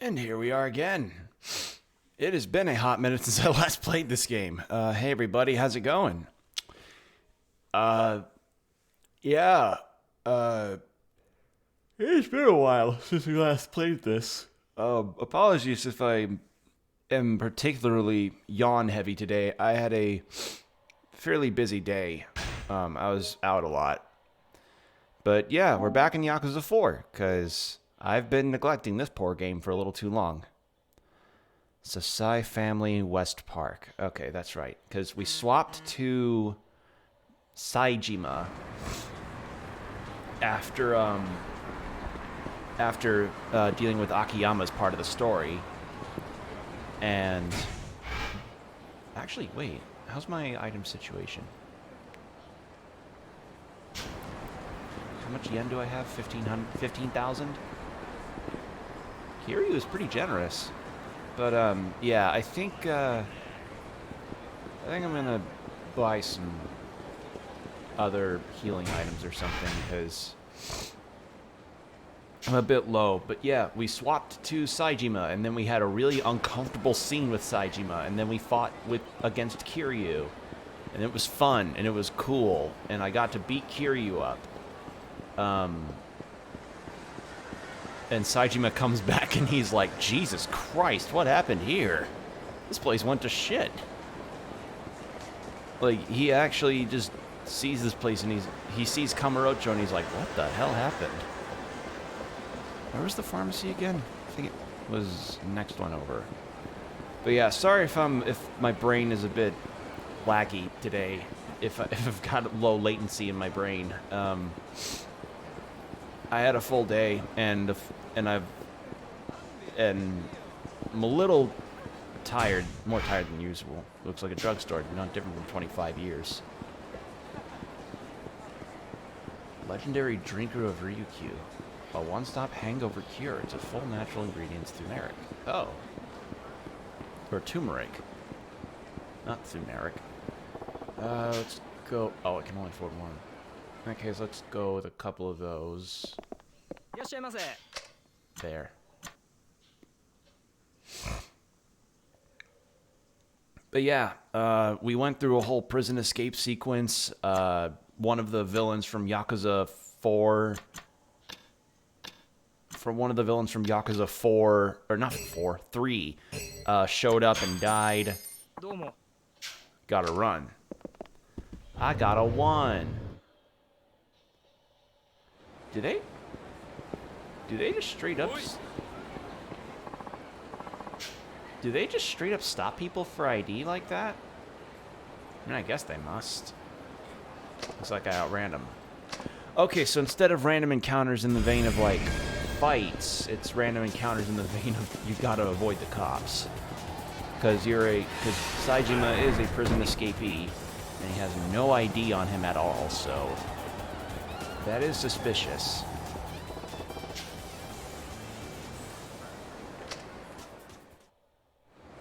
And here we are again. It has been a hot minute since I last played this game. Hey everybody, how's it going? Yeah. It's been a while since we last played this. Apologies if I am particularly yawn heavy today. I had a fairly busy day. I was out a lot. But yeah, we're back in Yakuza 4, because I've been neglecting this poor game for a little too long. Sasai Family West Park. Okay, that's right. Because we swapped to Saejima after dealing with Akiyama's part of the story. And actually, wait, how's my item situation? How much yen do I have? 15,000? Kiryu is pretty generous. But, yeah, I think I'm gonna buy some other healing items or something, because I'm a bit low. But yeah, we swapped to Saejima, and then we had a really uncomfortable scene with Saejima, and then we fought against Kiryu. And it was fun, and it was cool, and I got to beat Kiryu up. And Saejima comes back and he's like, Jesus Christ, what happened here? This place went to shit. Like, he actually just sees this place and he sees Kamurocho and he's like, what the hell happened? Where was the pharmacy again? I think it was next one over. But yeah, sorry if my brain is a bit laggy today. If I've got low latency in my brain. I had a full day, and I'm a little tired, more tired than usual. Looks like a drugstore, not different from 25 years. Legendary Drinker of Ryukyu. A one-stop hangover cure. It's a full natural ingredients turmeric. Oh. Or turmeric. Not turmeric. Let's go. Oh, I can only afford one. In that case, let's go with a couple of those. There. But yeah, we went through a whole prison escape sequence. One of the villains from Yakuza 4... one of the villains from Yakuza 4... Or not 4, 3... showed up and died. Gotta run. I got a 1. Do they just straight up... Do they just straight up stop people for ID like that? I mean, I guess they must. Looks like I outran them. Okay, so instead of random encounters in the vein of, like, fights, it's random encounters in the vein of you gotta avoid the cops. Because Saejima is a prison escapee, and he has no ID on him at all, so... that is suspicious.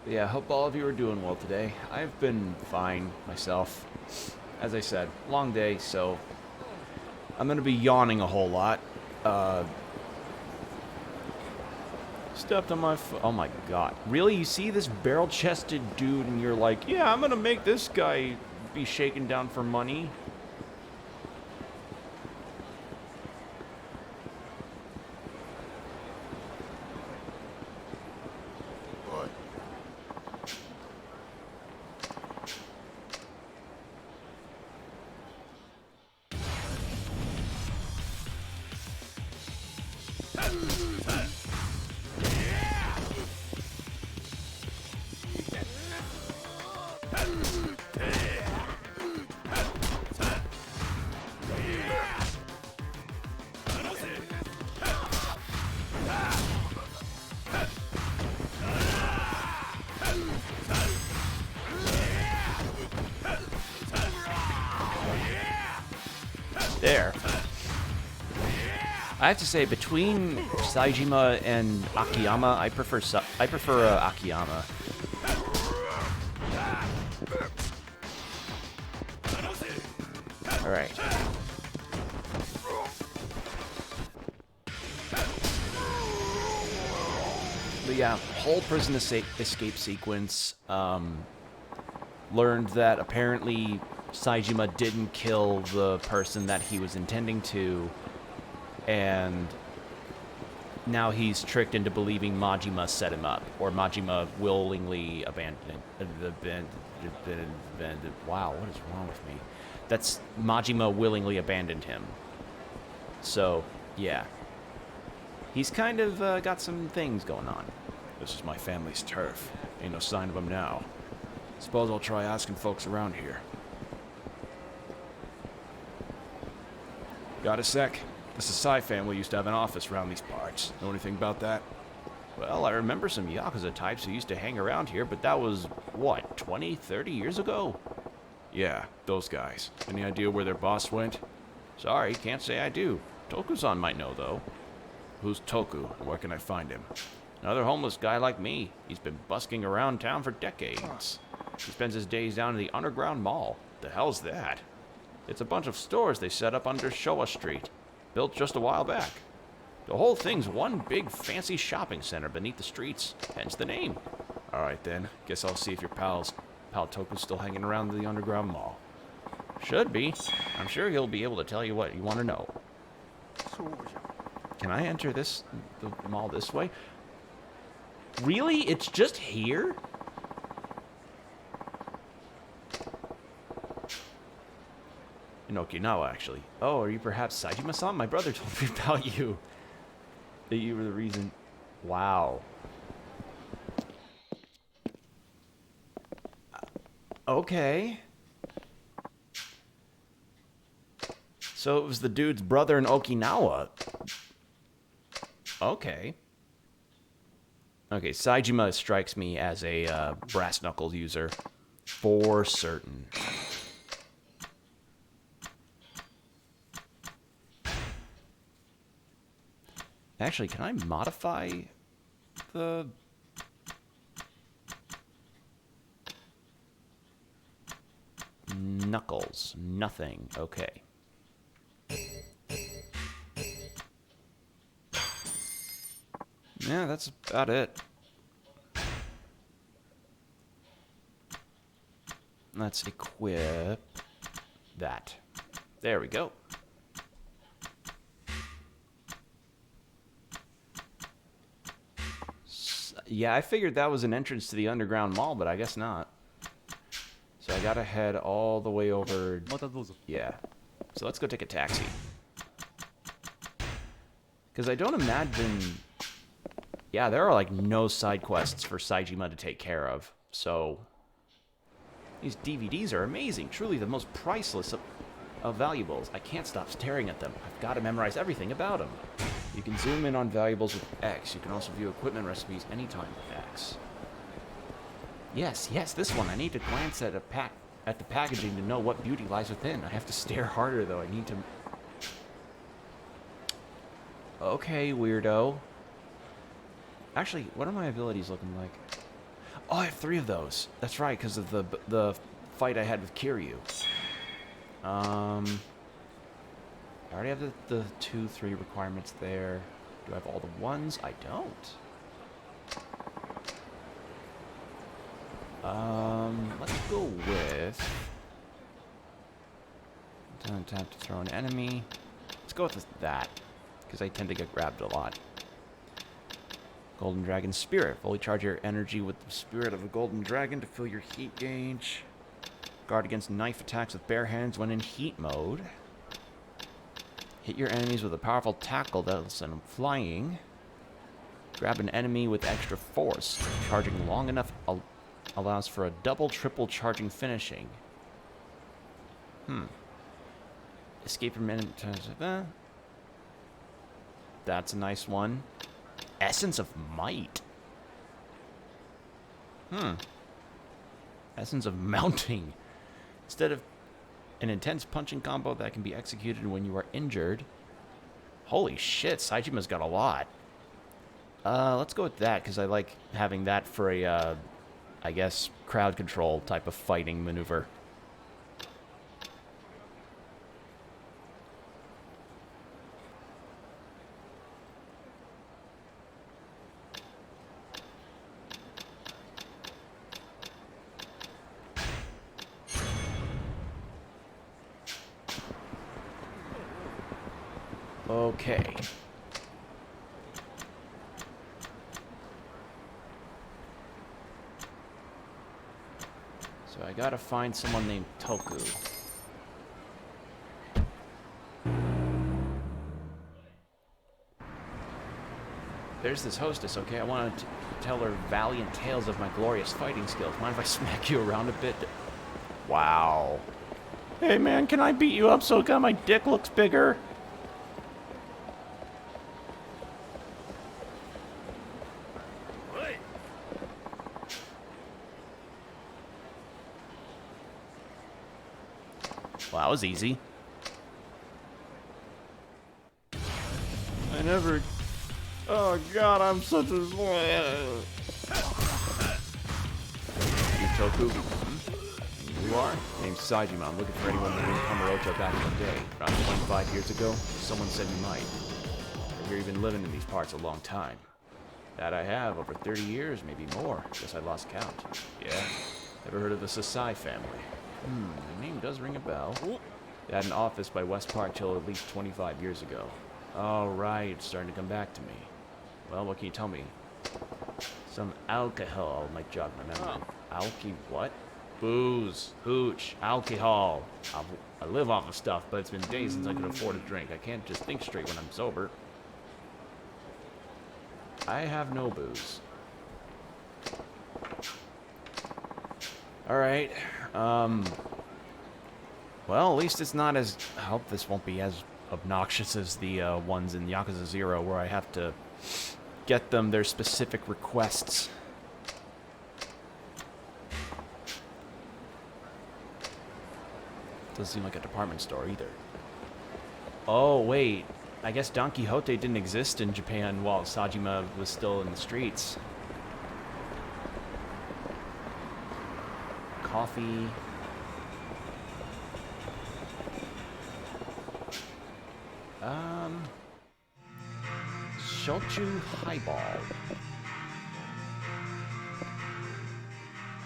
But yeah, I hope all of you are doing well today. I've been fine myself. As I said, long day, so I'm gonna be yawning a whole lot. Stepped on my foot. Oh my god. Really? You see this barrel-chested dude and you're like, yeah, I'm gonna make this guy be shaken down for money? There. I have to say, between Saejima and Akiyama, I prefer Akiyama. All right. But yeah, whole prison escape sequence. Learned that apparently Saejima didn't kill the person that he was intending to, and now he's tricked into believing Majima set him up, or Majima willingly abandoned. Wow, what is wrong with me? That's Majima willingly abandoned him. So, yeah. He's kind of got some things going on. This is my family's turf. Ain't no sign of them now. Suppose I'll try asking folks around here. Got a sec? The Sasai family used to have an office around these parts. Know anything about that? Well, I remember some Yakuza types who used to hang around here, but that was, what, 20, 30 years ago? Yeah, those guys. Any idea where their boss went? Sorry, can't say I do. Toku-san might know, though. Who's Toku, and where can I find him? Another homeless guy like me. He's been busking around town for decades. He spends his days down in the underground mall. The hell's that? It's a bunch of stores they set up under Showa Street, built just a while back. The whole thing's one big fancy shopping center beneath the streets, hence the name. Alright then, guess I'll see if your pal Toku's still hanging around the underground mall. Should be. I'm sure he'll be able to tell you what you want to know. Can I enter the mall this way? Really? It's just here? In Okinawa, actually. Oh, are you perhaps Saejima-san? My brother told me about you. That you were the reason. Wow. Okay. So it was the dude's brother in Okinawa. Okay. Okay, Saejima strikes me as a brass knuckles user. For certain. Actually, can I modify the... Knuckles? Nothing. Okay. Yeah, that's about it. Let's equip that. There we go. Yeah, I figured that was an entrance to the underground mall, but I guess not. So I gotta head all the way over. Yeah. So let's go take a taxi. Because I don't imagine... Yeah, there are like no side quests for Saejima to take care of. So these DVDs are amazing. Truly the most priceless of valuables. I can't stop staring at them. I've got to memorize everything about them. You can zoom in on valuables with X. You can also view equipment recipes anytime with X. Yes, this one. I need to glance at the packaging to know what beauty lies within. I have to stare harder, though. I need to... Okay, weirdo. Actually, what are my abilities looking like? Oh, I have 3 of those. That's right, because of the fight I had with Kiryu. I already have the 2, 3 requirements there. Do I have all the ones? I don't. Let's go with... Don't tap to throw an enemy. Let's go with that, because I tend to get grabbed a lot. Golden Dragon Spirit. Fully charge your energy with the spirit of a golden dragon to fill your heat gauge. Guard against knife attacks with bare hands when in heat mode. Hit your enemies with a powerful tackle that'll send them flying. Grab an enemy with extra force. Charging long enough allows for a double, triple charging finishing. Escape from enemy... That's a nice one. Essence of Might. Essence of Mounting. Instead of an intense punching combo that can be executed when you are injured. Holy shit, Saejima's got a lot. Let's go with that, because I like having that for a, I guess, crowd control type of fighting maneuver. Okay. So I gotta find someone named Toku. There's this hostess, okay? I want to tell her valiant tales of my glorious fighting skills. Mind if I smack you around a bit? Wow. Hey man, can I beat you up so my dick looks bigger? Well, that was easy. I never... Oh god, I'm such a... You Toku? You are? Name's Saejima. I'm looking for anyone who was Kamurocho back in the day. Around 25 years ago, someone said you might. I hear you've been living in these parts a long time. That I have, over 30 years, maybe more. Guess I lost count. Yeah? Ever heard of the Sasai family? The name does ring a bell. They had an office by West Park till at least 25 years ago. Oh, right, it's starting to come back to me. Well, what can you tell me? Some alcohol might jog my memory. Alky what? Booze, hooch, alcohol. I live off of stuff, but it's been days since I could afford a drink. I can't just think straight when I'm sober. I have no booze. Alright, well, at least it's not as... I hope this won't be as obnoxious as the ones in Yakuza 0, where I have to get them their specific requests. Doesn't seem like a department store either. Oh, wait. I guess Don Quixote didn't exist in Japan while Saejima was still in the streets. Coffee. Shochu highball.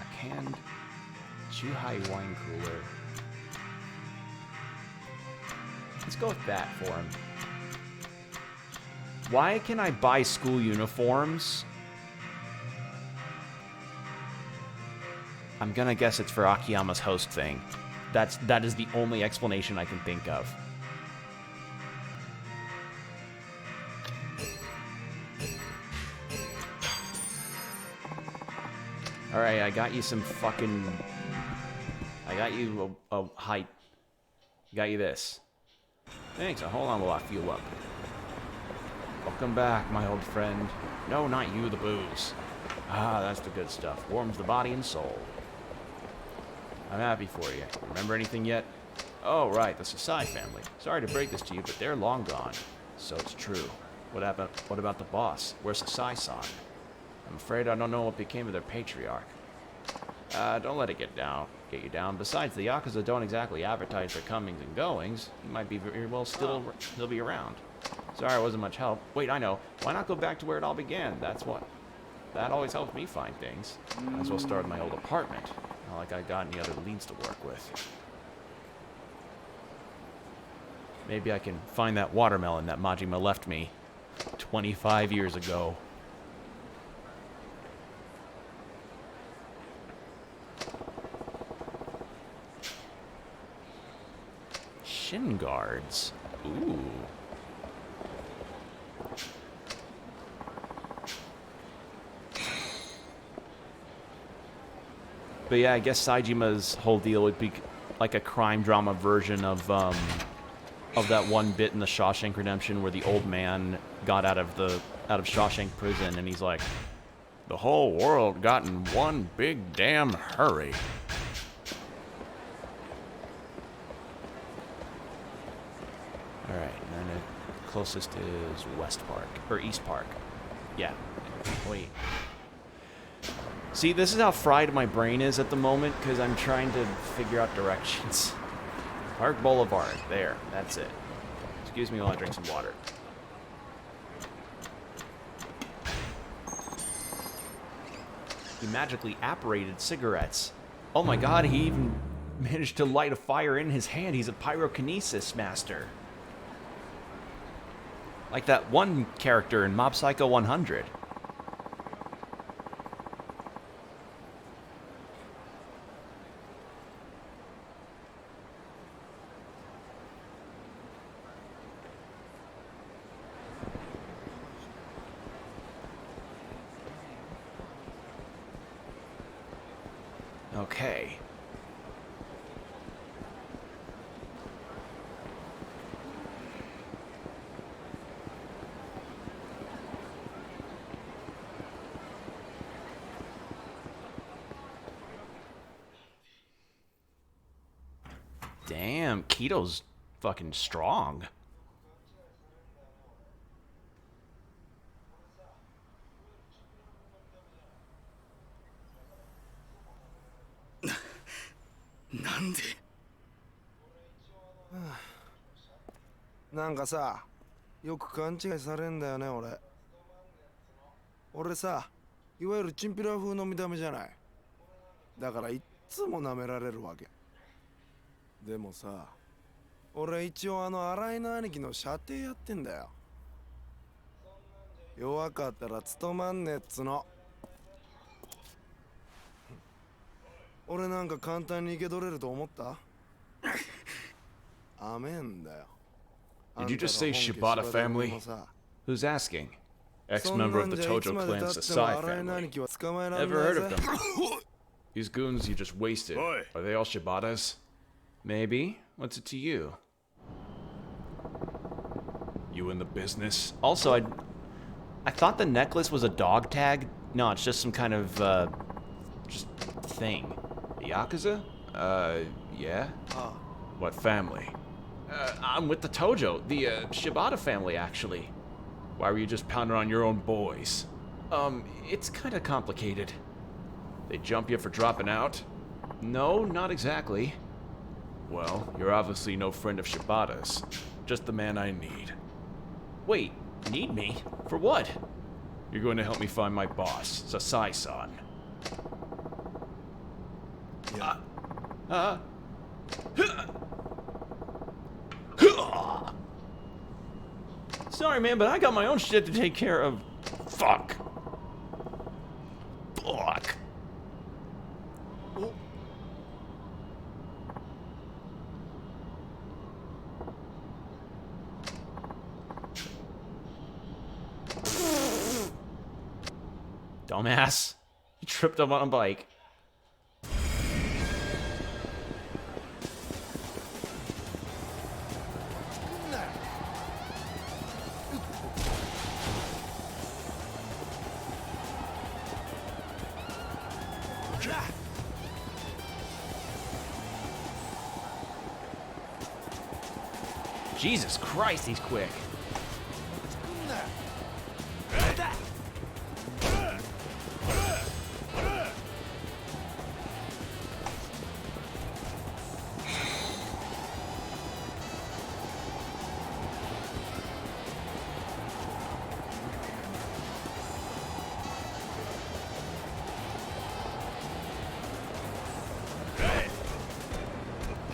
A canned Chuhai wine cooler. Let's go with that for him. Why can I buy school uniforms? I'm gonna guess it's for Akiyama's host thing. That is the only explanation I can think of. Alright, I got you some fucking... I got you a height. Got you this. Thanks, hold on while I fuel up. Welcome back, my old friend. No, not you, the booze. Ah, that's the good stuff. Warms the body and soul. I'm happy for you. Remember anything yet? Oh, right, the Sasai family. Sorry to break this to you, but they're long gone. So it's true. What about the boss? Where's Sasai-san? I'm afraid I don't know what became of their patriarch. Don't let it get you down. Besides, the Yakuza don't exactly advertise their comings and goings. He might be very well still be around. Sorry, I wasn't much help. Wait, I know. Why not go back to where it all began? That always helps me find things. Might as well start in my old apartment. Not like I got any other leads to work with. Maybe I can find that watermelon that Majima left me 25 years ago. Shin guards. Ooh. But yeah, I guess Saejima's whole deal would be like a crime drama version of that one bit in the Shawshank Redemption where the old man got out of Shawshank prison and he's like, the whole world got in one big damn hurry. Alright, and then the closest is West Park, or East Park. Yeah, wait. See, this is how fried my brain is at the moment, because I'm trying to figure out directions. Park Boulevard, there, that's it. Excuse me while I drink some water. He magically apparated cigarettes. Oh my god, he even managed to light a fire in his hand. He's a pyrokinesis master. Like that one character in Mob Psycho 100. Okay. Damn, Keto's fucking strong. Nande? なんかさ、よく勘違いされんだよね、俺。俺さ、いわゆるチンピラ風の見た目じゃない。だからいっつも舐められるわけ。でもさ、俺一応新井の兄貴の舎弟やってんだよ。弱かったら務まんねえっつの。俺なんか簡単に生け取れると思った？アメンだよ。 Did you just say Shibata family? Who's asking? Ex-member of the Tojo clan Sasai family. Never heard of them. These goons you just wasted, are they all Shibatas? Maybe. What's it to you? You in the business? Also, I thought the necklace was a dog tag. No, it's just some kind of, just thing. The Yakuza? Yeah? What family? I'm with the Tojo, the, Shibata family, actually. Why were you just pounding on your own boys? It's kinda complicated. They jump you for dropping out? No, not exactly. Well, you're obviously no friend of Shibata's. Just the man I need. Wait, need me? For what? You're going to help me find my boss, Sasai-san. Yeah. Sorry, man, but I got my own shit to take care of. Fuck. Fuck. Dumbass. He tripped up on a bike. Jesus Christ, he's quick.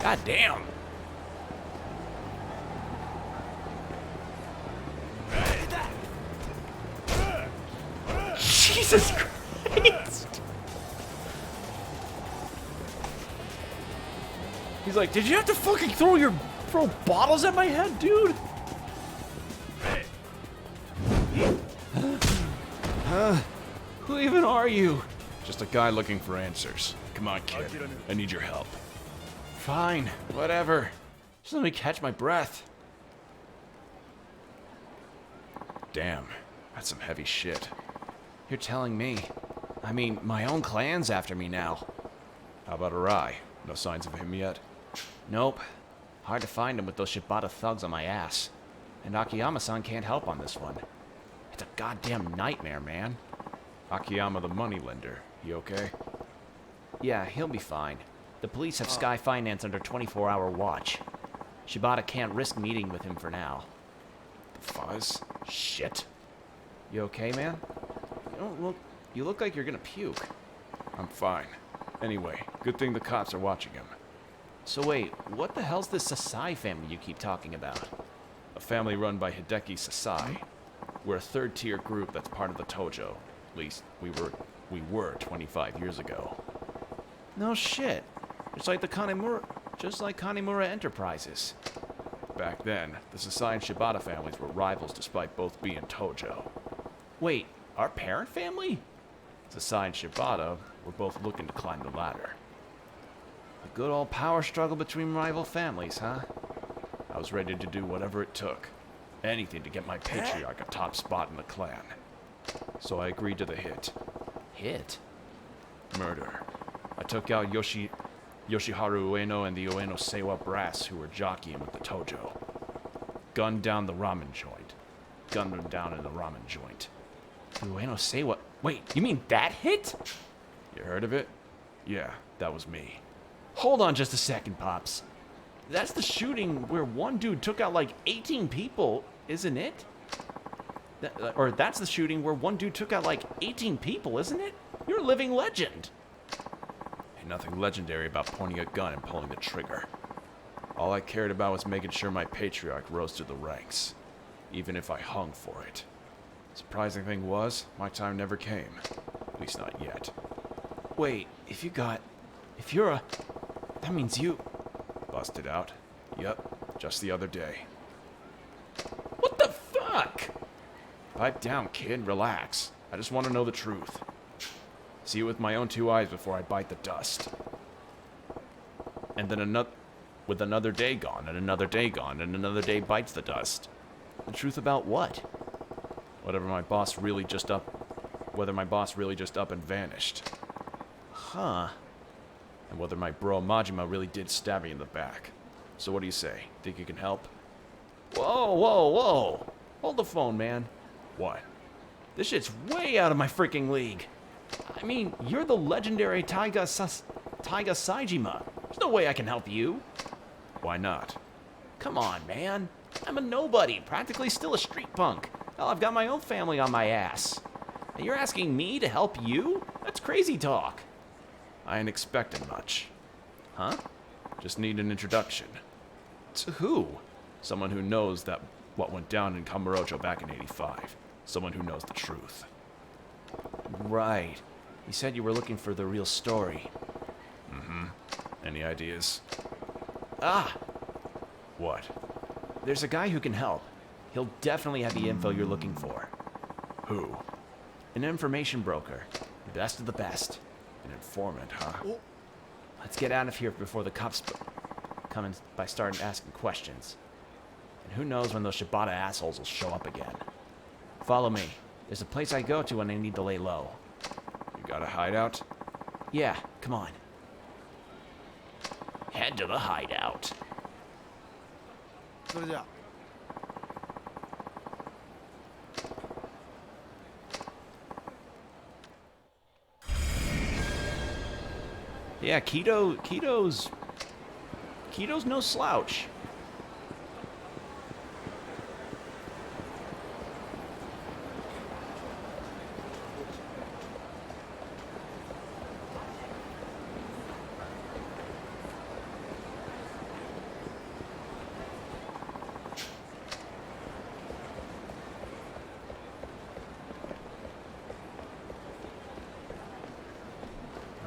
God damn. Jesus Christ. He's like, did you have to fucking throw bottles at my head, dude? Who even are you? Just a guy looking for answers. Come on, kid. I need your help. Fine, whatever. Just let me catch my breath. Damn, that's some heavy shit. You're telling me. I mean, my own clan's after me now. How about Arai? No signs of him yet? Nope. Hard to find him with those Shibata thugs on my ass. And Akiyama-san can't help on this one. It's a goddamn nightmare, man. Akiyama the moneylender. He okay? Yeah, he'll be fine. The police have Sky Finance under 24-hour watch. Shibata can't risk meeting with him for now. The fuzz? Shit. You okay, man? You look like you're gonna puke. I'm fine. Anyway, good thing the cops are watching him. So wait, what the hell's this Sasai family you keep talking about? A A family run by Hideki Sasai. We're a third-tier group that's part of the Tojo. At least, we were 25 years ago. No shit. Just like Kanimura Enterprises. Back then, the Sasai and Shibata families were rivals despite both being Tojo. Wait, our parent family? Sasai and Shibata were both looking to climb the ladder. A good old power struggle between rival families, huh? I was ready to do whatever it took. Anything to get my patriarch a top spot in the clan. So I agreed to the hit. Hit? Murder. I took out Yoshiharu Ueno and the Ueno Seiwa brass who were jockeying with the Tojo. Gunned down the ramen joint. Gunned them down in the ramen joint. The Ueno Seiwa... Wait, you mean that hit? You heard of it? Yeah, that was me. Hold on just a second, Pops. That's the shooting where one dude took out like 18 people, isn't it? That's the shooting where one dude took out like 18 people, isn't it? You're a living legend. Ain't nothing legendary about pointing a gun and pulling the trigger. All I cared about was making sure my patriarch rose to the ranks, even if I hung for it. Surprising thing was, my time never came. At least not yet. Wait, that means you... Busted out. Yep, just the other day. What the fuck? Pipe down, kid. Relax. I just want to know the truth. See it with my own two eyes before I bite the dust. And then with another day gone, and another day gone, and another day bites the dust. The truth about what? Whether my boss really just up and vanished. Huh. And whether my bro Majima really did stab me in the back. So what do you say? Think you can help? Whoa, whoa, whoa! Hold the phone, man. What? This shit's way out of my freaking league. I mean, you're the legendary Taiga Saijima. There's no way I can help you. Why not? Come on, man. I'm a nobody, practically still a street punk. Hell, I've got my own family on my ass. And you're asking me to help you? That's crazy talk. I ain't expecting much. Huh? Just need an introduction. To who? Someone who knows that what went down in Kamurocho back in '85. Someone who knows the truth. Right. You said you were looking for the real story. Mm-hmm. Any ideas? Ah! What? There's a guy who can help. He'll definitely have the info you're looking for. Who? An information broker. The best of the best. An informant, huh? Let's get out of here before the cops come in by starting asking questions. And who knows when those Shibata assholes will show up again. Follow me. There's a place I go to when I need to lay low. You got a hideout? Yeah, come on. Head to the hideout. それじゃ Yeah, Keto's no slouch.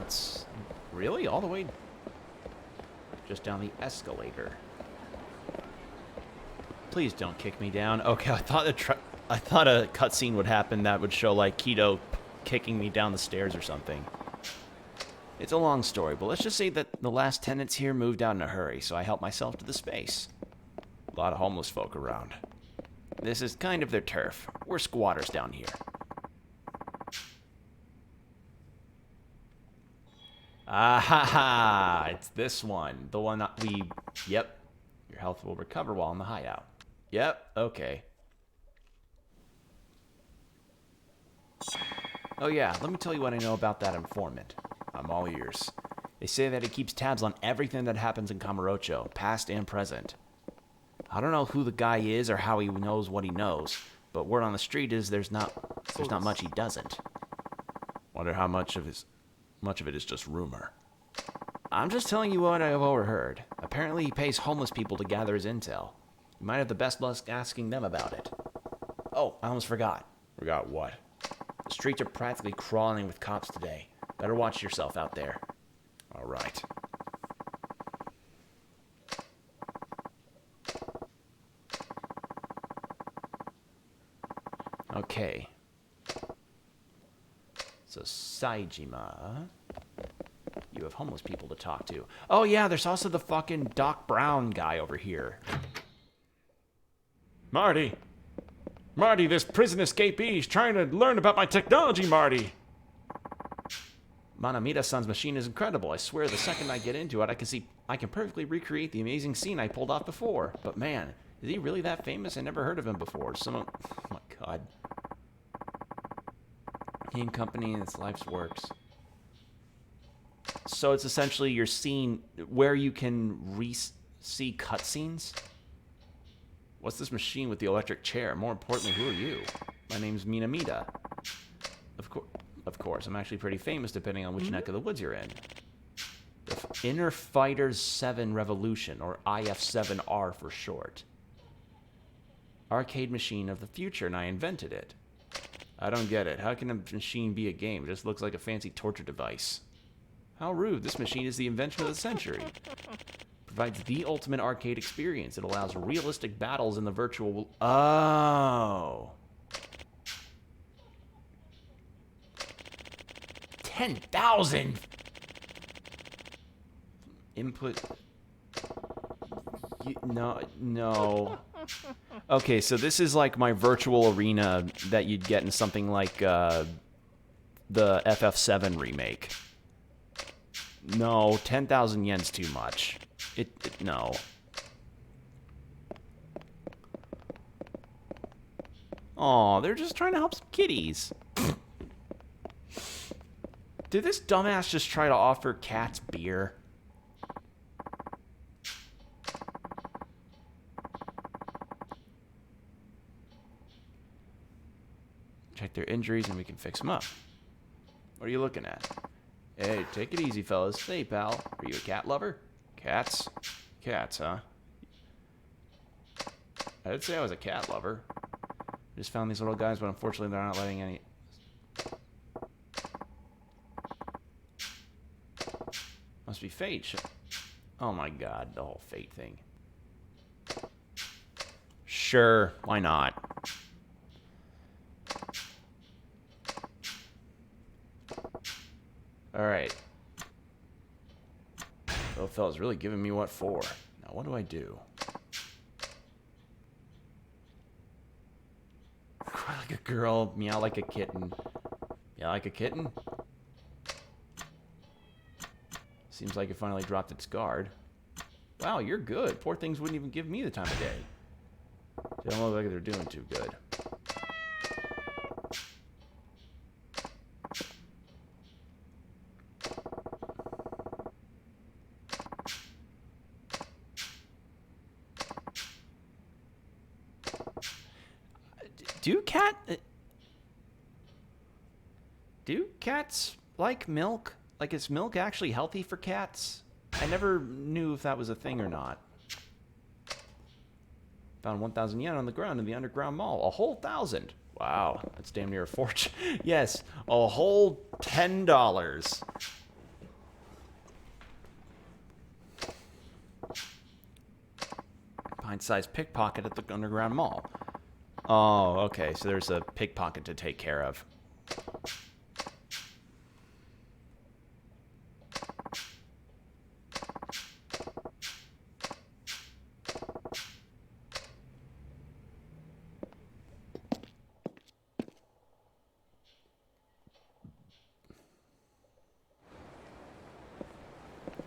That's really all the way just down the escalator. Please don't kick me down. Okay, I thought a cutscene would happen that would show like Keto kicking me down the stairs or something. It's a long story, but let's just say that the last tenants here moved out in a hurry, so I helped myself to the space. A lot of homeless folk around. This is kind of their turf. We're squatters down here. Ah ha ha! It's this one. The one that we... Yep. Your health will recover while in the hideout. Yep, okay. Oh yeah, let me tell you what I know about that informant. I'm all ears. They say that he keeps tabs on everything that happens in Kamurocho, past and present. I don't know who the guy is or how he knows what he knows, but word on the street is there's not much he doesn't. Wonder how much of it is just rumor. I'm just telling you what I've overheard. Apparently he pays homeless people to gather his intel. You might have the best luck asking them about it. Oh, I almost forgot. Forgot what? The streets are practically crawling with cops today. Better watch yourself out there. All right. Okay. So, Saejima. You have homeless people to talk to. Oh, yeah, there's also the fucking Doc Brown guy over here. Marty! Marty, this prison escapee is trying to learn about my technology, Marty! Manamida-san's machine is incredible. I swear the second I get into it, I can perfectly recreate the amazing scene I pulled off before. But man, is he really that famous? I never heard of him before. Oh my god. He and company, it's life's works. So it's essentially your scene where you can see cutscenes. What's this machine with the electric chair? More importantly, who are you? My name's Minamida. Of course, I'm actually pretty famous depending on which neck of the woods you're in. The Inner Fighters 7 Revolution, or IF7R for short. Arcade machine of the future, and I invented it. I don't get it. How can a machine be a game? It just looks like a fancy torture device. How rude. This machine is the invention of the century. Provides the ultimate arcade experience. It allows realistic battles in the virtual... Oh. 10,000! Input... No. Okay, so this is like my virtual arena that you'd get in something like the FF7 remake. No, 10,000 yen's too much. No. Aw, they're just trying to help some kitties. Did this dumbass just try to offer cats beer? Check their injuries and we can fix them up. What are you looking at? Hey, take it easy, fellas. Hey, pal. Are you a cat lover? Cats? Cats, huh? I did say I was a cat lover. I just found these little guys, but unfortunately they're not letting any... Must be fate. Oh my god, the whole fate thing. Sure, why not? Alright. Little fella's really giving me what for. Now, what do I do? Cry like a girl, meow like a kitten. Meow like a kitten? Seems like it finally dropped its guard. Wow, you're good. Poor things wouldn't even give me the time of day. They don't look like they're doing too good. Do cats like milk? Like, is milk actually healthy for cats? I never knew if that was a thing or not. Found 1,000 yen on the ground in the underground mall. A whole 1,000. Wow, that's damn near a fortune. Yes, a whole $10. Pint-sized pickpocket at the underground mall. Oh, okay, so there's a pickpocket to take care of.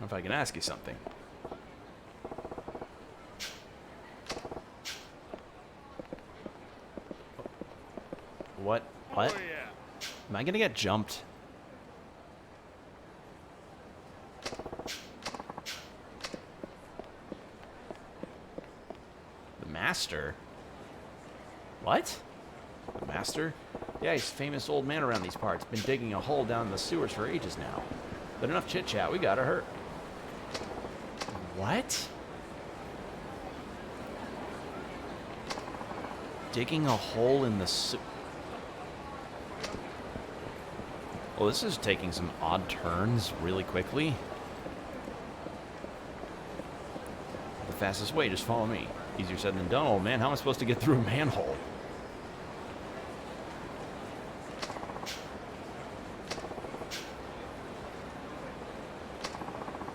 If I can ask you something. What? What? Oh, yeah. Am I gonna get jumped? The master? What? The master? Yeah, he's a famous old man around these parts. Been digging a hole down in the sewers for ages now. But enough chit-chat, we gotta hurt. What? digging a hole in the Well, this is taking some odd turns really quickly. The fastest way, just follow me. Easier said than done, old man. How am I supposed to get through a manhole?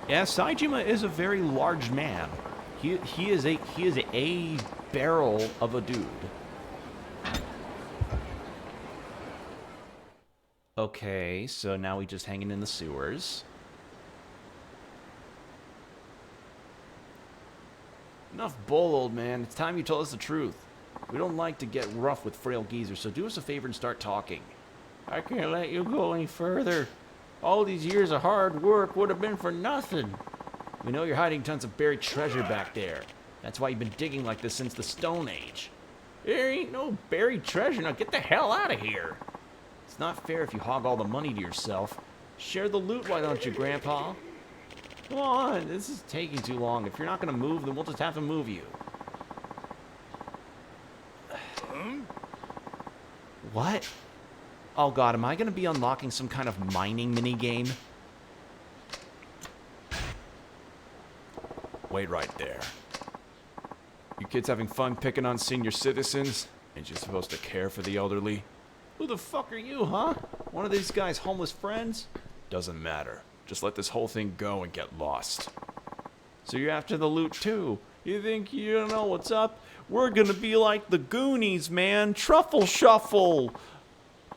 Yeah, Saejima is a very large man. He is a barrel of a dude. Okay, so now we just hanging in the sewers. Enough bull, old man. It's time you told us the truth. We don't like to get rough with frail geezers, so do us a favor and start talking. I can't let you go any further. All these years of hard work would have been for nothing. We know you're hiding tons of buried treasure back there. That's why you've been digging like this since the Stone Age. There ain't no buried treasure. Now get the hell out of here. It's not fair if you hog all the money to yourself. Share the loot, why don't you, Grandpa? Come on, this is taking too long. If you're not going to move, then we'll just have to move you. What? Oh god, am I going to be unlocking some kind of mining minigame? Wait right there. You kids having fun picking on senior citizens? Ain't you supposed to care for the elderly? Who the fuck are you, huh? One of these guys' homeless friends? Doesn't matter. Just let this whole thing go and get lost. So you're after the loot too? You think you don't know what's up? We're gonna be like the Goonies, man. Truffle shuffle.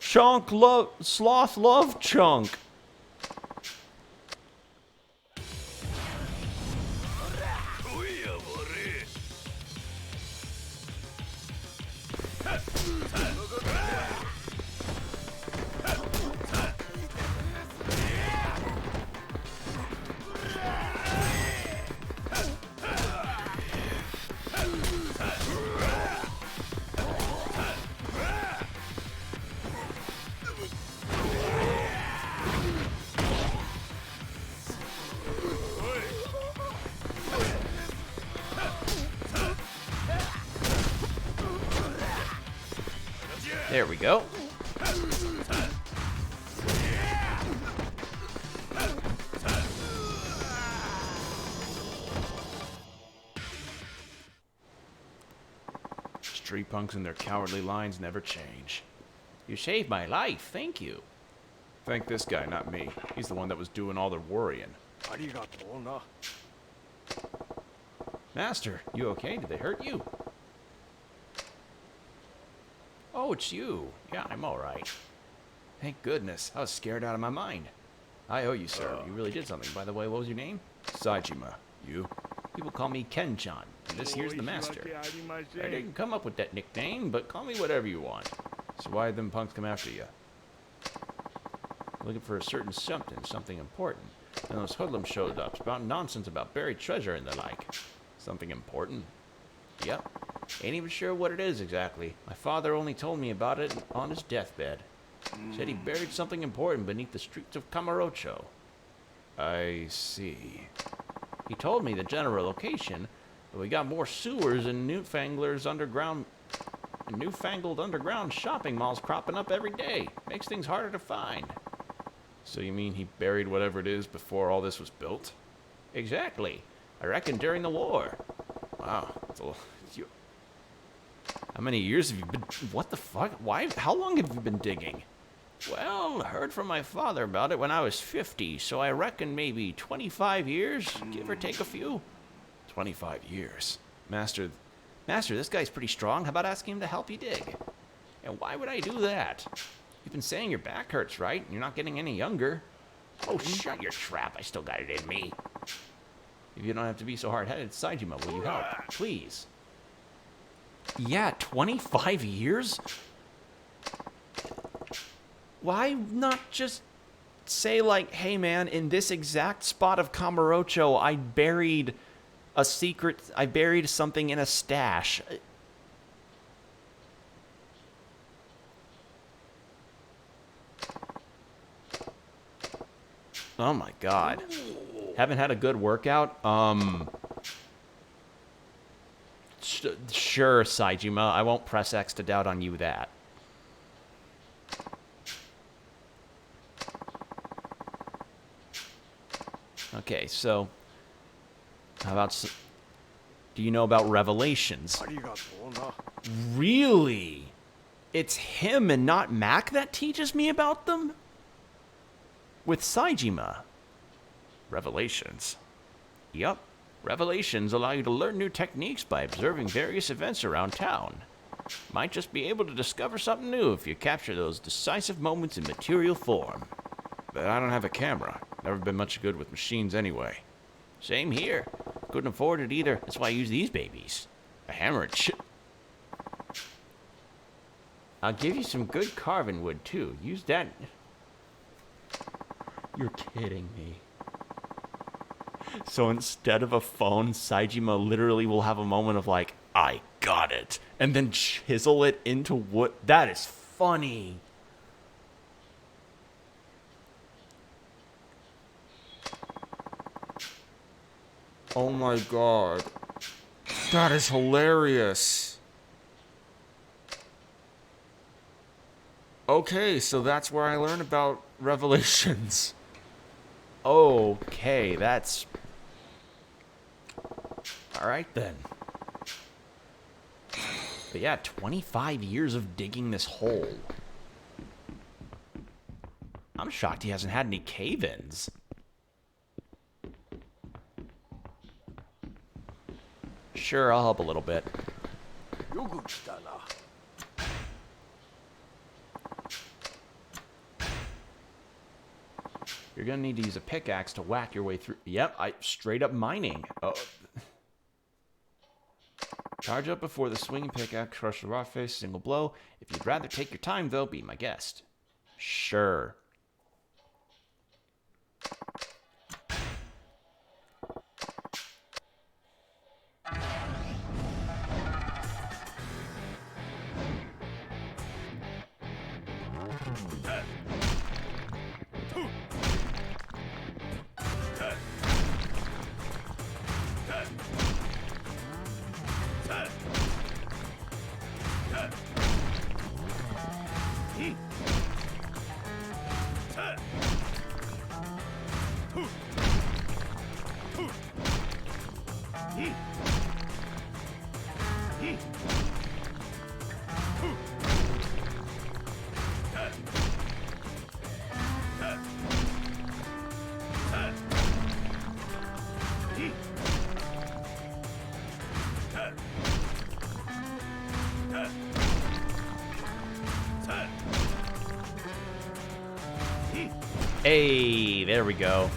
Chunk love, sloth love chunk. There we go. Street punks and their cowardly lines never change. You saved my life, thank you. Thank this guy, not me. He's the one that was doing all the worrying. Master, you okay? Did they hurt you? Oh, it's you. Yeah, I'm alright. Thank goodness. I was scared out of my mind. I owe you, sir. You really did something. By the way, what was your name? Saejima. You? People call me Ken-chan, and this here's the master. I didn't come up with that nickname, but call me whatever you want. So why did them punks come after you? Looking for a certain something important. And those hoodlums showed up, spouting nonsense about buried treasure and the like. Something important? Yep. Ain't even sure what it is exactly. My father only told me about it on his deathbed. Said he buried something important beneath the streets of Kamurocho. I see. He told me the general location, but we got more sewers and newfangled underground shopping malls cropping up every day. Makes things harder to find. So you mean he buried whatever it is before all this was built? Exactly. I reckon during the war. Wow. How many years have you been... What the fuck? Why? How long have you been digging? Well, heard from my father about it when I was 50, so I reckon maybe 25 years, give or take a few. 25 years. Master, this guy's pretty strong. How about asking him to help you dig? And why would I do that? You've been saying your back hurts, right? You're not getting any younger. Oh, shut your trap. I still got it in me. If you don't have to be so hard-headed, Saejima, will you help? Please. Yeah, 25 years? Why not just say, like, hey, man, in this exact spot of Kamurocho, I buried something in a stash. Oh my god. Haven't had a good workout? Sure, Saijima. I won't press X to doubt on you that. Okay, so... How about... Do you know about Revelations? Really? It's him and not Mac that teaches me about them? With Saijima. Revelations. Yup. Revelations allow you to learn new techniques by observing various events around town. Might just be able to discover something new if you capture those decisive moments in material form. But I don't have a camera. Never been much good with machines anyway. Same here. Couldn't afford it either. That's why I use these babies. A hammer and shit. I'll give you some good carving wood, too. Use that... You're kidding me. So instead of a phone, Saijima literally will have a moment of like, I got it. And then chisel it into wood. That is funny. Oh my god. That is hilarious. Okay, so that's where I learned about Revelations. Okay, that's... Alright then. But yeah, 25 years of digging this hole. I'm shocked he hasn't had any cave-ins. Sure, I'll help a little bit. You're gonna need to use a pickaxe to whack your way through. Yep, straight up mining. Oh. Charge up before the swinging pickaxe, crush the rock face, single blow. If you'd rather take your time, though, be my guest. Sure. Hey, there we go.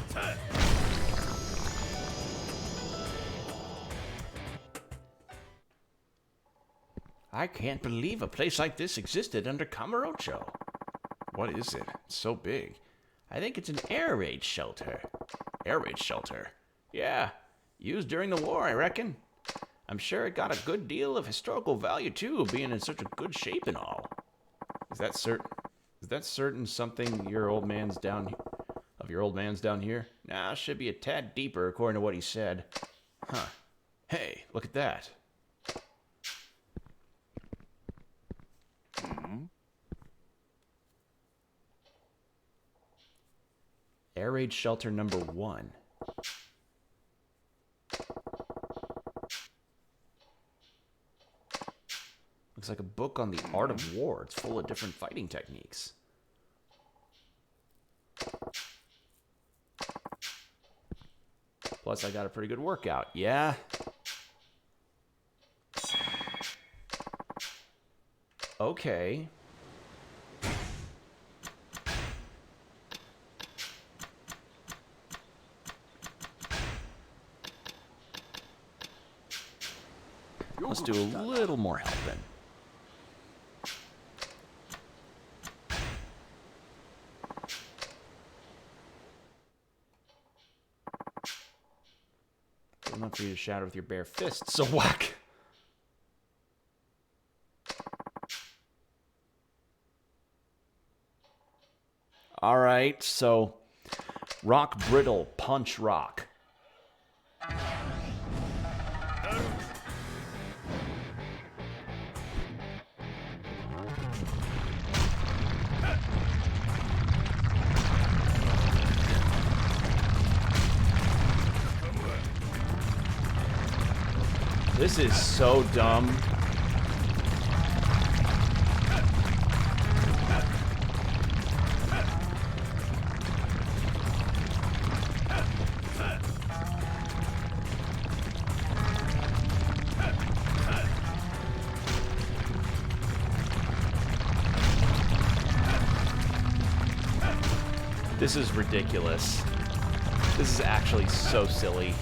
I can't believe a place like this existed under Kamurocho. What is it? It's so big. I think it's an air raid shelter. Air raid shelter? Yeah, used during the war, I reckon. I'm sure it got a good deal of historical value, too, being in such a good shape and all. Is that certain something your old man's down here? Nah, should be a tad deeper according to what he said. Huh. Hey, look at that. Air raid shelter number 1. Looks like a book on the art of war. It's full of different fighting techniques. Plus, I got a pretty good workout. Yeah. Okay. Let's do a little more helping. Enough for you to shatter with your bare fists, so whack. Alright, so rock brittle, punch rock. This is so dumb. This is ridiculous. This is actually so silly.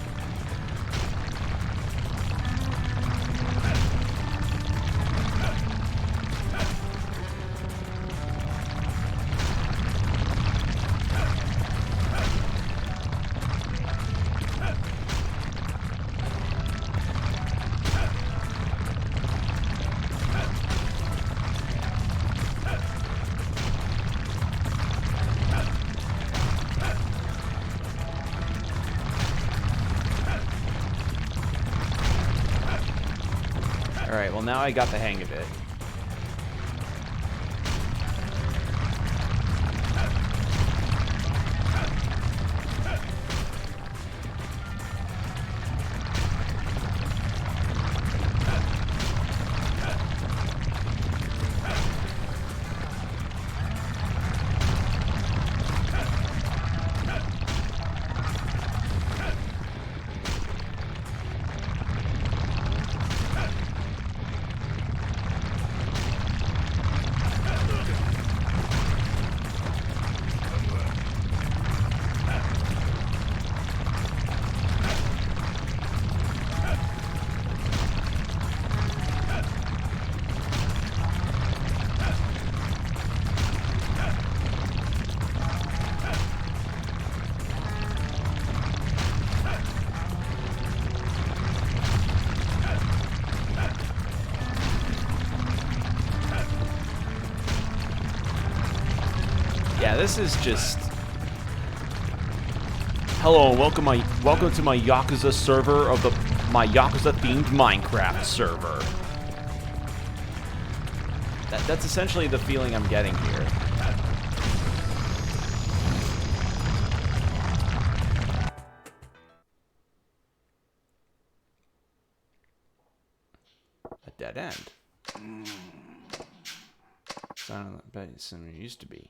Alright, well now I got the hang of it. Yeah, this is just... Hello, welcome to my Yakuza server of my Yakuza-themed Minecraft server. That's essentially the feeling I'm getting here. A dead end. Sound better than it used to be.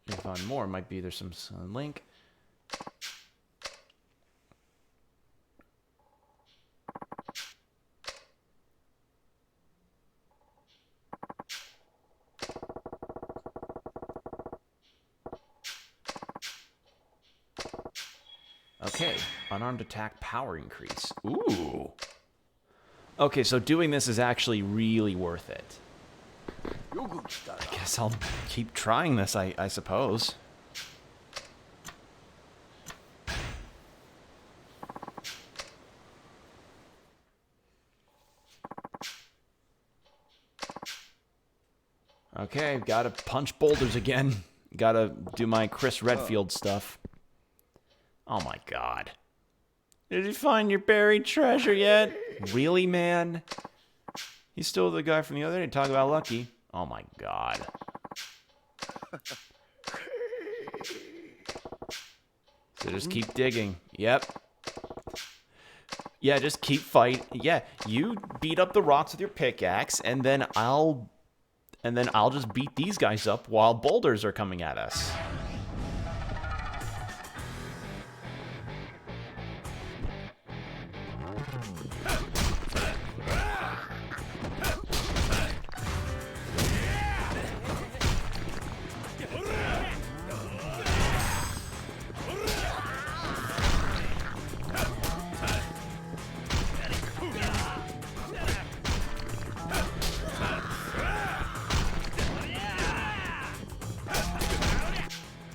If on more, might be there's some link. Okay, unarmed attack power increase. Ooh. Okay, so doing this is actually really worth it. I guess I'll keep trying this, I suppose. Okay, gotta punch boulders again. Gotta do my Chris Redfield stuff. Oh my god. Did you find your buried treasure yet? Really, man? He's still the guy from the other day talking about Lucky. Oh my god. So just keep digging. Yep. Yeah, just keep fighting. Yeah, you beat up the rocks with your pickaxe, and then I'll just beat these guys up while boulders are coming at us.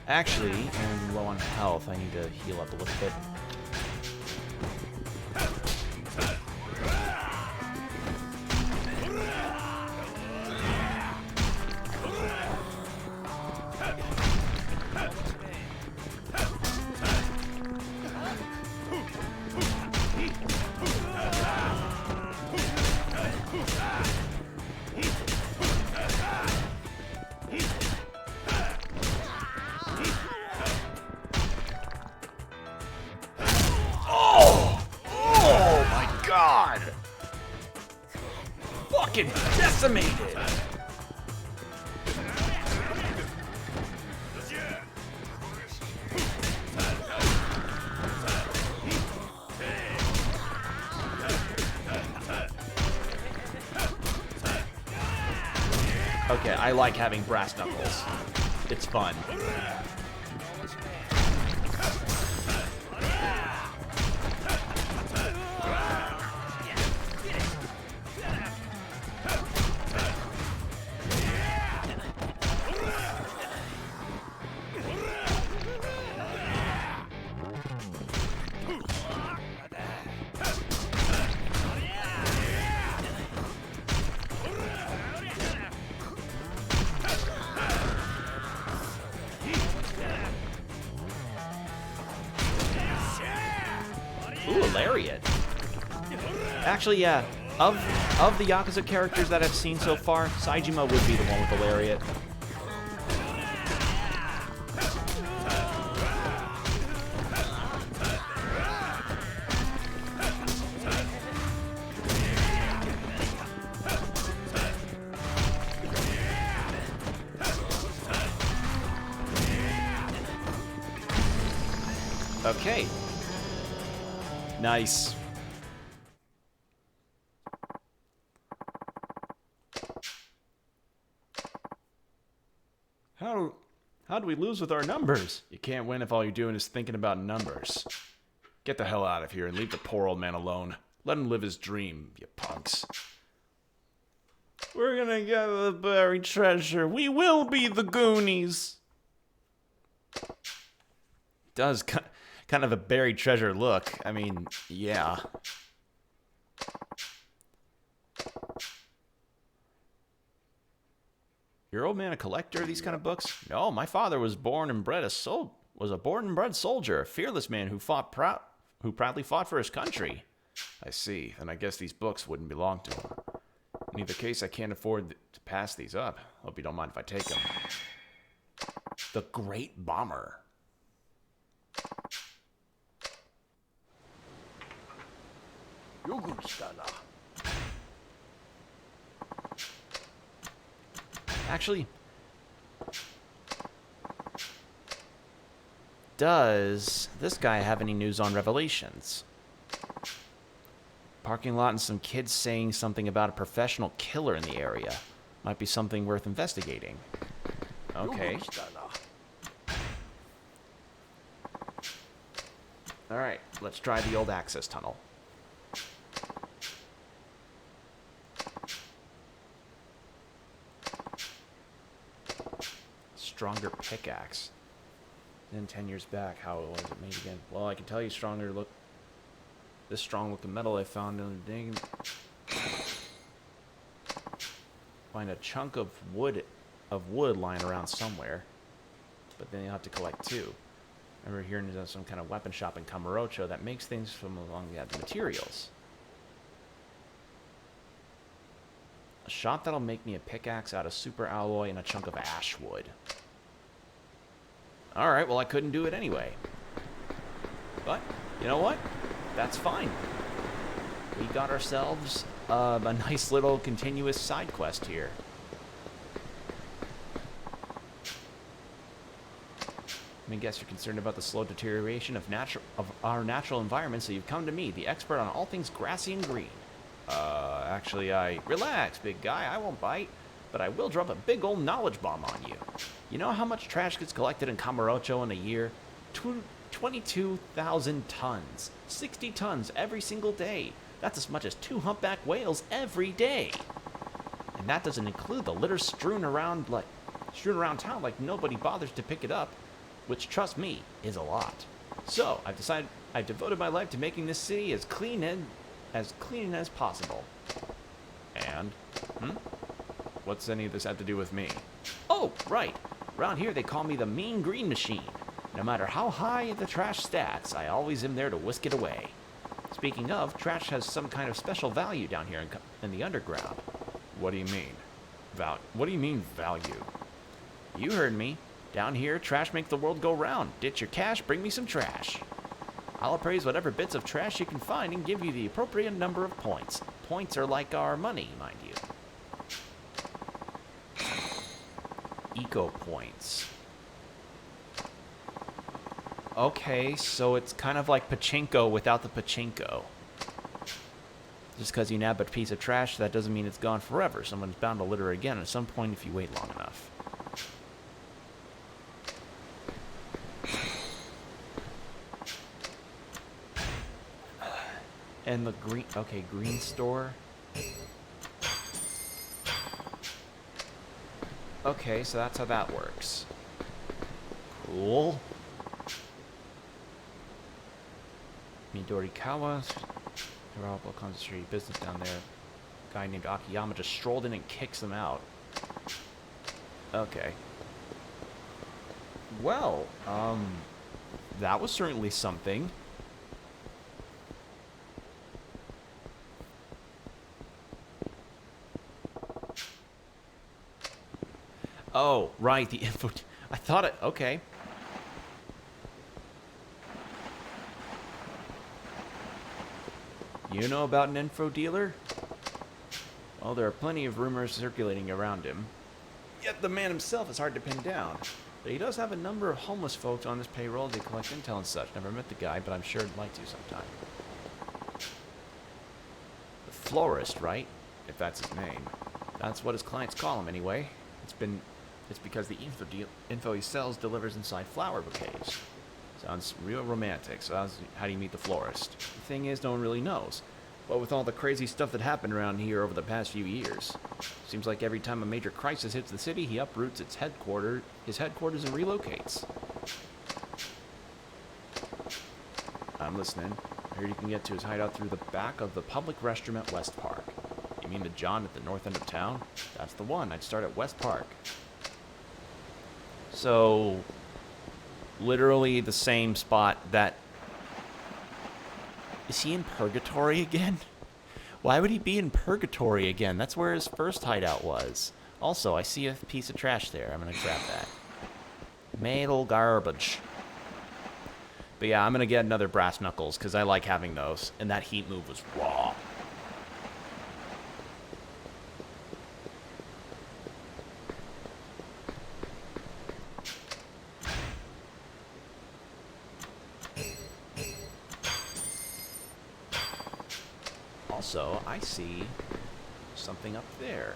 Actually, I'm low on health. I need to heal up a little bit. fucking decimated. Okay, I like having brass knuckles. It's fun. Ooh, a lariat. Actually, yeah. Of the Yakuza characters that I've seen so far, Saejima would be the one with the lariat. Okay. Nice. How do we lose with our numbers? You can't win if all you're doing is thinking about numbers. Get the hell out of here and leave the poor old man alone. Let him live his dream, you punks. We're gonna get the buried treasure. We will be the Goonies. Does kind of a buried treasure look. I mean, yeah. Your old man a collector of these kind of books? No, my father was born and bred a born and bred soldier, a fearless man who proudly fought for his country. I see. Then I guess these books wouldn't belong to him. In either case, I can't afford to pass these up. Hope you don't mind if I take them. The Great Bomber. Actually, does this guy have any news on Revelations? Parking lot and some kids saying something about a professional killer in the area. Might be something worth investigating. Okay. Alright, let's try the old access tunnel. Stronger pickaxe. Then 10 years back, how was it made again? Well, I can tell you this strong looking metal I found in the dig. Find a chunk of wood lying around somewhere. But then you'll have to collect two. I remember hearing there's some kind of weapon shop in Kamurocho that makes things from along the materials. A shot that'll make me a pickaxe out of super alloy and a chunk of ash wood. Alright, well I couldn't do it anyway. But, you know what? That's fine. We got ourselves a nice little continuous side quest here. I guess you're concerned about the slow deterioration of our natural environment, so you've come to me, the expert on all things grassy and green. Actually, relax, big guy, I won't bite, but I will drop a big old knowledge bomb on you. You know how much trash gets collected in Kamurocho in a year? 22,000 tons. 60 tons every single day. That's as much as 2 humpback whales every day. And that doesn't include the litter strewn around town like nobody bothers to pick it up. Which, trust me, is a lot. So, I've devoted my life to making this city as clean as possible. And, what's any of this have to do with me? Oh, right. Around here they call me the Mean Green Machine. No matter how high the trash stats, I always am there to whisk it away. Speaking of, trash has some kind of special value down here in the underground. What do you mean? What do you mean, value? You heard me. Down here, trash makes the world go round. Ditch your cash, bring me some trash. I'll appraise whatever bits of trash you can find and give you the appropriate number of points. Points are like our money, mind you. eco points. Okay, so it's kind of like pachinko without the pachinko. Just because you nab a piece of trash, that doesn't mean it's gone forever. Someone's bound to litter it again at some point if you wait long enough. And the green... Okay, green store. Okay, so that's how that works. Cool. Midorikawa. Terrible concentrated business down there. A guy named Akiyama just strolled in and kicks them out. Okay. Well, that was certainly something. Oh, right, the info... I thought it... Okay. You know about an info dealer? Well, there are plenty of rumors circulating around him. Yet the man himself is hard to pin down. But he does have a number of homeless folks on his payroll to collect intel and such. Never met the guy, but I'm sure I'd like to sometime. The florist, right? If that's his name. That's what his clients call him, anyway. It's because the info he sells delivers inside flower bouquets. Sounds real romantic. So how do you meet the florist? The thing is, no one really knows. But with all the crazy stuff that happened around here over the past few years, seems like every time a major crisis hits the city, he uproots his headquarters and relocates. I'm listening. I heard you can get to his hideout through the back of the public restroom at West Park. You mean the John at the north end of town? That's the one. I'd start at West Park. So, literally the same spot that... Is he in Purgatory again? Why would he be in Purgatory again? That's where his first hideout was. Also, I see a piece of trash there. I'm going to grab that. Metal garbage. But yeah, I'm going to get another brass knuckles because I like having those. And that heat move was raw. Also, I see something up there.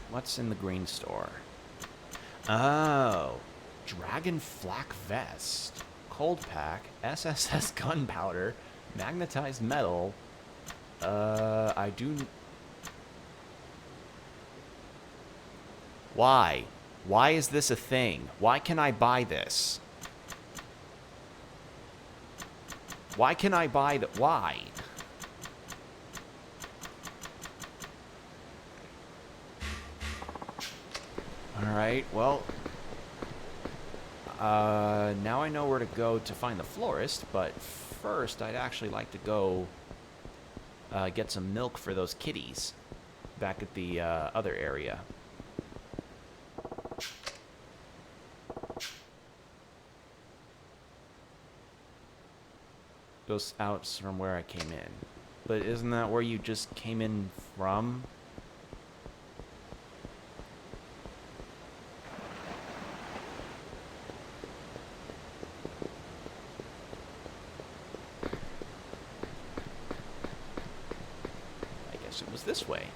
What's in the green store? Oh, Dragon Flak Vest, Cold Pack, SSS Gunpowder, Magnetized Metal. I do... Why? Why is this a thing? Why can I buy this? Why can I buy the... Why? Alright, well... now I know where to go to find the florist, but first I'd actually like to go... get some milk for those kitties. Back at the, other area. Goes out from where I came in. But isn't that where you just came in from? I guess it was this way.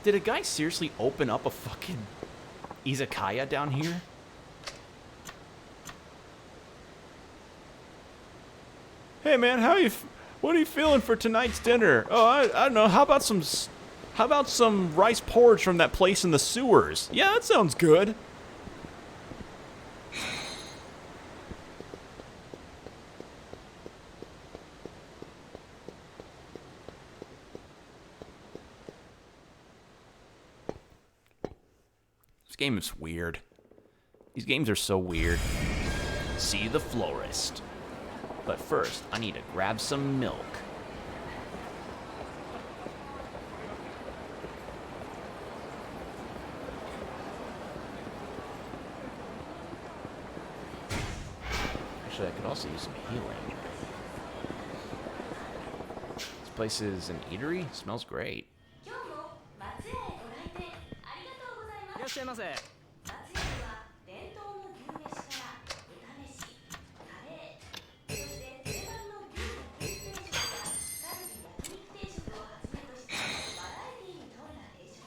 Did a guy seriously open up a fucking izakaya down here? Hey man, what are you feeling for tonight's dinner? Oh, I don't know. How about some rice porridge from that place in the sewers? Yeah, that sounds good. This game is weird. These games are so weird. See the florist. But first, I need to grab some milk. Actually, I could also use some healing. place is an eatery. Smells great. 今日も松屋へご来店ありがとうございます。いらっしゃいませ。松屋では伝統の牛めしから豚飯、カレー、そして定番の牛のビーフ定食やカルビ焼肉定食をはじめとしたバラエティに富んだ定食。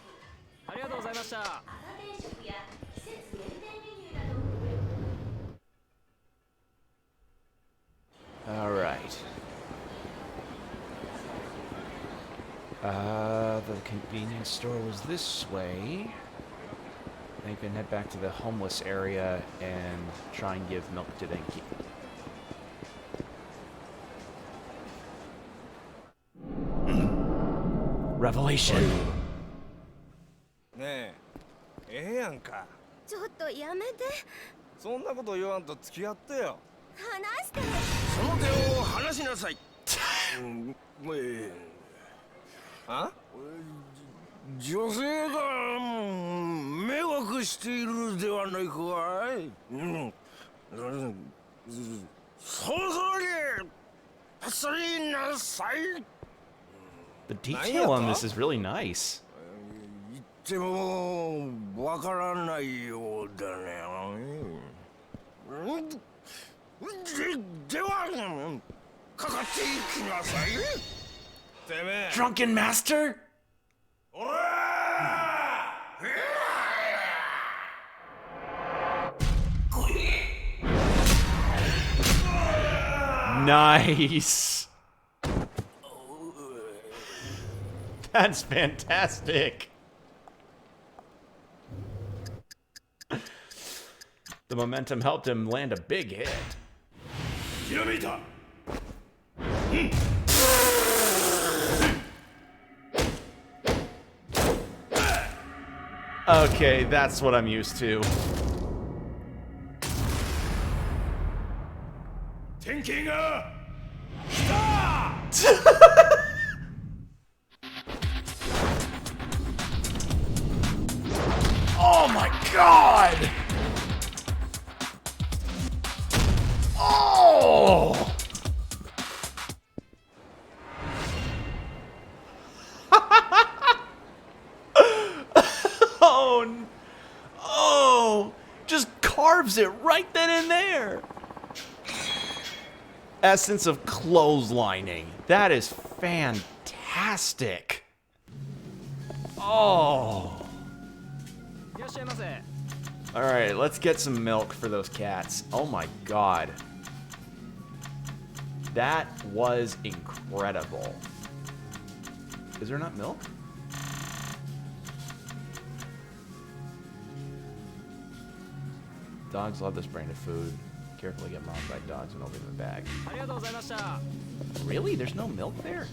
ありがとうございました。朝定食や季節限定メニューなど。All right. The convenience store was this way. I think we can head back to the homeless area and try and give milk to Denki. Revelation. ねえ、ええやんか。ちょっとやめて。そんなこと言わんと付き合ってよ。話して。その手を離しなさい。あ？女性が迷惑しているではないかい。そろそろに走りなさい。The detail on this is really nice. 言ってもわからないようだね。ではかかっていきなさい。てめえ。 Drunken Master? Nice. That's fantastic. The momentum helped him land a big hit. Okay, that's what I'm used to. Thinking stop! Oh my god! Oh! Oh, just carves it right then and there. Essence of clotheslining. That is fantastic. Oh. All right, let's get some milk for those cats. Oh my god. That was incredible. Is there not milk? Dogs love this brand of food. Carefully get mauled by dogs and open the bag. Really? There's no milk there?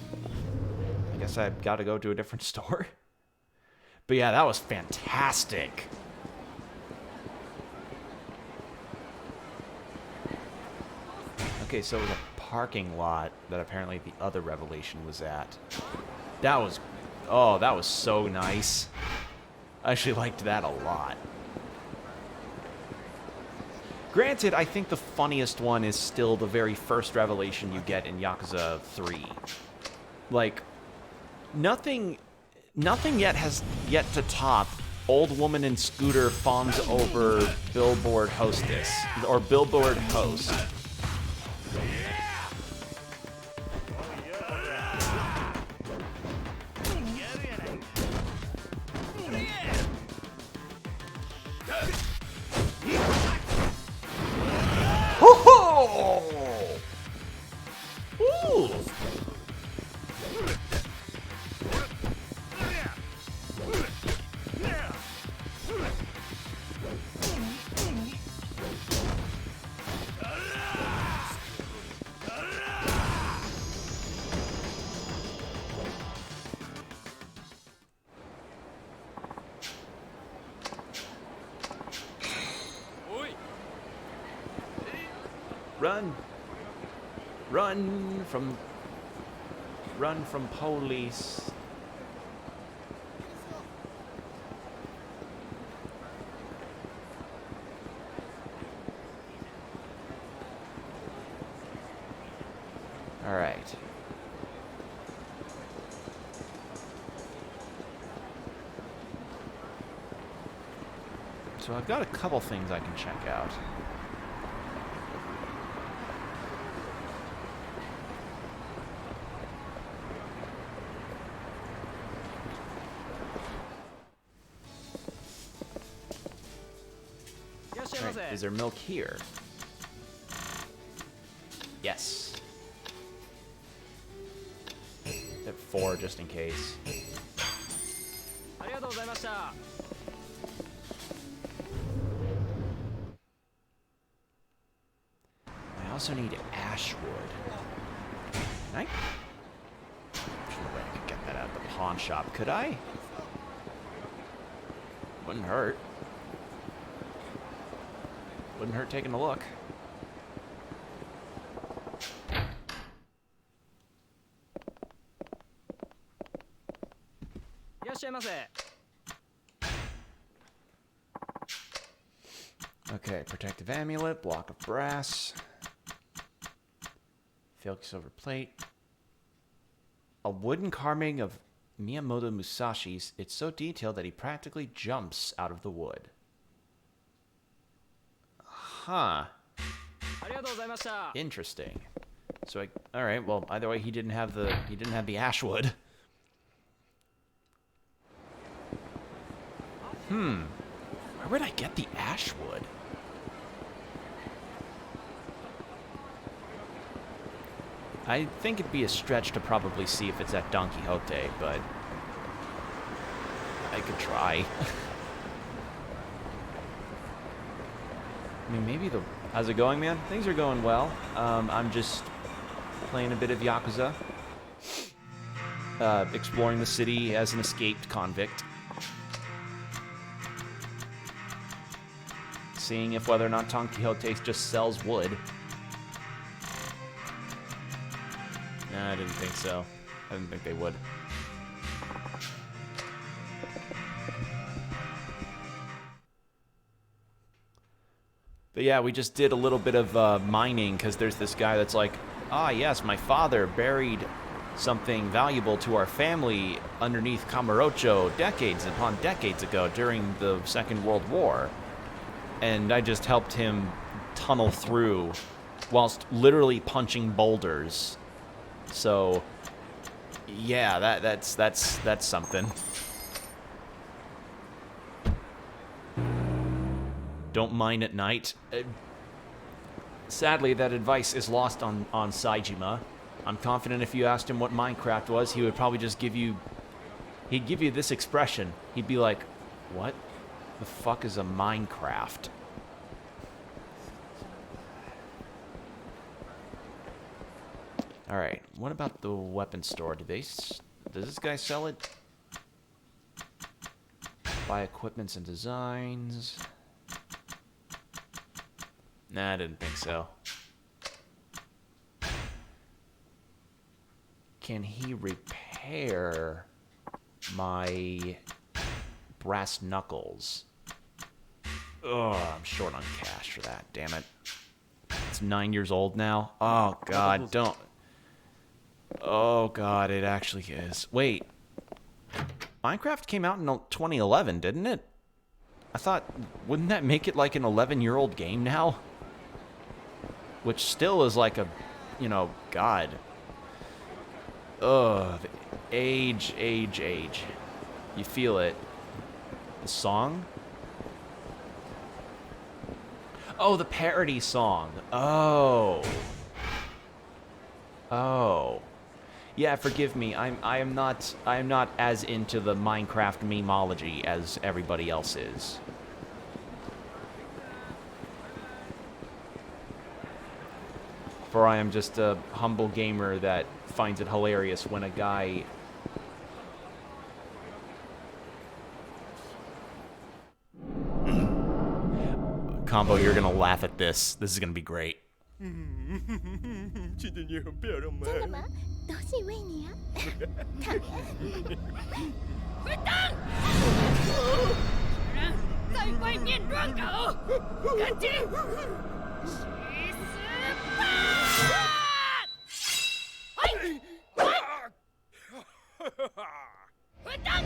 I guess I've got to go to a different store. But yeah, that was fantastic. Okay, so it was a parking lot that apparently the other Revelation was at. That was... Oh, that was so nice. I actually liked that a lot. Granted, I think the funniest one is still the very first Revelation you get in Yakuza 3. Like, nothing yet has yet to top Old Woman and Scooter fawns over Billboard Hostess, or Billboard Host. Ooh. Run! Run from police. All right. So I've got a couple things I can check out. Right, is there milk here? Yes. At 4 just in case. I also need ash wood. Can I? There's no way I could get that out of the pawn shop, could I? Wouldn't hurt. Wouldn't hurt taking a look. Okay, protective amulet, block of brass, Filk silver plate, a wooden carving of Miyamoto Musashi's. It's so detailed that he practically jumps out of the wood. Huh. Interesting. So all right, well, either way, he didn't have the ash wood. Where would I get the ash wood? I think it'd be a stretch to probably see if it's at Don Quixote, but I could try. I mean, maybe how's it going, man? Things are going well. I'm just playing a bit of Yakuza. Exploring the city as an escaped convict. Seeing if whether or not Don Quixote just sells wood. Nah, I didn't think so. I didn't think they would. But yeah, we just did a little bit of mining, because there's this guy that's like, ah, yes, my father buried something valuable to our family underneath Kamurocho decades upon decades ago during the Second World War. And I just helped him tunnel through whilst literally punching boulders. So, yeah, that's something. Don't mine at night. Sadly, that advice is lost on Saejima. I'm confident if you asked him what Minecraft was, he would probably just give you... He'd give you this expression. He'd be like, what the fuck is a Minecraft? Alright, what about the weapon store? Does this guy sell it? Buy equipments and designs... Nah, I didn't think so. Can he repair my brass knuckles? Ugh, I'm short on cash for that, damn it. It's 9 years old now. Oh, God, don't. Oh, God, it actually is. Wait. Minecraft came out in 2011, didn't it? I thought, wouldn't that make it like an 11-year-old game now? Which still is like a, you know, God. Ugh, age. You feel it. The song? Oh, the parody song. Oh. Yeah, forgive me. I am not as into the Minecraft memeology as everybody else is. For I am just a humble gamer that finds it hilarious when a guy... Combo, you're gonna laugh at this. This is gonna be great. 真的吗？都是为你啊！人在外面乱搞，赶紧去死吧！混蛋！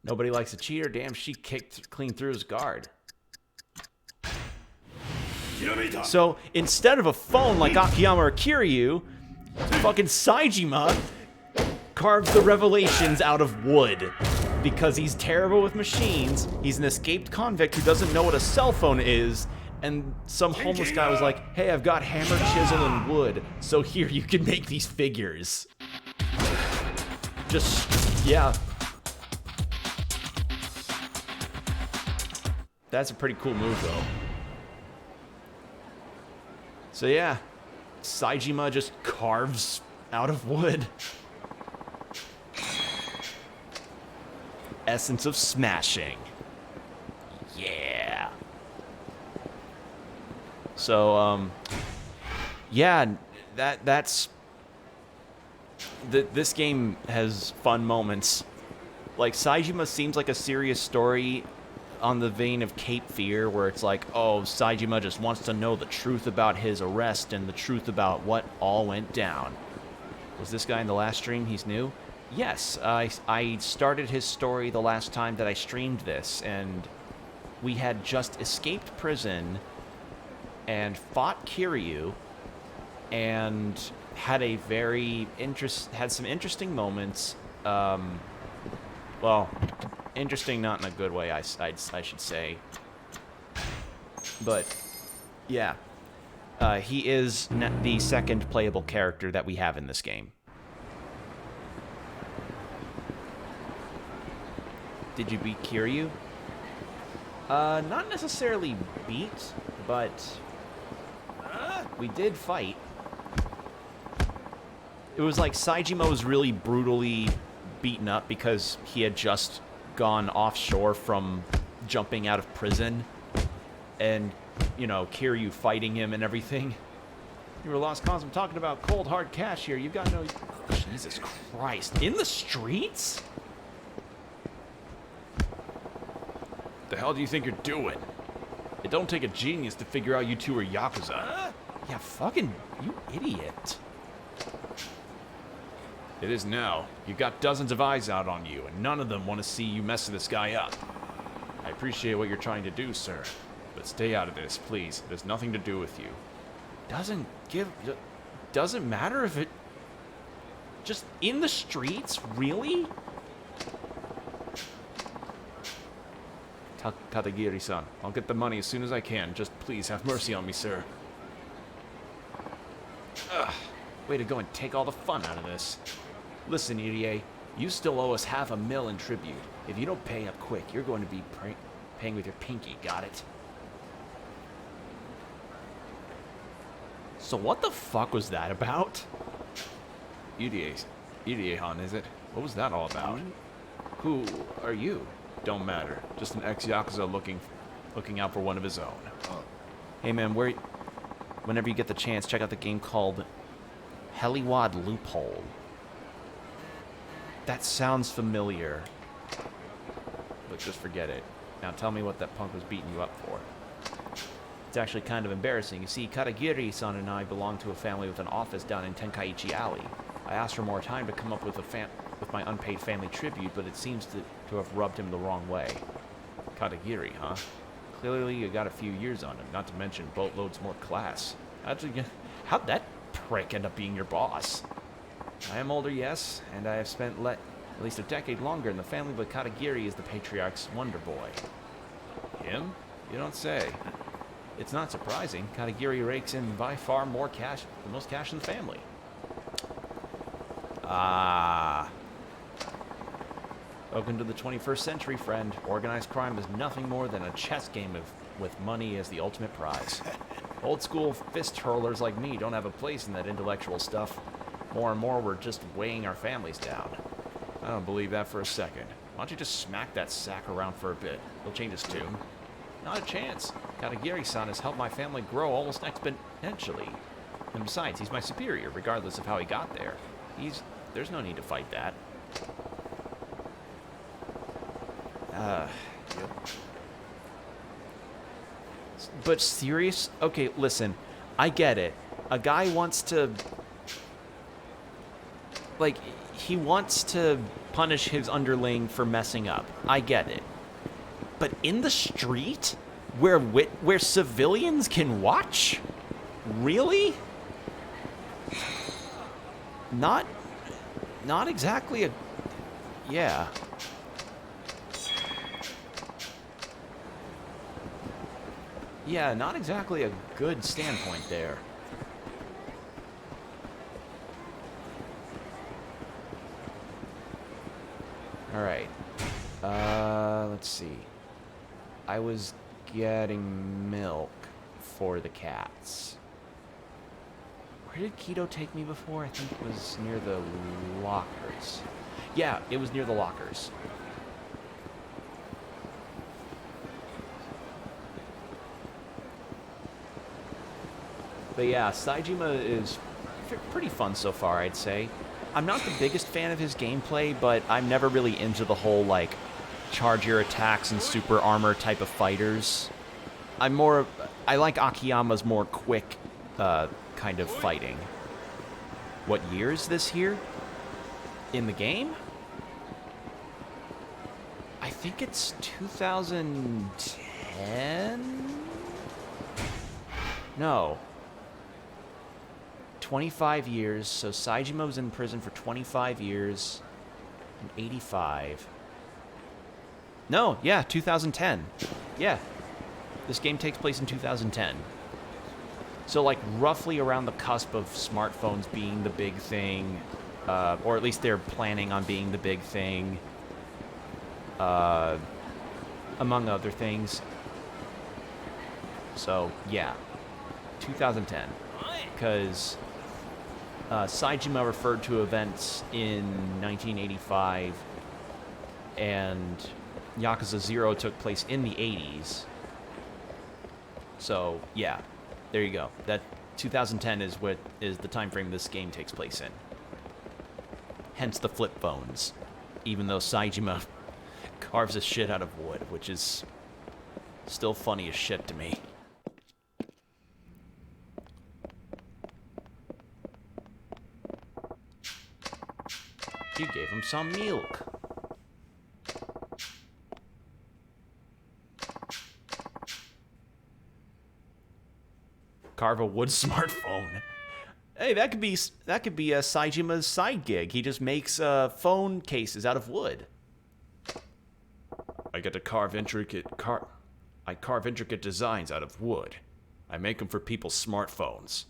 Nobody likes a cheater. Damn, she kicked clean through his guard. So instead of a phone like Akiyama or Kiryu, fucking Saejima carves the revelations out of wood. Because he's terrible with machines, he's an escaped convict who doesn't know what a cell phone is, and some homeless guy was like, hey, I've got hammer, chisel, and wood, so here, you can make these figures. Just, yeah. That's a pretty cool move, though. So yeah, Saejima just carves out of wood. Essence of smashing. Yeah. So, yeah, that's... This game has fun moments. Like, Saejima seems like a serious story on the vein of Cape Fear, where it's like, oh, Saejima just wants to know the truth about his arrest and the truth about what all went down. Was this guy in the last stream? He's new? Yes, I started his story the last time that I streamed this, and we had just escaped prison and fought Kiryu and had a very had some interesting moments. Well, interesting not in a good way, I should say. But yeah, he is the second playable character that we have in this game. Did you beat Kiryu? Not necessarily beat, but we did fight. It was like Saejima was really brutally beaten up because he had just gone offshore from jumping out of prison. And, you know, Kiryu fighting him and everything. You were lost cause. I'm talking about cold, hard cash here. You've got no... Jesus Christ. In the streets? The hell do you think you're doing? It don't take a genius to figure out you two are Yakuza. Yeah, fucking... you idiot. It is now. You've got dozens of eyes out on you, and none of them want to see you messing this guy up. I appreciate what you're trying to do, sir. But stay out of this, please. It has nothing to do with you. Doesn't matter if it... Just in the streets? Really? Katagiri-san, I'll get the money as soon as I can. Just please have mercy on me, sir. Ugh. Way to go and take all the fun out of this. Listen, Irie, you still owe us $500,000 in tribute. If you don't pay up quick, you're going to be paying with your pinky, got it? So what the fuck was that about? Irie-han, is it? What was that all about? Who are you? Don't matter. Just an ex-Yakuza looking out for one of his own. Hey man, whenever you get the chance, check out the game called Heliwad Loophole. That sounds familiar. But just forget it. Now tell me what that punk was beating you up for. It's actually kind of embarrassing. You see, Katagiri-san and I belong to a family with an office down in Tenkaichi Alley. I asked for more time to come up with my unpaid family tribute, but it seems to have rubbed him the wrong way. Katagiri, huh? Clearly you got a few years on him, not to mention boatloads more class. How'd that prick end up being your boss? I am older, yes, and I have spent at least a decade longer in the family, but Katagiri is the patriarch's wonder boy. Him? You don't say. It's not surprising. Katagiri rakes in by far more cash, the most cash in the family. Ah. Welcome to the 21st century, friend. Organized crime is nothing more than a chess game with money as the ultimate prize. Old school fist hurlers like me don't have a place in that intellectual stuff. More and more, we're just weighing our families down. I don't believe that for a second. Why don't you just smack that sack around for a bit? He'll change his tune. Not a chance. Katagiri-san has helped my family grow almost exponentially. And besides, he's my superior, regardless of how he got there. There's no need to fight that. But serious? Okay, listen. I get it. A guy wants to... Like, he wants to punish his underling for messing up. I get it. But in the street? Where civilians can watch? Really? Not exactly a... Yeah. Yeah, not exactly a good standpoint there. Alright. Let's see. I was getting milk for the cats. Where did Keto take me before? I think it was near the lockers. Yeah, it was near the lockers. But yeah, Saejima is pretty fun so far, I'd say. I'm not the biggest fan of his gameplay, but I'm never really into the whole, like, charge your attacks and super armor type of fighters. I like Akiyama's more quick, kind of fighting. What year is this here? In the game? I think it's 2010? No. 25 years, so Saejima was in prison for 25 years in 85. No, yeah, 2010. Yeah. This game takes place in 2010. So, like, roughly around the cusp of smartphones being the big thing, or at least they're planning on being the big thing, among other things. So, yeah, 2010. Because Saejima referred to events in 1985, and Yakuza 0 took place in the 80s. So, yeah, there you go. That 2010 is what is the time frame this game takes place in. Hence the flip phones. Even though Saejima carves his shit out of wood, which is still funny as shit to me. You gave him some milk. Carve a wood smartphone. Hey, that could be Saejima's side gig. He just makes phone cases out of wood. I get to carve intricate designs out of wood. I make them for people's smartphones.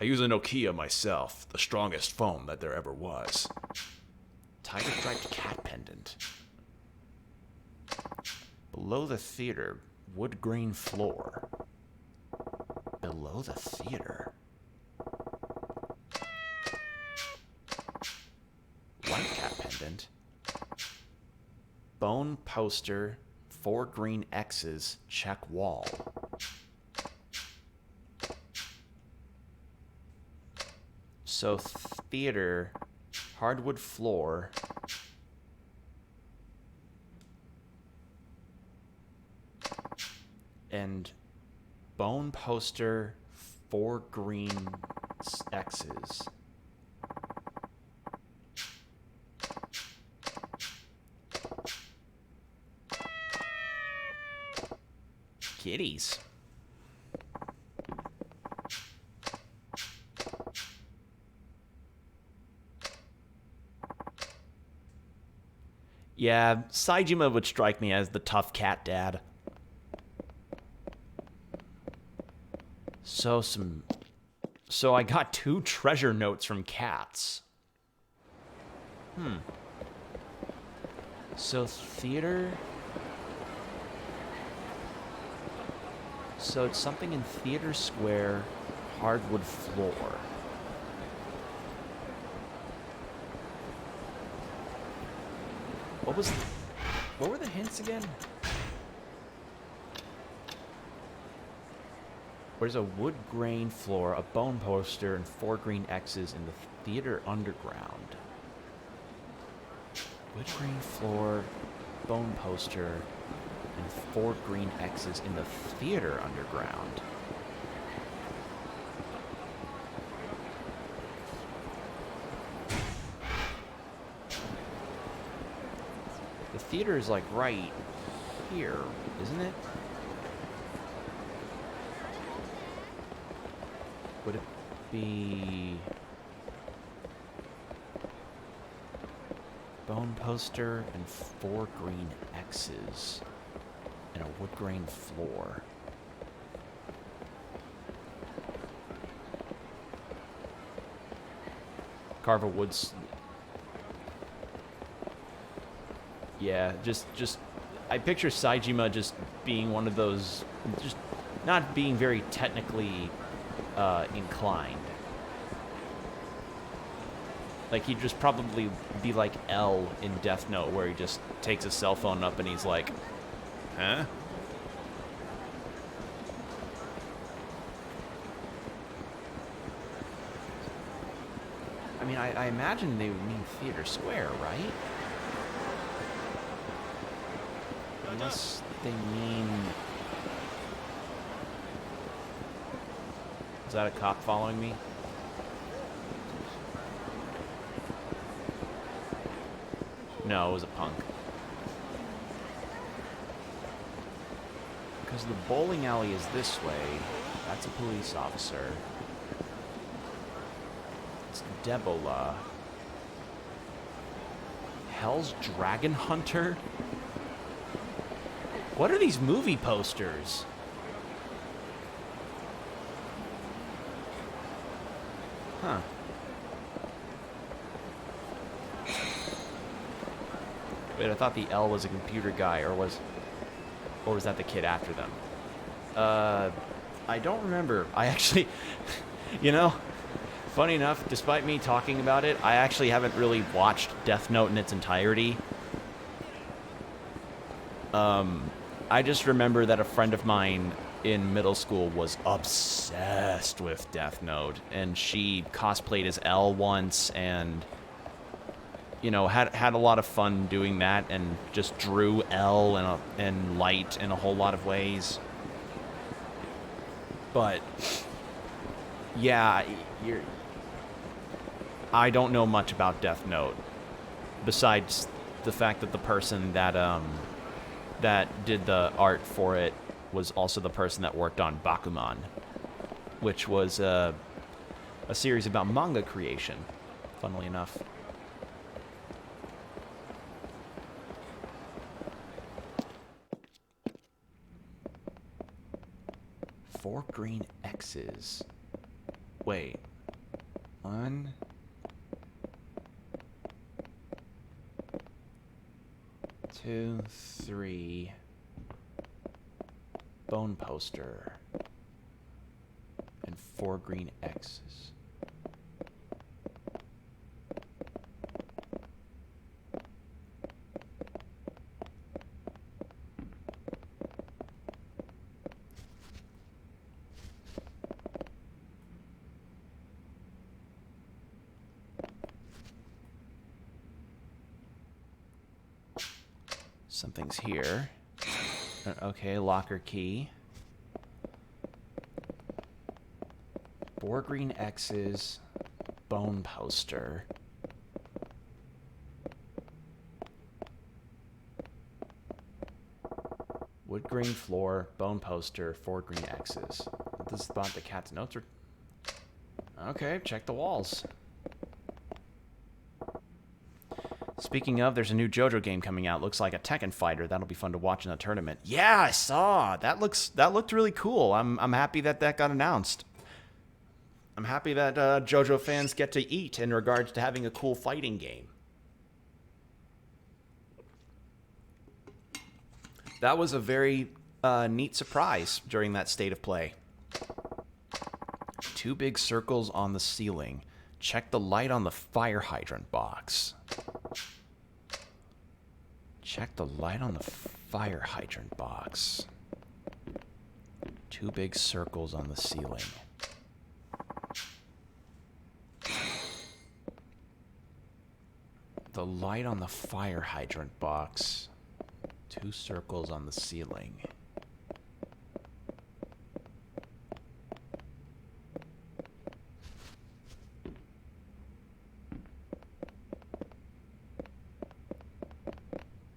I use a Nokia myself, the strongest phone that there ever was. Tiger striped cat pendant. Below the theater, wood grain floor. Below the theater. White cat pendant. Bone poster, 4 green X's, check wall. So theater, hardwood floor. And bone poster, 4 green X's. Kitties. Yeah, Saejima would strike me as the tough cat dad. So I got 2 treasure notes from cats. So theater. So it's something in Theater Square, hardwood floor. What were the hints again? There's a wood grain floor, a bone poster, and 4 green X's in the theater underground. Wood grain floor, bone poster, and 4 green X's in the theater underground. The theater is like right here, isn't it? Would it be bone poster and 4 green X's and a wood grain floor? Carve a woods. Yeah, just I picture Saejima just being one of those, just not being very technically inclined. Like, he'd just probably be like L in Death Note, where he just takes his cell phone up and he's like, huh? I mean, I imagine they would mean Theater Square, right? Unless they mean... Is that a cop following me? No, it was a punk. Because the bowling alley is this way. That's a police officer. It's Debola. Hell's Dragon Hunter? What are these movie posters? Huh. Wait, I thought the L was a computer guy, or was that the kid after them? I don't remember. I actually, you know, funny enough, despite me talking about it, I actually haven't really watched Death Note in its entirety. I just remember that a friend of mine in middle school was obsessed with Death Note, and she cosplayed as L once, and you know, had a lot of fun doing that, and just drew L and Light in a whole lot of ways. But yeah, I don't know much about Death Note besides the fact that the person that did the art for it was also the person that worked on Bakuman, which was a series about manga creation, funnily enough. Four green X's. Wait. 1, 2, 3. Bone poster. And 4 green X's. Something's here. Okay, locker key. 4 green X's. Bone poster. Wood grain floor. Bone poster. 4 green X's. This is about the cat's notes are... Okay, check the walls. Speaking of, there's a new JoJo game coming out. Looks like a Tekken fighter. That'll be fun to watch in the tournament. Yeah, I saw. That looked really cool. I'm happy that got announced. I'm happy that JoJo fans get to eat in regards to having a cool fighting game. That was a very neat surprise during that state of play. 2 big circles on the ceiling. Check the light on the fire hydrant box. Check the light on the fire hydrant box. 2 big circles on the ceiling. The light on the fire hydrant box. 2 circles on the ceiling.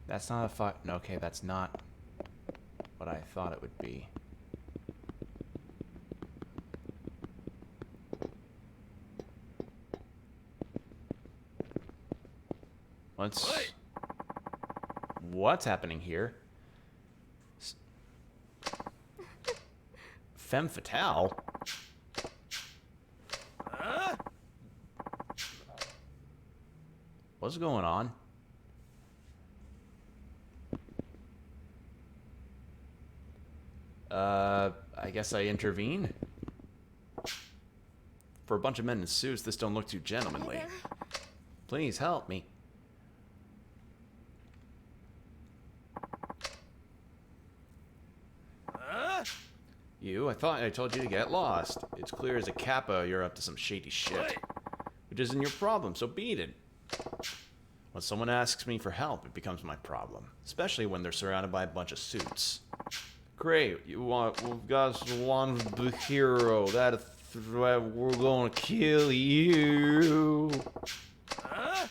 That's not a fire. Okay, that's not what I thought it would be. What's happening here? Femme fatale? What's going on? I guess I intervene? For a bunch of men in suits, this don't look too gentlemanly. Please help me. You? I thought I told you to get lost. It's clear as a kappa you're up to some shady shit. Which isn't your problem, so beat it. When someone asks me for help, it becomes my problem. Especially when they're surrounded by a bunch of suits. Great, we've got one big hero. We're gonna kill you. I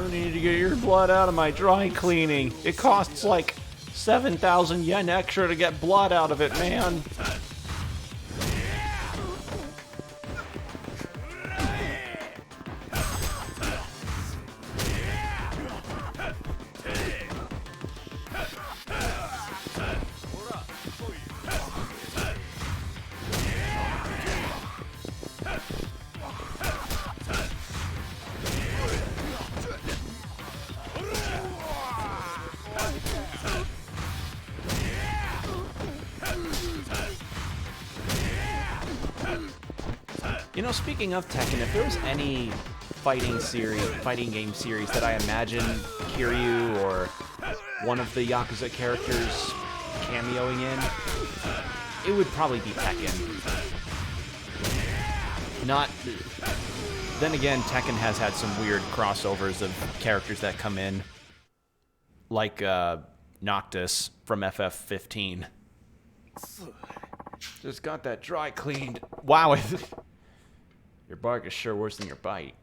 need to get your blood out of my dry cleaning. It costs like 7,000 yen extra to get blood out of it, man. You know, speaking of Tekken, if there was any fighting game series that I imagine Kiryu or one of the Yakuza characters cameoing in, it would probably be Tekken. Then again, Tekken has had some weird crossovers of characters that come in, like Noctis from FF15. Just got that dry cleaned. Wow. Your bark is sure worse than your bite.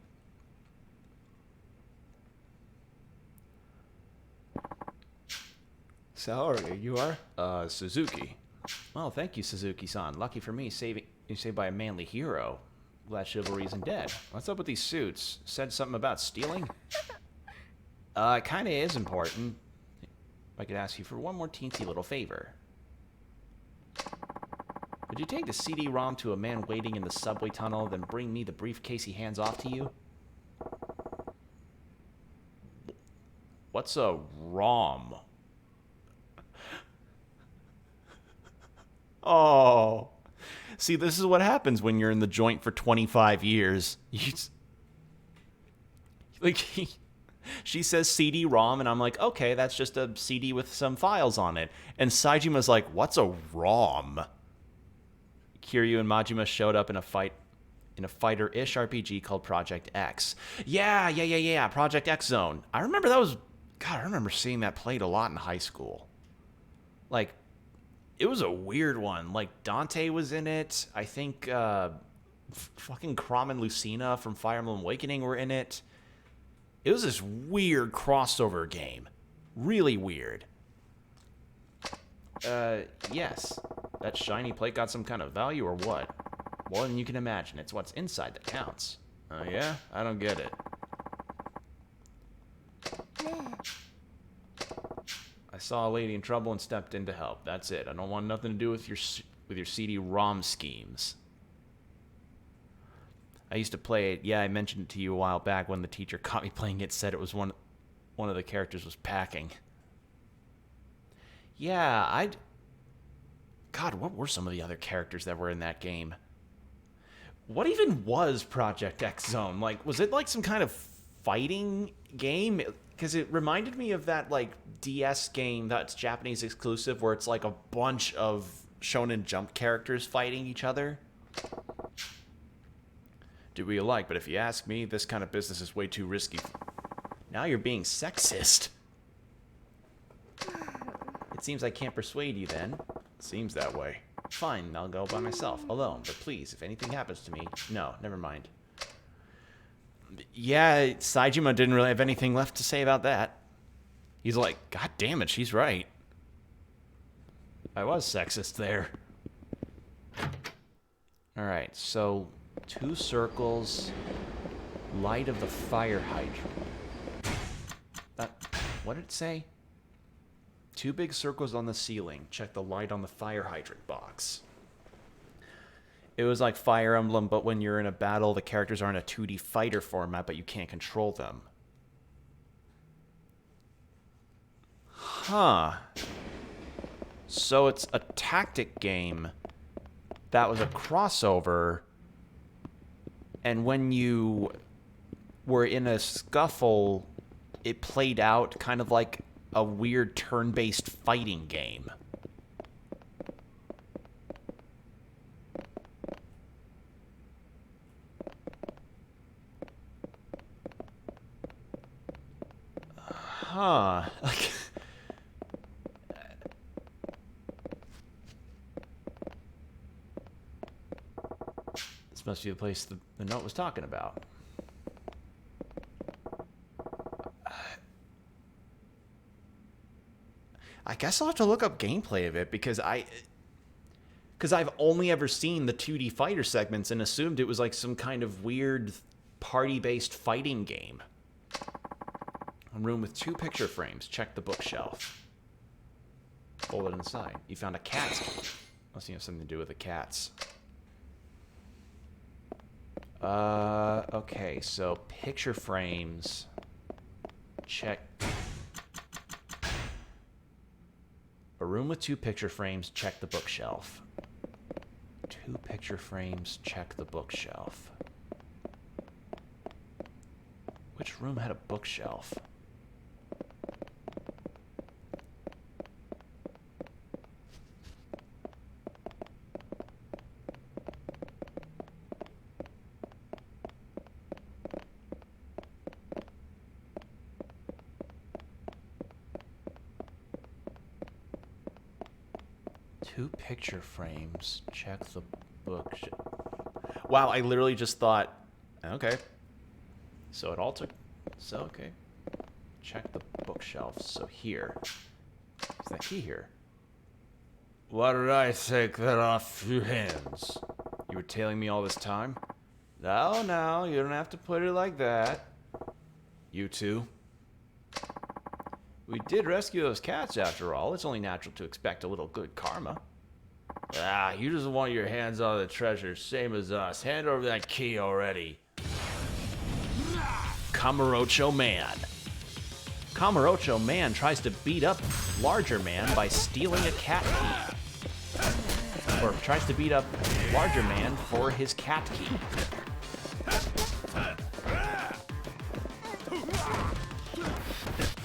Sorry, you are? Suzuki. Well, thank you, Suzuki-san. Lucky for me, you saved by a manly hero. Glad chivalry isn't dead. What's up with these suits? Said something about stealing? It kinda is important. If I could ask you for one more teensy little favor. Would you take the CD-ROM to a man waiting in the subway tunnel, then bring me the briefcase he hands off to you? What's a ROM? Oh. See, this is what happens when you're in the joint for 25 years. She says CD-ROM, and I'm like, okay, that's just a CD with some files on it. And Saijima's like, what's a ROM? Kiryu and Majima showed up in a fighter-ish RPG called Project X. Yeah, Project X Zone. I remember that was... God, I remember seeing that played a lot in high school. Like, it was a weird one. Like, Dante was in it. I think fucking Chrom and Lucina from Fire Emblem Awakening were in it. It was this weird crossover game. Really weird. Yes. That shiny plate got some kind of value or what? Well, then you can imagine. It's what's inside that counts. Oh, yeah? I don't get it. I saw a lady in trouble and stepped in to help. That's it. I don't want nothing to do with your CD-ROM schemes. I used to play it. Yeah, I mentioned it to you a while back when the teacher caught me playing it. Said it was one of the characters was packing. Yeah, God, what were some of the other characters that were in that game? What even was Project X Zone? Like, was it like some kind of fighting game, because it reminded me of that like DS game that's Japanese exclusive, where it's like a bunch of Shonen Jump characters fighting each other. Do what you like, but if you ask me, this kind of business is way too risky. Now you're being sexist. It seems I can't persuade you then. Seems that way. Fine, I'll go by myself, alone. But please, if anything happens to me... No, never mind. Yeah, Saejima didn't really have anything left to say about that. He's like, God damn it, she's right. I was sexist there. Alright, so... 2 circles... Light of the fire hydrant. What did it say? 2 big circles on the ceiling. Check the light on the fire hydrant box. It was like Fire Emblem, but when you're in a battle, the characters are in a 2D fighter format, but you can't control them. Huh. So it's a tactic game that was a crossover, and when you were in a scuffle, it played out kind of like a weird turn-based fighting game. Huh. This must be the place the note was talking about. I guess I'll have to look up gameplay of it, because I've only ever seen the 2D fighter segments and assumed it was like some kind of weird party-based fighting game. A room with 2 picture frames. Check the bookshelf. Fold it inside. You found a cat's key. Must have something to do with the cats. Okay, so picture frames. Check. A room with 2 picture frames, check the bookshelf. 2 picture frames, check the bookshelf. Which room had a bookshelf? Picture frames. Check the bookshelf. Wow, I literally just thought, okay. So it all took... So, okay. Check the bookshelf. So here. Is that key here? Why did I take that off your hands? You were tailing me all this time? No, you don't have to put it like that. You two. We did rescue those cats after all. It's only natural to expect a little good karma. Ah, you just want your hands on the treasure, same as us. Hand over that key already. Kamurocho Man. Kamurocho Man tries to beat up Larger Man by stealing a cat key. Or tries to beat up Larger Man for his cat key.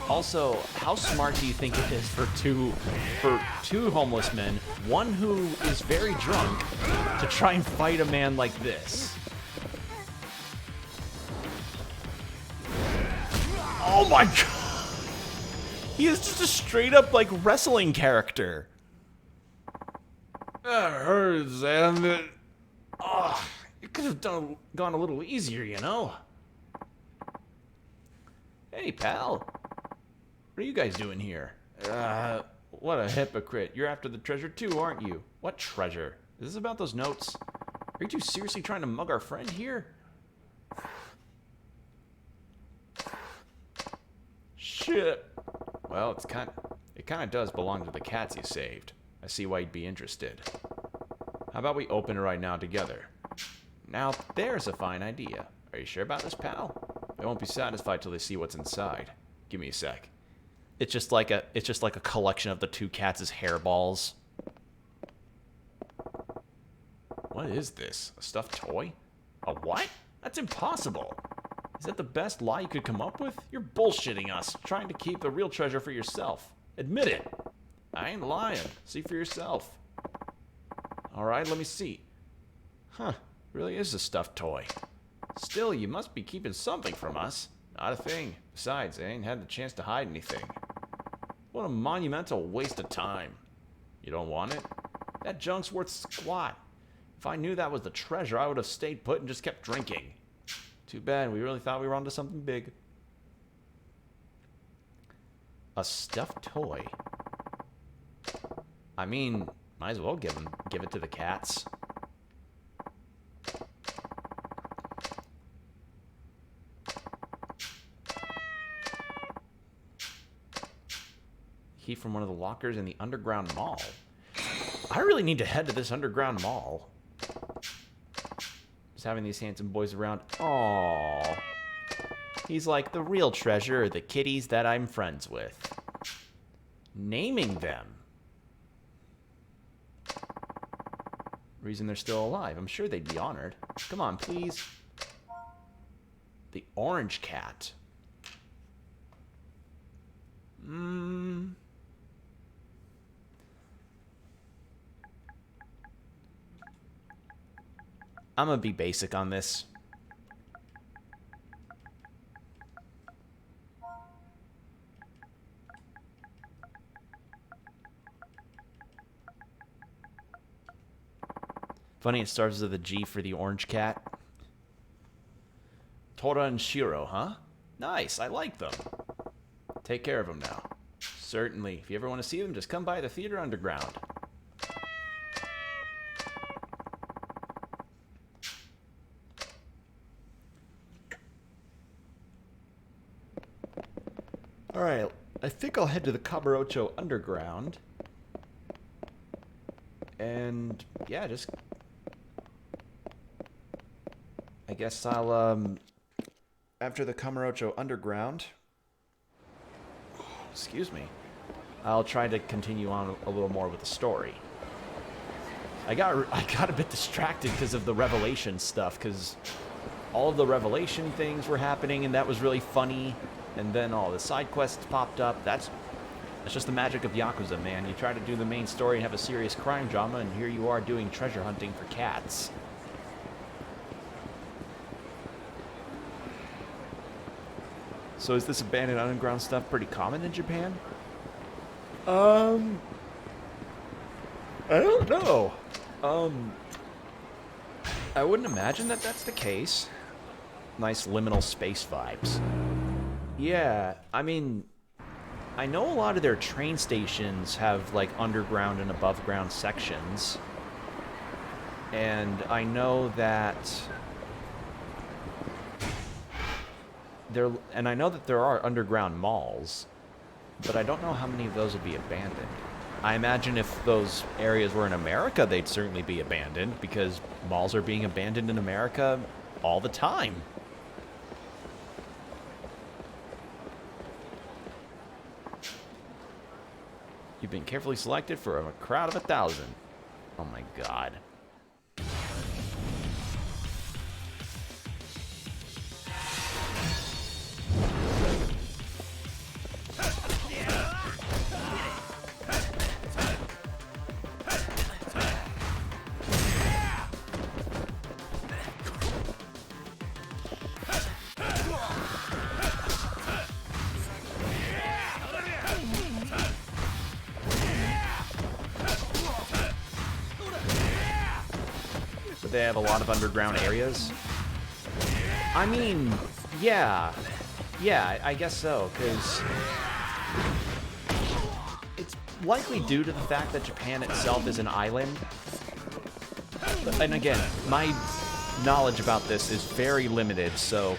Also, how smart do you think it is for two homeless men, one who is very drunk, to try and fight a man like this? Oh my god! He is just a straight up, like, wrestling character. That hurts, damn it. Oh, it could have gone a little easier, you know? Hey, pal. What are you guys doing here? What a hypocrite. You're after the treasure too, aren't you? What treasure? Is this about those notes? Are you two seriously trying to mug our friend here? Shit. Well, it kind of does belong to the cats you saved. I see why you'd be interested. How about we open it right now together? Now, there's a fine idea. Are you sure about this, pal? They won't be satisfied till they see what's inside. Give me a sec. It's just like a collection of the 2 cats' hairballs. What is this? A stuffed toy? A what? That's impossible. Is that the best lie you could come up with? You're bullshitting us, trying to keep the real treasure for yourself. Admit it. I ain't lying. See for yourself. Alright, let me see. Huh, really is a stuffed toy. Still, you must be keeping something from us. Not a thing. Besides, I ain't had the chance to hide anything. What a monumental waste of time. You don't want it? That junk's worth squat. If I knew that was the treasure, I would have stayed put and just kept drinking. Too bad, we really thought we were onto something big. A stuffed toy? I mean, might as well give it to the cats. Key from one of the lockers in the underground mall. I really need to head to this underground mall. Just having these handsome boys around. Aww. He's like the real treasure are the kitties that I'm friends with. Naming them. Reason they're still alive. I'm sure they'd be honored. Come on, please. The orange cat. I'm gonna be basic on this. Funny it starts with a G for the orange cat. Tora and Shiro, huh? Nice, I like them. Take care of them now. Certainly. If you ever want to see them, just come by the theater underground. Alright, I think I'll head to the Kamurocho underground. And, yeah, just... I guess I'll, after the Kamurocho underground... Excuse me. I'll try to continue on a little more with the story. I got a bit distracted because of the Revelation stuff, because all of the Revelation things were happening, and that was really funny. And then all the side quests popped up. That's just the magic of Yakuza, man. You try to do the main story and have a serious crime drama, and here you are doing treasure hunting for cats. So is this abandoned underground stuff pretty common in Japan? I don't know. I wouldn't imagine that that's the case. Nice liminal space vibes. Yeah, I mean, I know a lot of their train stations have, like, underground and above-ground sections. And I know that... there are underground malls, but I don't know how many of those would be abandoned. I imagine if those areas were in America, they'd certainly be abandoned, because malls are being abandoned in America all the time. You've been carefully selected for a crowd of 1,000. Oh my god. They have a lot of underground areas. I mean, yeah, I guess so, because it's likely due to the fact that Japan itself is an island. And again, my knowledge about this is very limited, so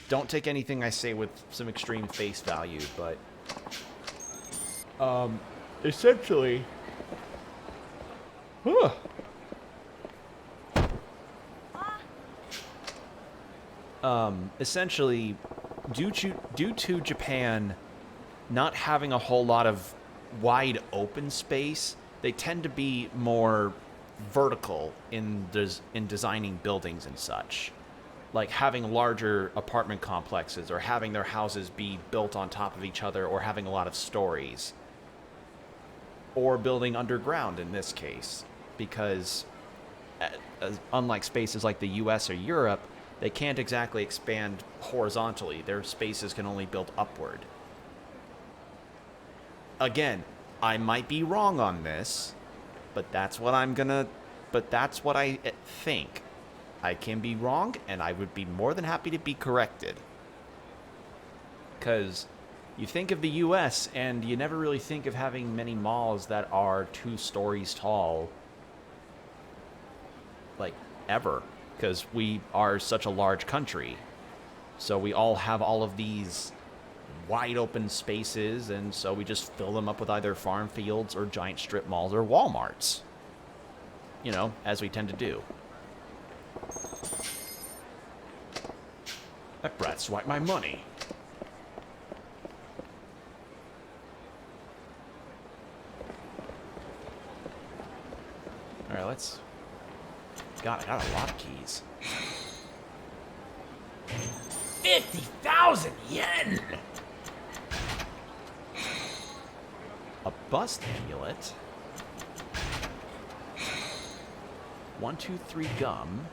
don't take anything I say with some extreme face value, but essentially, essentially, due to Japan not having a whole lot of wide open space, they tend to be more vertical in designing buildings and such. like having larger apartment complexes or having their houses be built on top of each other or having a lot of stories. Or building underground in this case, because unlike spaces like the US or Europe, they can't exactly expand horizontally. Their spaces can only build upward. Again, I might be wrong on this, but that's what that's what I think. I can be wrong, and I would be more than happy to be corrected. Because you think of the US, and you never really think of having many malls that are 2 stories tall. Like, ever. Because we are such a large country. So we all have all of these wide open spaces, and so we just fill them up with either farm fields or giant strip malls or Walmarts. You know, as we tend to do. That brat swiped my money. Alright, let's... God, I got a lot of keys. 50,000 yen! A bust amulet. 1, 2, 3 gum.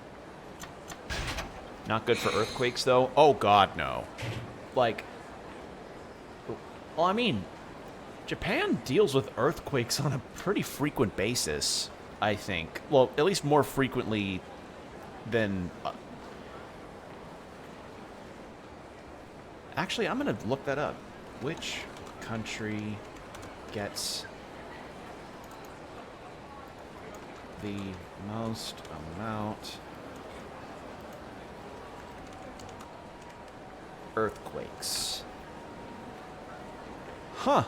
Not good for earthquakes, though. Oh, God, no. Like... Well, I mean... Japan deals with earthquakes on a pretty frequent basis, I think. Well, at least more frequently than... Actually, I'm going to look that up. Which country gets the most amount earthquakes? Huh.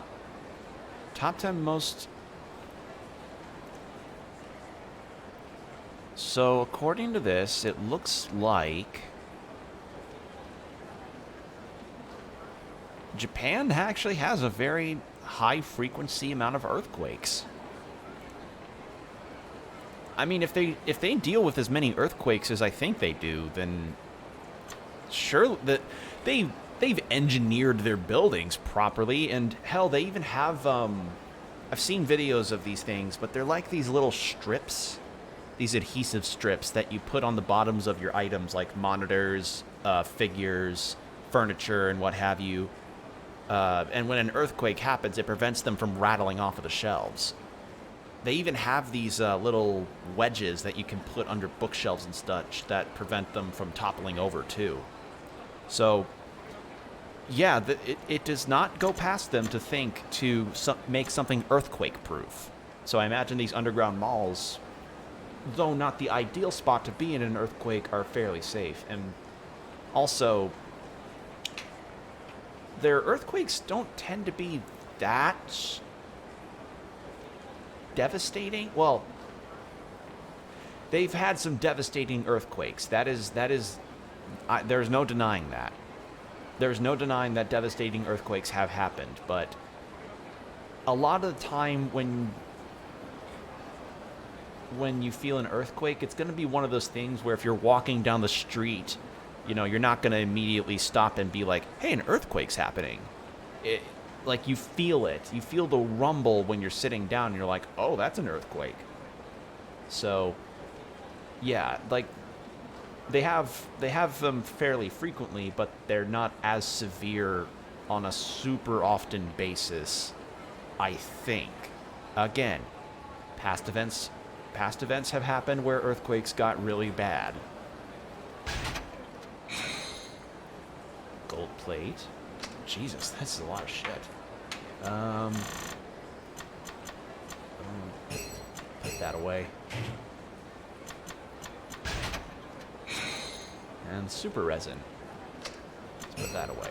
Top 10 most... So, according to this, it looks like Japan actually has a very high frequency amount of earthquakes. I mean, if they deal with as many earthquakes as I think they do, then sure that they've engineered their buildings properly, and hell, they even have I've seen videos of these things, but they're like these little strips, these adhesive strips that you put on the bottoms of your items, like monitors, figures, furniture, and what have you. And when an earthquake happens, it prevents them from rattling off of the shelves. They even have these little wedges that you can put under bookshelves and such that prevent them from toppling over, too. So, yeah, it does not go past them to think to make something earthquake-proof. So I imagine these underground malls, though not the ideal spot to be in an earthquake, are fairly safe. And also, their earthquakes don't tend to be that devastating. Well, they've had some devastating earthquakes. There's no denying that. There's no denying that devastating earthquakes have happened, but a lot of the time when you feel an earthquake, it's going to be one of those things where if you're walking down the street, you know, you're not going to immediately stop and be like, hey, an earthquake's happening. Like, you feel it. You feel the rumble when you're sitting down, and you're like, oh, that's an earthquake. So, yeah, like, they have them fairly frequently, but they're not as severe on a super often basis, I think. Again, past events have happened where earthquakes got really bad. Gold plate. Jesus, that's a lot of shit. Put that away. And super resin. Let's put that away.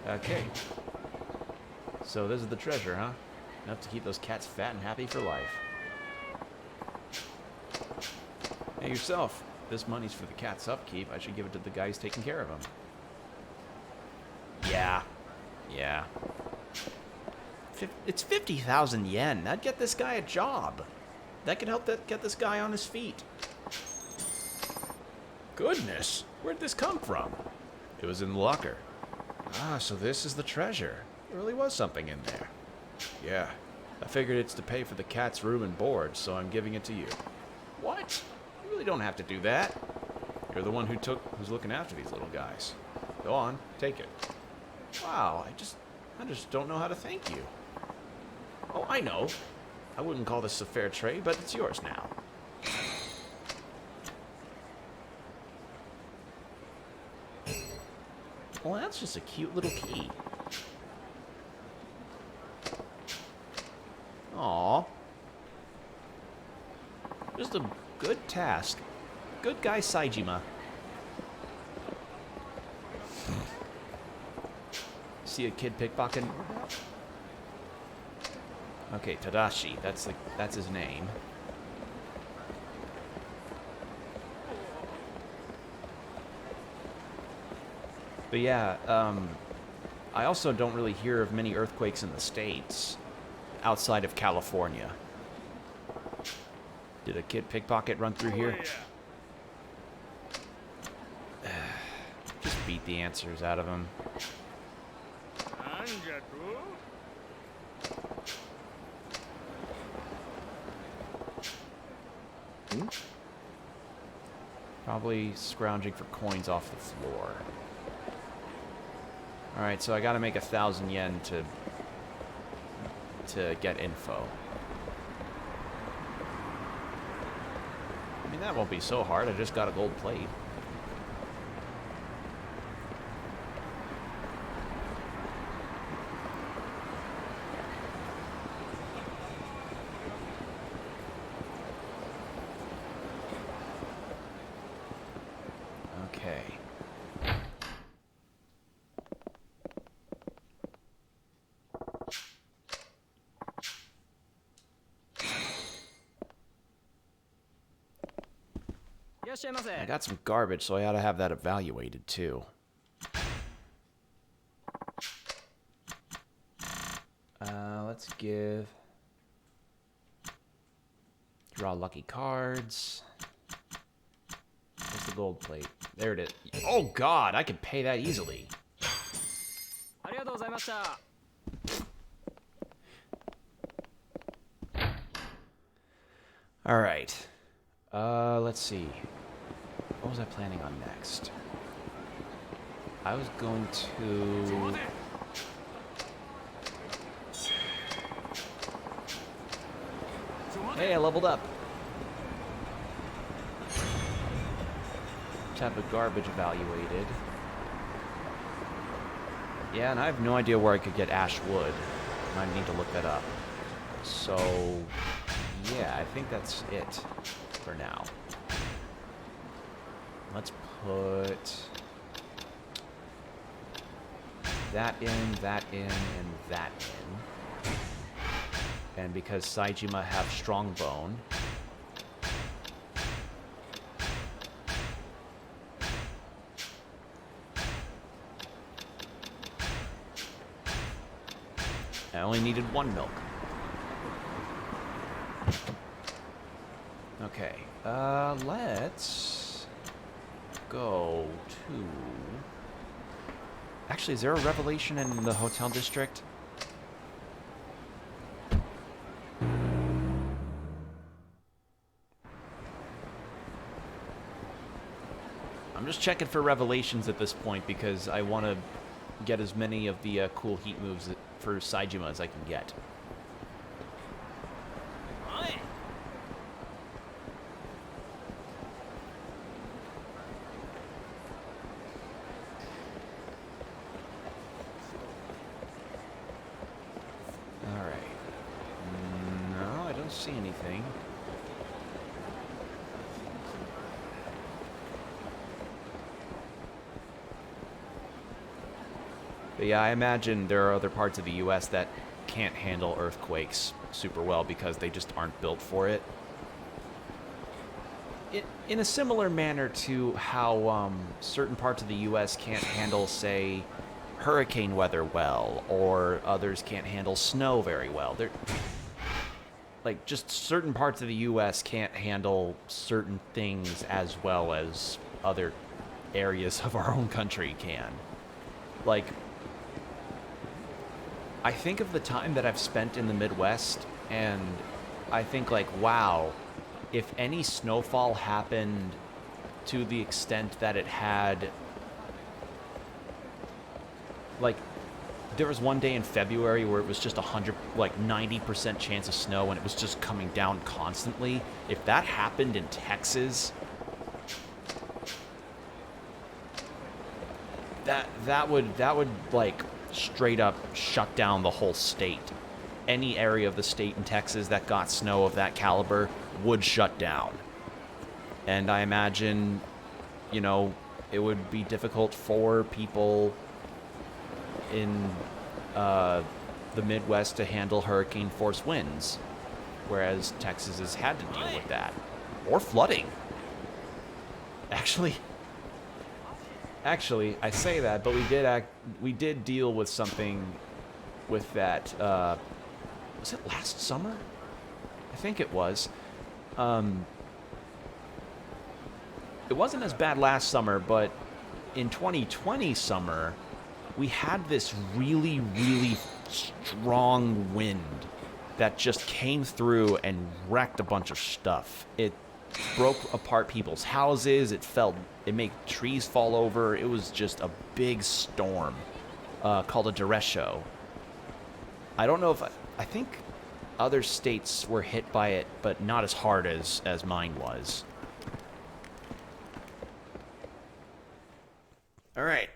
Okay. So this is the treasure, huh? Enough to keep those cats fat and happy for life. Hey, yourself. This money's for the cat's upkeep. I should give it to the guy who's taking care of him. Yeah. It's 50,000 yen. That'd get this guy a job. that could help get this guy on his feet. Goodness, where'd this come from? It was in the locker. Ah, so this is the treasure. There really was something in there. Yeah, I figured it's to pay for the cat's room and board, so I'm giving it to you. What? You really don't have to do that. You're the one who's looking after these little guys. Go on, take it. Wow, I just don't know how to thank you. Oh, I know. I wouldn't call this a fair trade, but it's yours now. Well, that's just a cute little key. Aww. Just a good task. Good guy, Saejima. See a kid pickpocketing? Okay, Tadashi. That's his name. But yeah, I also don't really hear of many earthquakes in the States outside of California. Did a kid pickpocket run through here? Just beat the answers out of him. Probably scrounging for coins off the floor. Alright, so I gotta make 1,000 yen to get info. I mean, that won't be so hard. I just got a gold plate. Okay. I got some garbage, so I ought to have that evaluated, too. Let's give... Draw lucky cards. Where's the gold plate? There it is. Oh, God, I could pay that easily. All right. Let's see. What was I planning on next? I was going to... Hey, I leveled up. Let's have the garbage evaluated. Yeah, and I have no idea where I could get ash wood. I need to look that up. So, yeah, I think that's it for now. Let's put that in, and that in. And because Saejima have strong bone, I only needed 1 milk. Okay, let's go to... Actually, is there a revelation in the hotel district? I'm just checking for revelations at this point because I want to get as many of the cool heat moves for Saejima as I can get. See anything. But yeah, I imagine there are other parts of the US that can't handle earthquakes super well because they just aren't built for it. In a similar manner to how certain parts of the US can't handle, say, hurricane weather well, or others can't handle snow very well. like, just certain parts of the U.S. can't handle certain things as well as other areas of our own country can. Like, I think of the time that I've spent in the Midwest, and I think, like, wow, if any snowfall happened to the extent that it had, like, there was one day in February where it was just 90% chance of snow, and it was just coming down constantly. If that happened in Texas, that would like straight up shut down the whole state. Any area of the state in Texas that got snow of that caliber would shut down. And I imagine, you know, it would be difficult for people in the Midwest to handle hurricane force winds, whereas Texas has had to deal with that. Or flooding. Actually, I say that, but we did deal with something with that. Was it last summer? I think it was. It wasn't as bad last summer, but in 2020 summer, we had this really, really strong wind that just came through and wrecked a bunch of stuff. It broke apart people's houses. It made trees fall over. It was just a big storm called a derecho. I don't know if I think other states were hit by it, but not as hard as mine was. All right.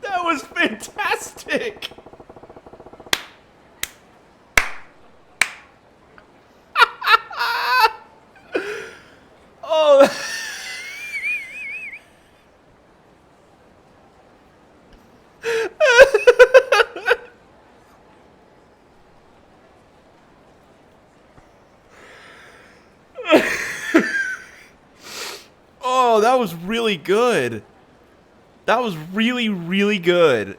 That was fantastic. Oh. Oh, that was really good. That was really, really good.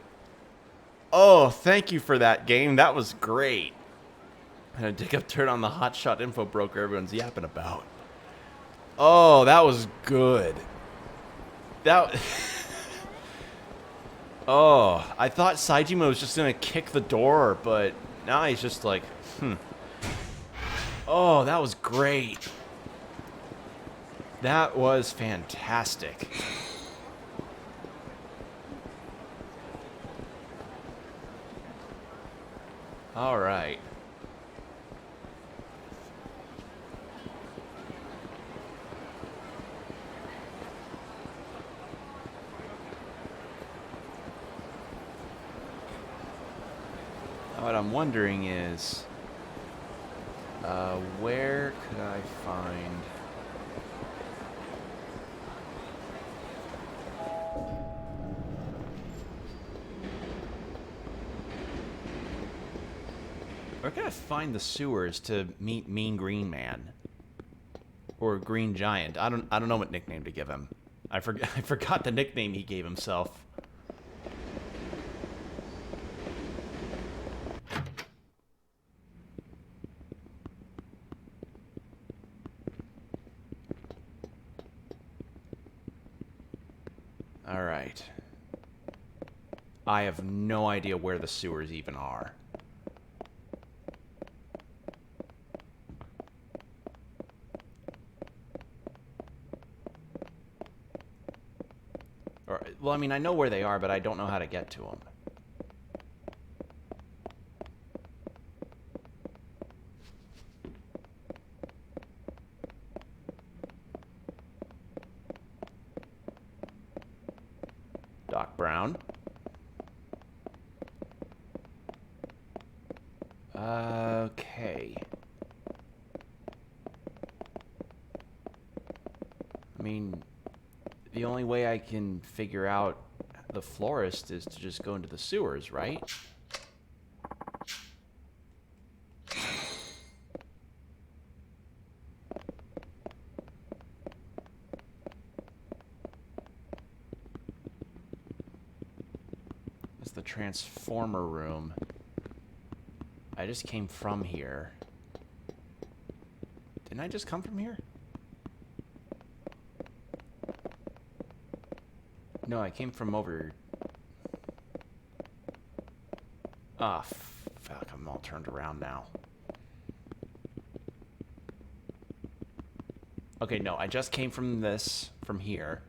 Oh, thank you for that, game. That was great. I'm gonna take a turn on the hotshot info broker everyone's yapping about. Oh, that was good. That... Oh, I thought Saejima was just gonna kick the door, but now he's just like, Oh, that was great. That was fantastic. All right. What I'm wondering is, where could I find... Where can I find the sewers to meet Mean Green Man? Or Green Giant? I don't know what nickname to give him. I forgot the nickname he gave himself. All right. I have no idea where the sewers even are. Well, I mean, I know where they are, but I don't know how to get to them. Doc Brown. Okay. I mean, the only way I can figure out the florist is to just go into the sewers, right? It's the transformer room. I just came from here. Didn't I just come from here? No, I came from over... Ah, fuck, I'm all turned around now. Okay, no, I just came from this, from here.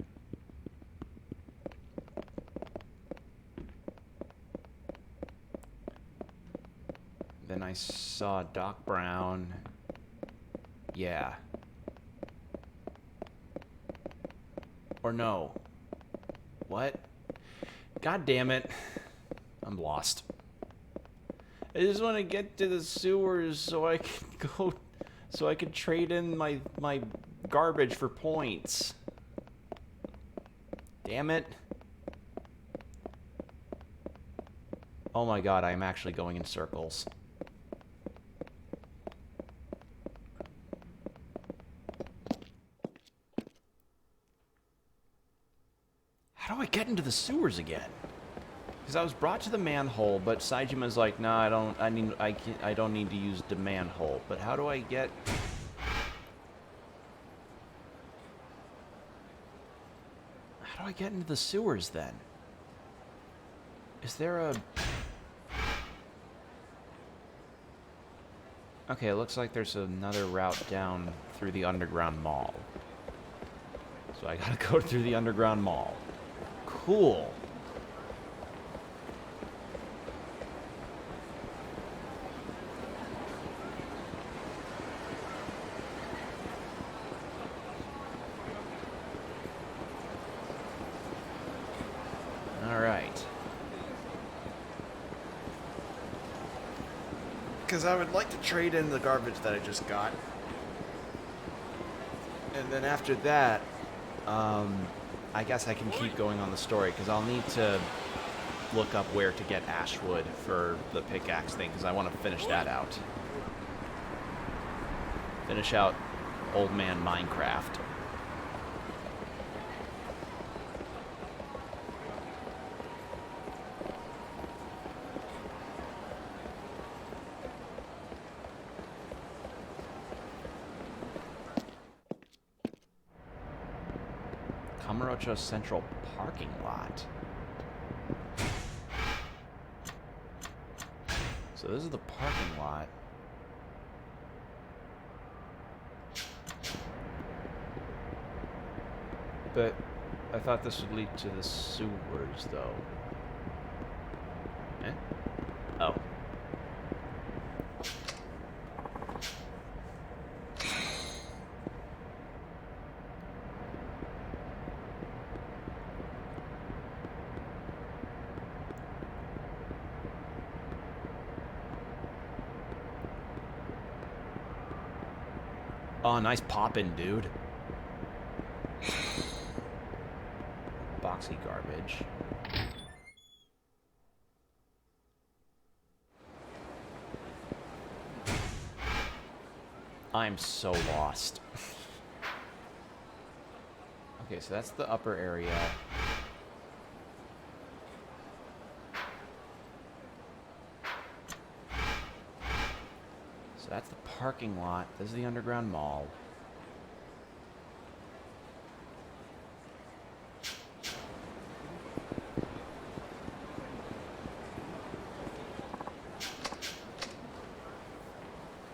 Then I saw Doc Brown. Yeah. Or no. What? God damn it. I'm lost. I just want to get to the sewers so I can go... So I can trade in my garbage for points. Damn it. Oh my god, I'm actually going in circles. How do I get into the sewers again? Because I was brought to the manhole, but Saijima's like, "Nah, I don't need to use the manhole." But how do I get? How do I get into the sewers then? Is there a? Okay, it looks like there's another route down through the underground mall. So I gotta go through the underground mall. Cool. All right. Because I would like to trade in the garbage that I just got. And then after that, I guess I can keep going on the story, because I'll need to look up where to get Ashwood for the pickaxe thing, because I want to finish that out. Finish out Old Man Minecraft. Kamurocho Central parking lot. So this is the parking lot. But I thought this would lead to the sewers, though. Eh? Oh. Oh, nice poppin', dude. Boxy garbage. I'm so lost. Okay, so that's the upper area. So that's the parking lot. This is the underground mall.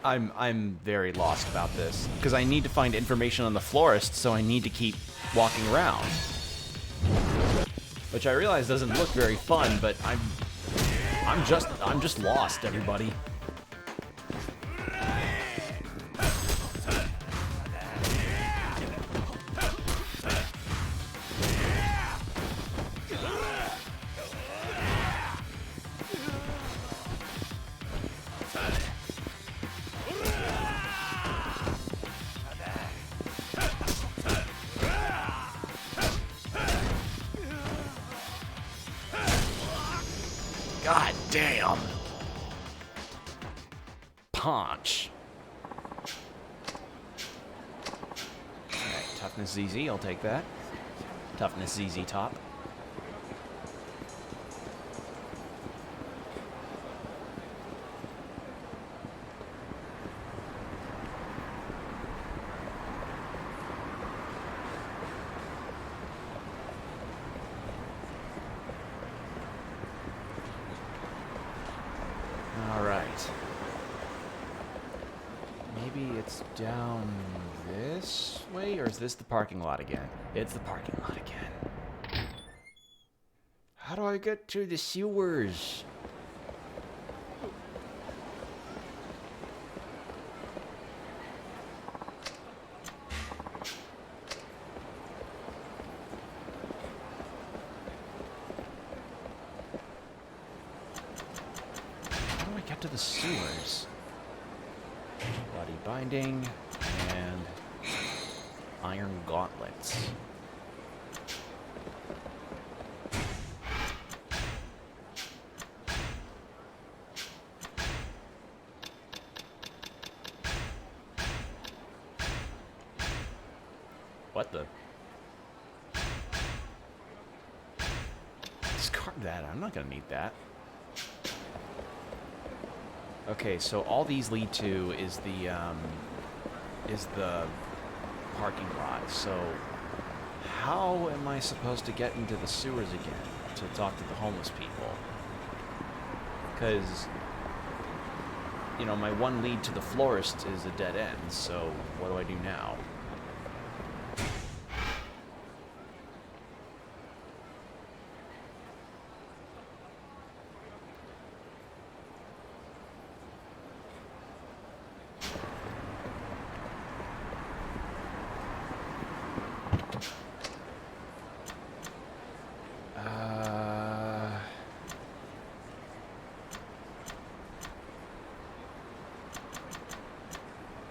I'm very lost about this, because I need to find information on the florist, so I need to keep walking around. Which I realize doesn't look very fun, but I'm just lost, everybody. Damn. Punch. Alright, toughness ZZ, I'll take that. Toughness ZZ top. Alright. Maybe it's down this way, or is this the parking lot again? It's the parking lot again. How do I get to the sewers? How do I get to the sewers? Body binding and iron gauntlets. What the? Discard that. I'm not gonna need that. Okay, so all these lead to is the parking lot. So how am I supposed to get into the sewers again to talk to the homeless people? Because, you know, my one lead to the florist is a dead end, so what do I do now?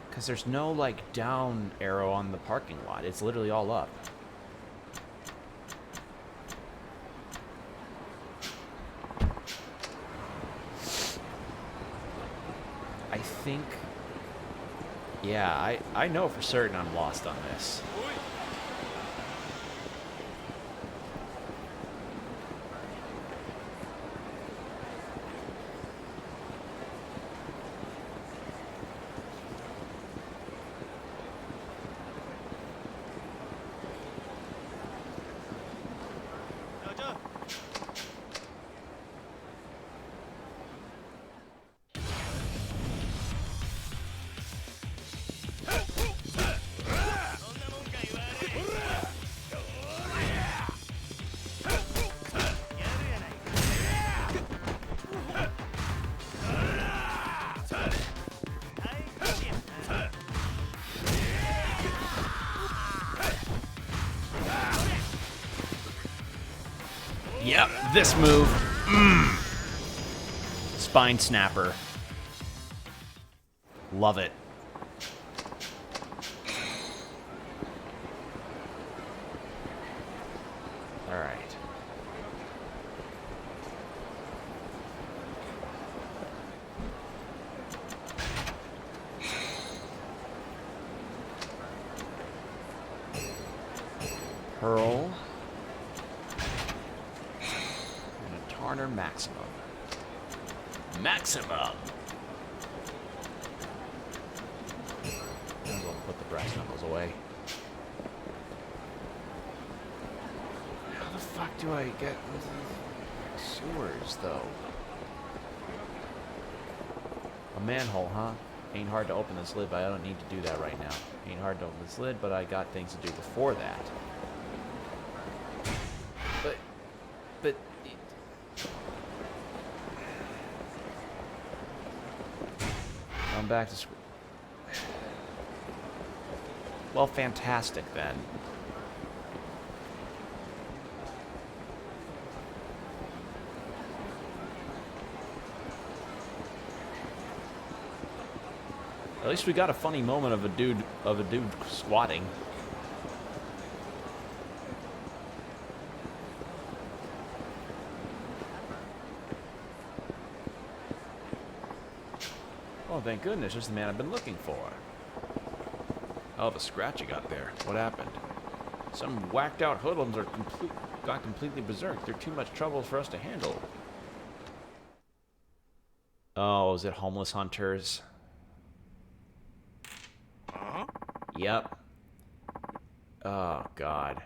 Because there's no, like, down arrow on the parking lot. It's literally all up. I think... Yeah, I know for certain I'm lost on this. Yep, this move. Spine snapper. Love it. All right. Pearl. Tarner maximum. Maximum! Might as well put the brass knuckles away. How the fuck do I get into the sewers, though? A manhole, huh? Ain't hard to open this lid, but I don't need to do that right now. Ain't hard to open this lid, but I got things to do before that. But... I'm back to school. Well, fantastic then. At least we got a funny moment of a dude squatting. Oh, thank goodness, just the man I've been looking for. Hell of a scratch you got there. What happened? Some whacked out hoodlums are got completely berserk. They're too much trouble for us to handle. Oh, is it homeless hunters? Yep. Oh, God.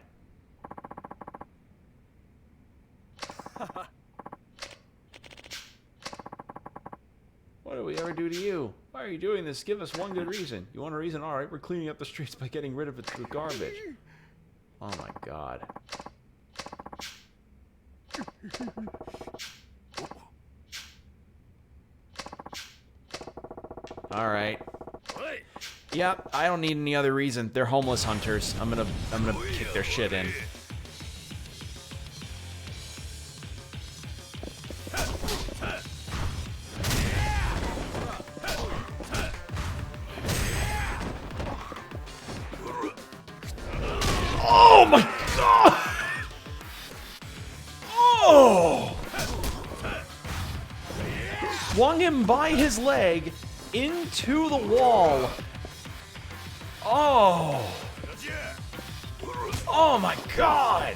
What did we ever do to you? Why are you doing this? Give us one good reason. You want a reason? All right, we're cleaning up the streets by getting rid of the garbage. Oh, my God. All right. Yep, I don't need any other reason. They're homeless hunters. I'm gonna kick their shit in. Oh my God! Oh! Swung him by his leg into the wall. Oh! Oh my God!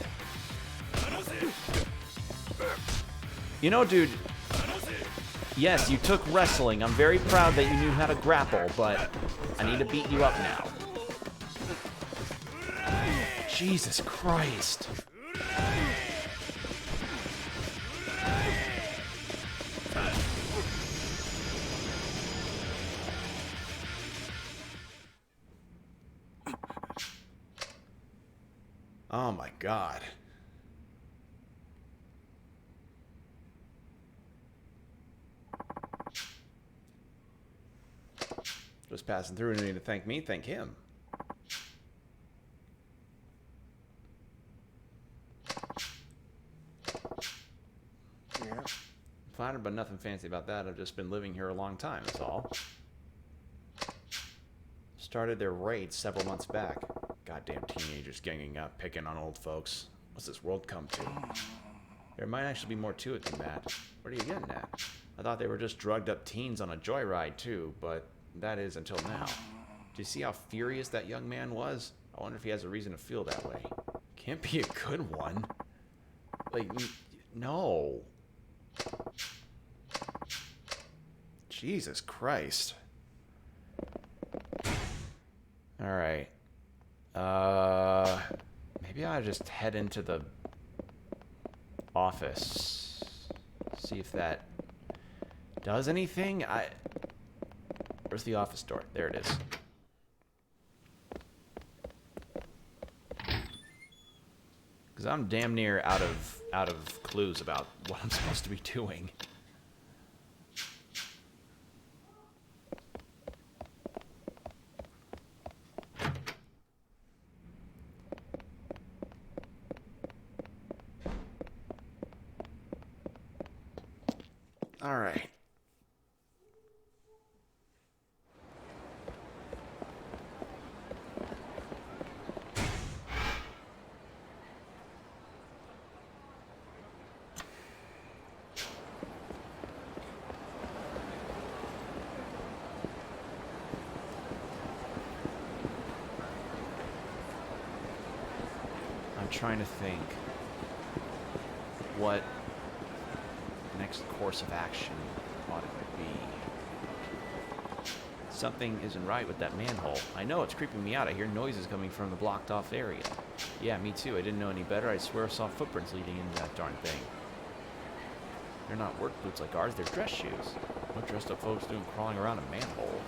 You know, dude, yes, you took wrestling. I'm very proud that you knew how to grapple, but I need to beat you up now. Jesus Christ. Oh my God. Just passing through and need to thank me, thank him. Yeah. Flattered, but nothing fancy about that. I've just been living here a long time, that's all. Started their raid several months back. Goddamn teenagers ganging up, picking on old folks. What's this world come to? There might actually be more to it than that. What are you getting at? I thought they were just drugged up teens on a joyride too, but that is until now. Do you see how furious that young man was? I wonder if he has a reason to feel that way. Can't be a good one. Like, no. Jesus Christ. Alright. Maybe I'll just head into the office. See if that does anything. Where's the office door? There it is. Because I'm damn near out of clues about what I'm supposed to be doing. All right. I'm trying to think what next course of action ought it be. Something isn't right with that manhole. I know, it's creeping me out. I hear noises coming from the blocked off area. Yeah, me too. I didn't know any better. I swear I saw footprints leading into that darn thing. They're not work boots like ours, they're dress shoes. What dressed up folks doing crawling around a manhole?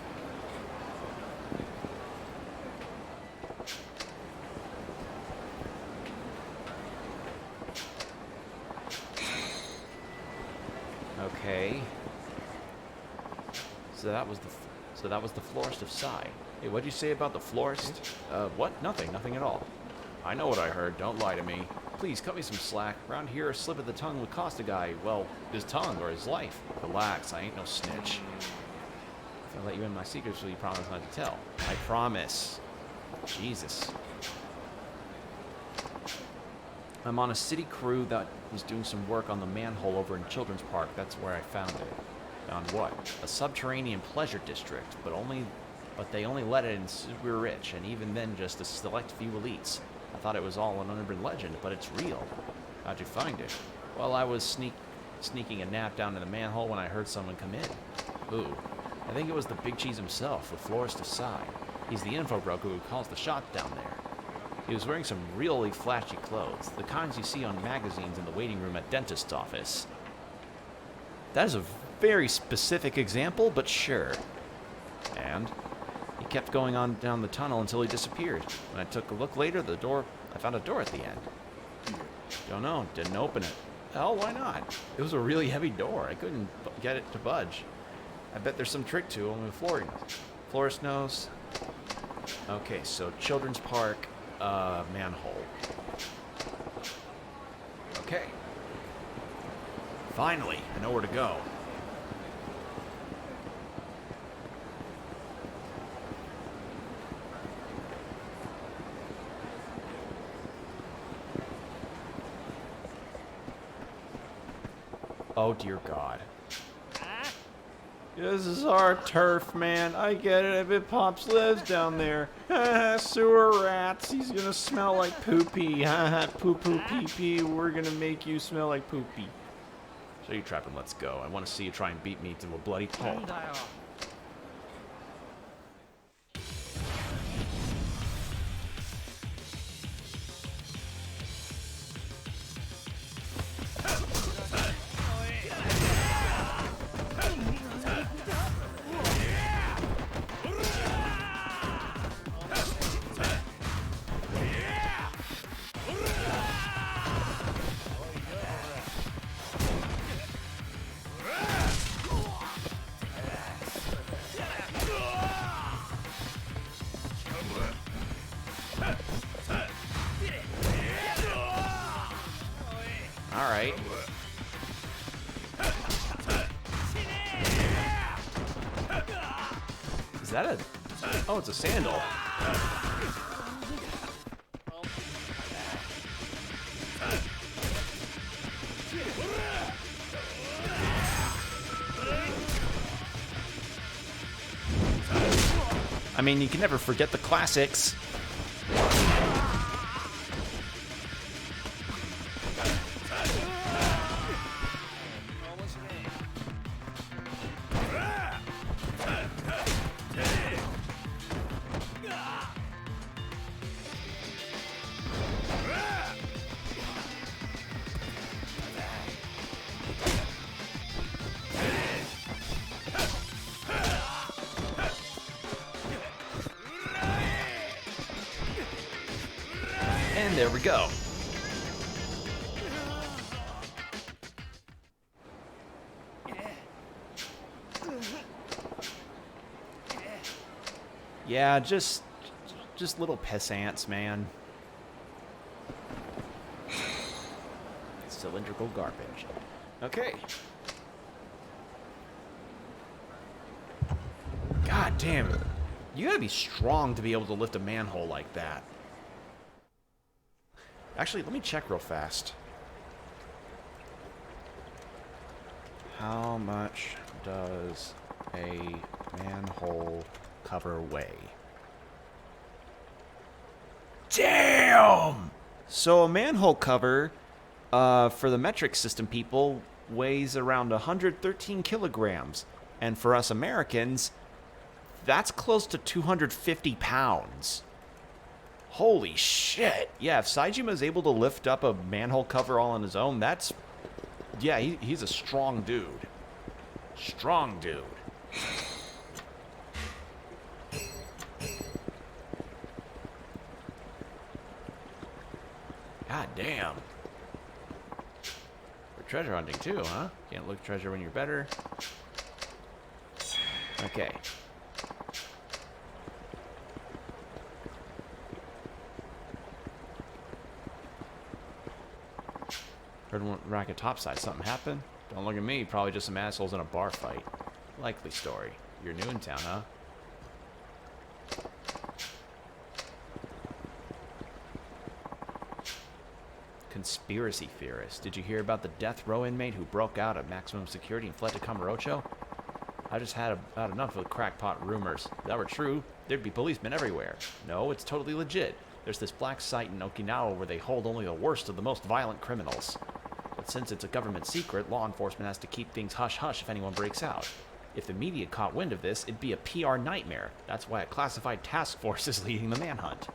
Okay. So that was the florist of Psy. Hey, what'd you say about the florist? What? Nothing at all. I know what I heard. Don't lie to me. Please, cut me some slack. Around here, a slip of the tongue would cost a guy, well, his tongue or his life. Relax, I ain't no snitch. If I let you in my secrets, will you promise not to tell? I promise. Jesus. I'm on a city crew that was doing some work on the manhole over in Children's Park. That's where I found it. Found what? A subterranean pleasure district, but they only let it in super rich, and even then just a select few elites. I thought it was all an urban legend, but it's real. How'd you find it? Well, I was sneaking a nap down in the manhole when I heard someone come in. Who? I think it was the Big Cheese himself, the florist of Psy. He's the info broker who calls the shots down there. He was wearing some really flashy clothes, the kinds you see on magazines in the waiting room at dentist's office. That is a very specific example, but sure. And he kept going on down the tunnel until he disappeared. When I took a look later, I found a door at the end. Don't know, didn't open it. Hell, why not? It was a really heavy door. I couldn't get it to budge. I bet there's some trick to it, only florist knows. Okay, so Children's Park, manhole. Okay. Finally, I know where to go. Oh dear God. This is our turf, man. I get it if it Pops lives down there. Sewer rats. He's gonna smell like poopy. Poo poo pee pee. We're gonna make you smell like poopy. So you trap him, let's go. I want to see you try and beat me to a bloody pulp. Alright. Is that a... Oh, it's a sandal. I mean, you can never forget the classics. And there we go. Yeah, just little pissants, man. Cylindrical garbage. Okay. God damn it. You gotta be strong to be able to lift a manhole like that. Actually, let me check real fast. How much does a manhole cover weigh? Damn! So a manhole cover, for the metric system people, weighs around 113 kilograms. And for us Americans, that's close to 250 pounds. Holy shit. Yeah, if Saejima is able to lift up a manhole cover all on his own, that's... Yeah, he's a strong dude. Strong dude. God damn. We're treasure hunting too, huh? Can't look treasure when you're better. Okay. Heard one racket topside. Something happened? Don't look at me. Probably just some assholes in a bar fight. Likely story. You're new in town, huh? Conspiracy theorist. Did you hear about the death row inmate who broke out at maximum security and fled to Kamurocho? I just had enough of the crackpot rumors. If that were true, there'd be policemen everywhere. No, it's totally legit. There's this black site in Okinawa where they hold only the worst of the most violent criminals. But since it's a government secret, law enforcement has to keep things hush-hush if anyone breaks out. If the media caught wind of this, it'd be a PR nightmare. That's why a classified task force is leading the manhunt.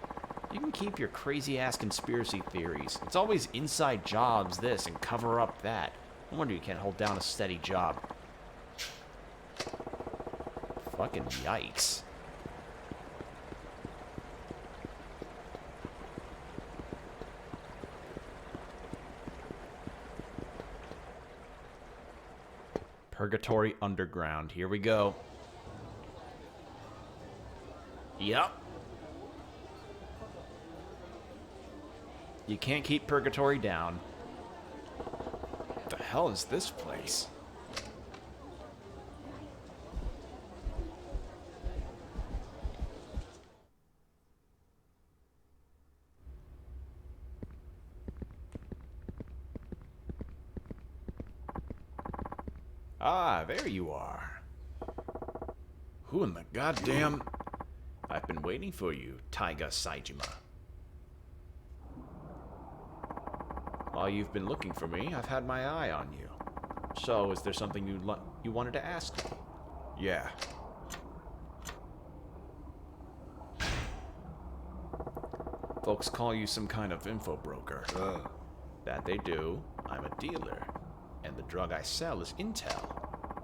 You can keep your crazy-ass conspiracy theories. It's always inside jobs this and cover up that. No wonder you can't hold down a steady job. Fucking yikes. Purgatory Underground. Here we go. Yep. You can't keep Purgatory down. What the hell is this place? Ah, there you are. Who in the goddamn... I've been waiting for you, Taiga Saijima. While you've been looking for me, I've had my eye on you. So, is there something you wanted to ask me? Yeah. Folks call you some kind of info broker. That they do. I'm a dealer. And the drug I sell is intel.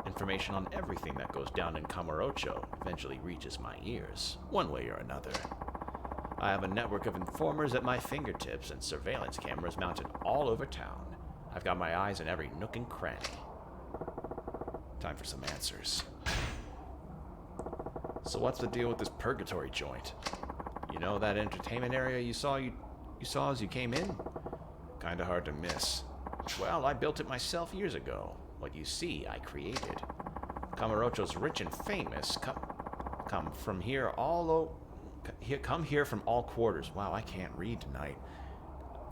Information on everything that goes down in Kamurocho eventually reaches my ears, one way or another. I have a network of informers at my fingertips and surveillance cameras mounted all over town. I've got my eyes in every nook and cranny. Time for some answers. So what's the deal with this purgatory joint? You know that entertainment area you saw as you came in? Kinda hard to miss. Well, I built it myself years ago. What you see, I created. Kamurocho's rich and famous. Come here from all quarters. Wow, I can't read tonight.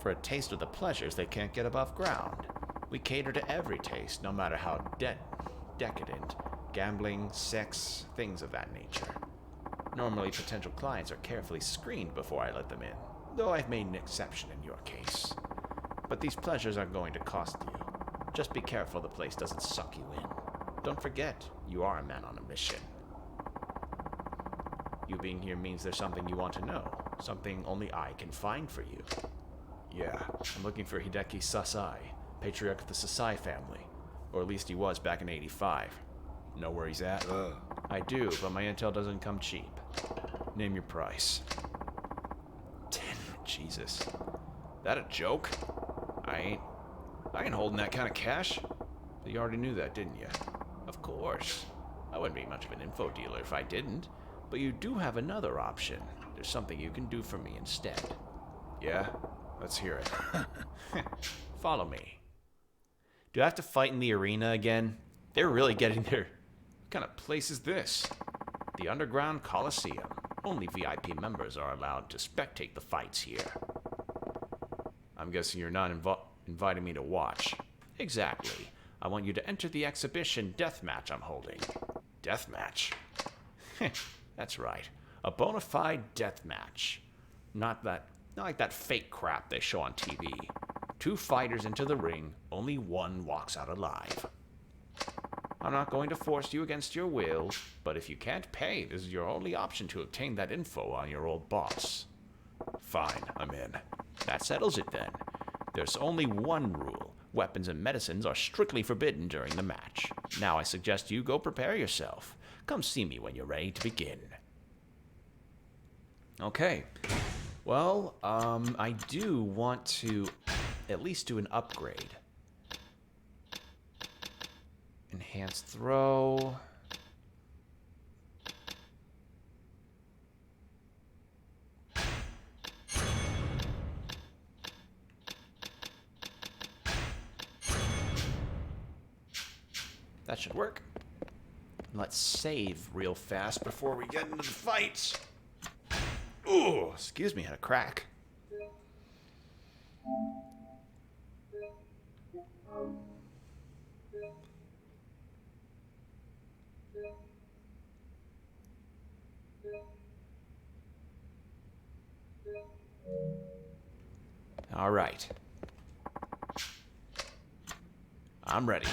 For a taste of the pleasures they can't get above ground. We cater to every taste, no matter how decadent. Gambling, sex, things of that nature. Normally, potential clients are carefully screened before I let them in, though I've made an exception in your case. But these pleasures are going to cost you. Just be careful the place doesn't suck you in. Don't forget, you are a man on a mission. You being here means there's something you want to know. Something only I can find for you. Yeah, I'm looking for Hideki Sasai, patriarch of the Sasai family. Or at least he was back in '85. Know where he's at? I do, but my intel doesn't come cheap. Name your price. 10. Jesus. That a joke? I ain't holding that kind of cash. But you already knew that, didn't you? Of course. I wouldn't be much of an info dealer if I didn't. But you do have another option. There's something you can do for me instead. Yeah? Let's hear it. Follow me. Do I have to fight in the arena again? They're really getting their... What kind of place is this? The Underground Coliseum. Only VIP members are allowed to spectate the fights here. I'm guessing you're not inviting me to watch. Exactly. I want you to enter the exhibition deathmatch I'm holding. Deathmatch? That's right. A bona fide deathmatch. Not like that fake crap they show on TV. 2 fighters into the ring, only one walks out alive. I'm not going to force you against your will, but if you can't pay, this is your only option to obtain that info on your old boss. Fine, I'm in. That settles it then. There's only one rule. Weapons and medicines are strictly forbidden during the match. Now I suggest you go prepare yourself. Come see me when you're ready to begin. Okay. Well, I do want to at least do an upgrade. Enhanced throw. That should work. Let's save real fast before we get into the fights. Ooh, excuse me, had a crack. All right. I'm ready.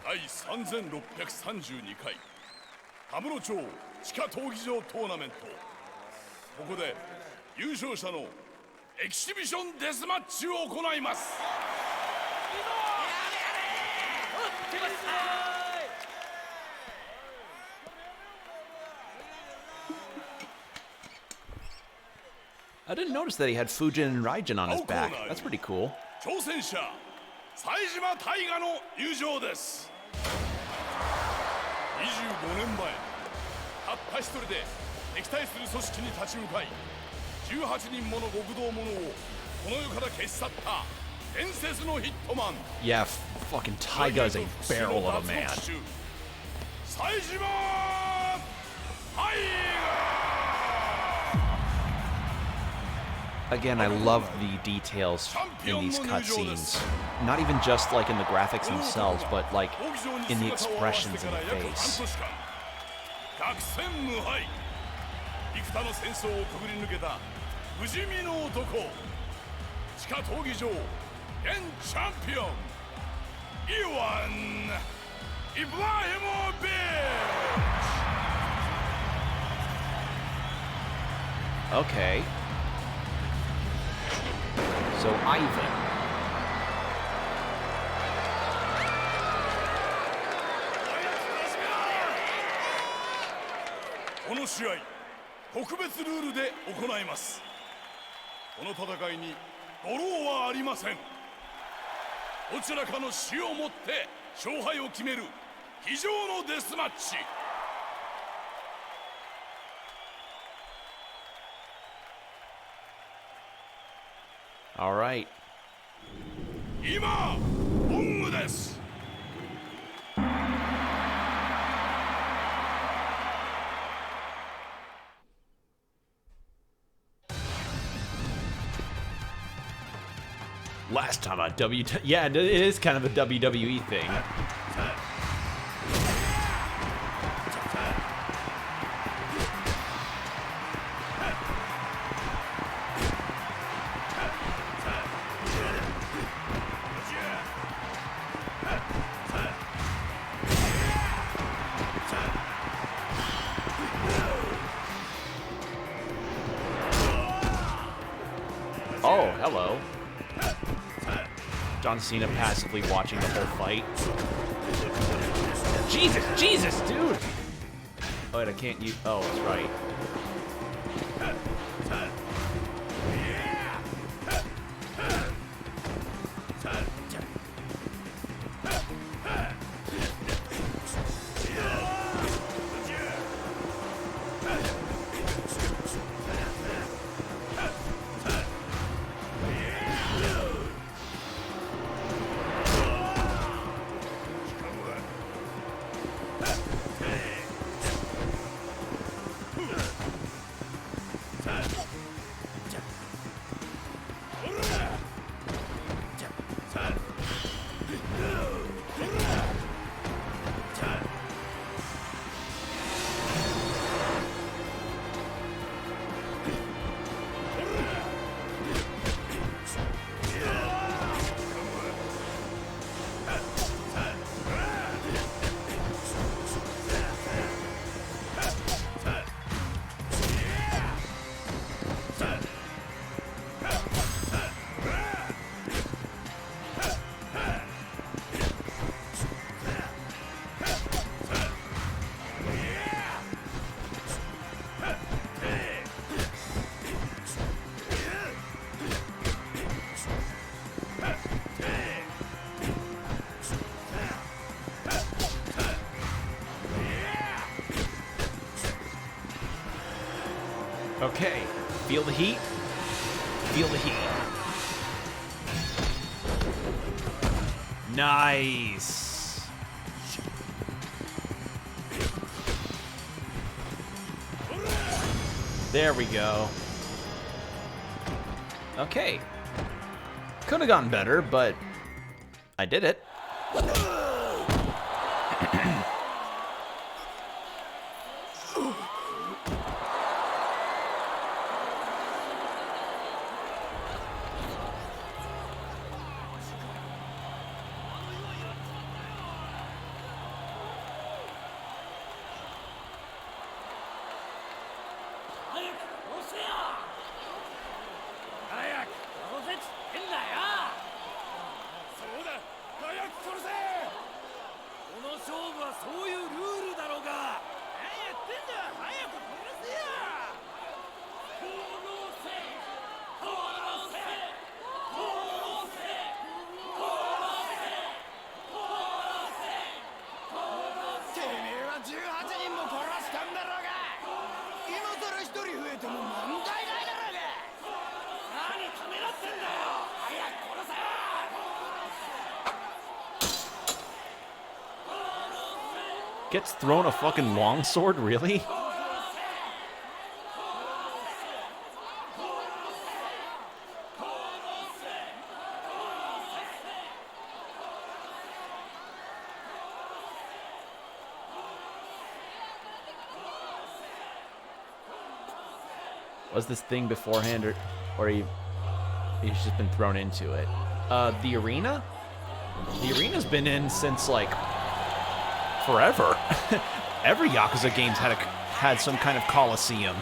第3632回羽室町地下闘技場トーナメント、ここで優勝者のエキシビションデスマッチを行います。 I didn't notice that he had Fujin and Raijin on his back. That's pretty cool. 挑戦者冴島大河の入場です。25年前たった一人で敵対する組織に立ち向かい18人もの極道者をこの世から消し去った伝説のヒットマン。 Yeah, fucking Taiga is a barrel of a man. 冴島大河。 Again, I love the details in these cutscenes. Not even just like in the graphics themselves, but like in the expressions in the face. 百戦無敗、幾多の戦争をくぐり抜けた不死身の男、地下闘技場現チャンピオンイワン・イブラヒモビッチ。 Okay. So Ivan. この試合特別ルールで行います。この戦いにドローはありません。どちらかの死をもって勝敗を決める非常のデスマッチ。 All right. 今ゴングです。 Last time on yeah, it is kind of a WWE thing. Oh, hello. John Cena passively watching the whole fight. Jesus, dude! Oh, wait, I can't use... Oh, that's right. Okay, feel the heat? Feel the heat. Nice. There we go. Okay. Could have gotten better, but I did it. Gets thrown a fucking longsword, really? Was this thing beforehand, or he's just been thrown into it? The arena? The arena's been in since, like, forever. Every Yakuza game's had some kind of coliseum.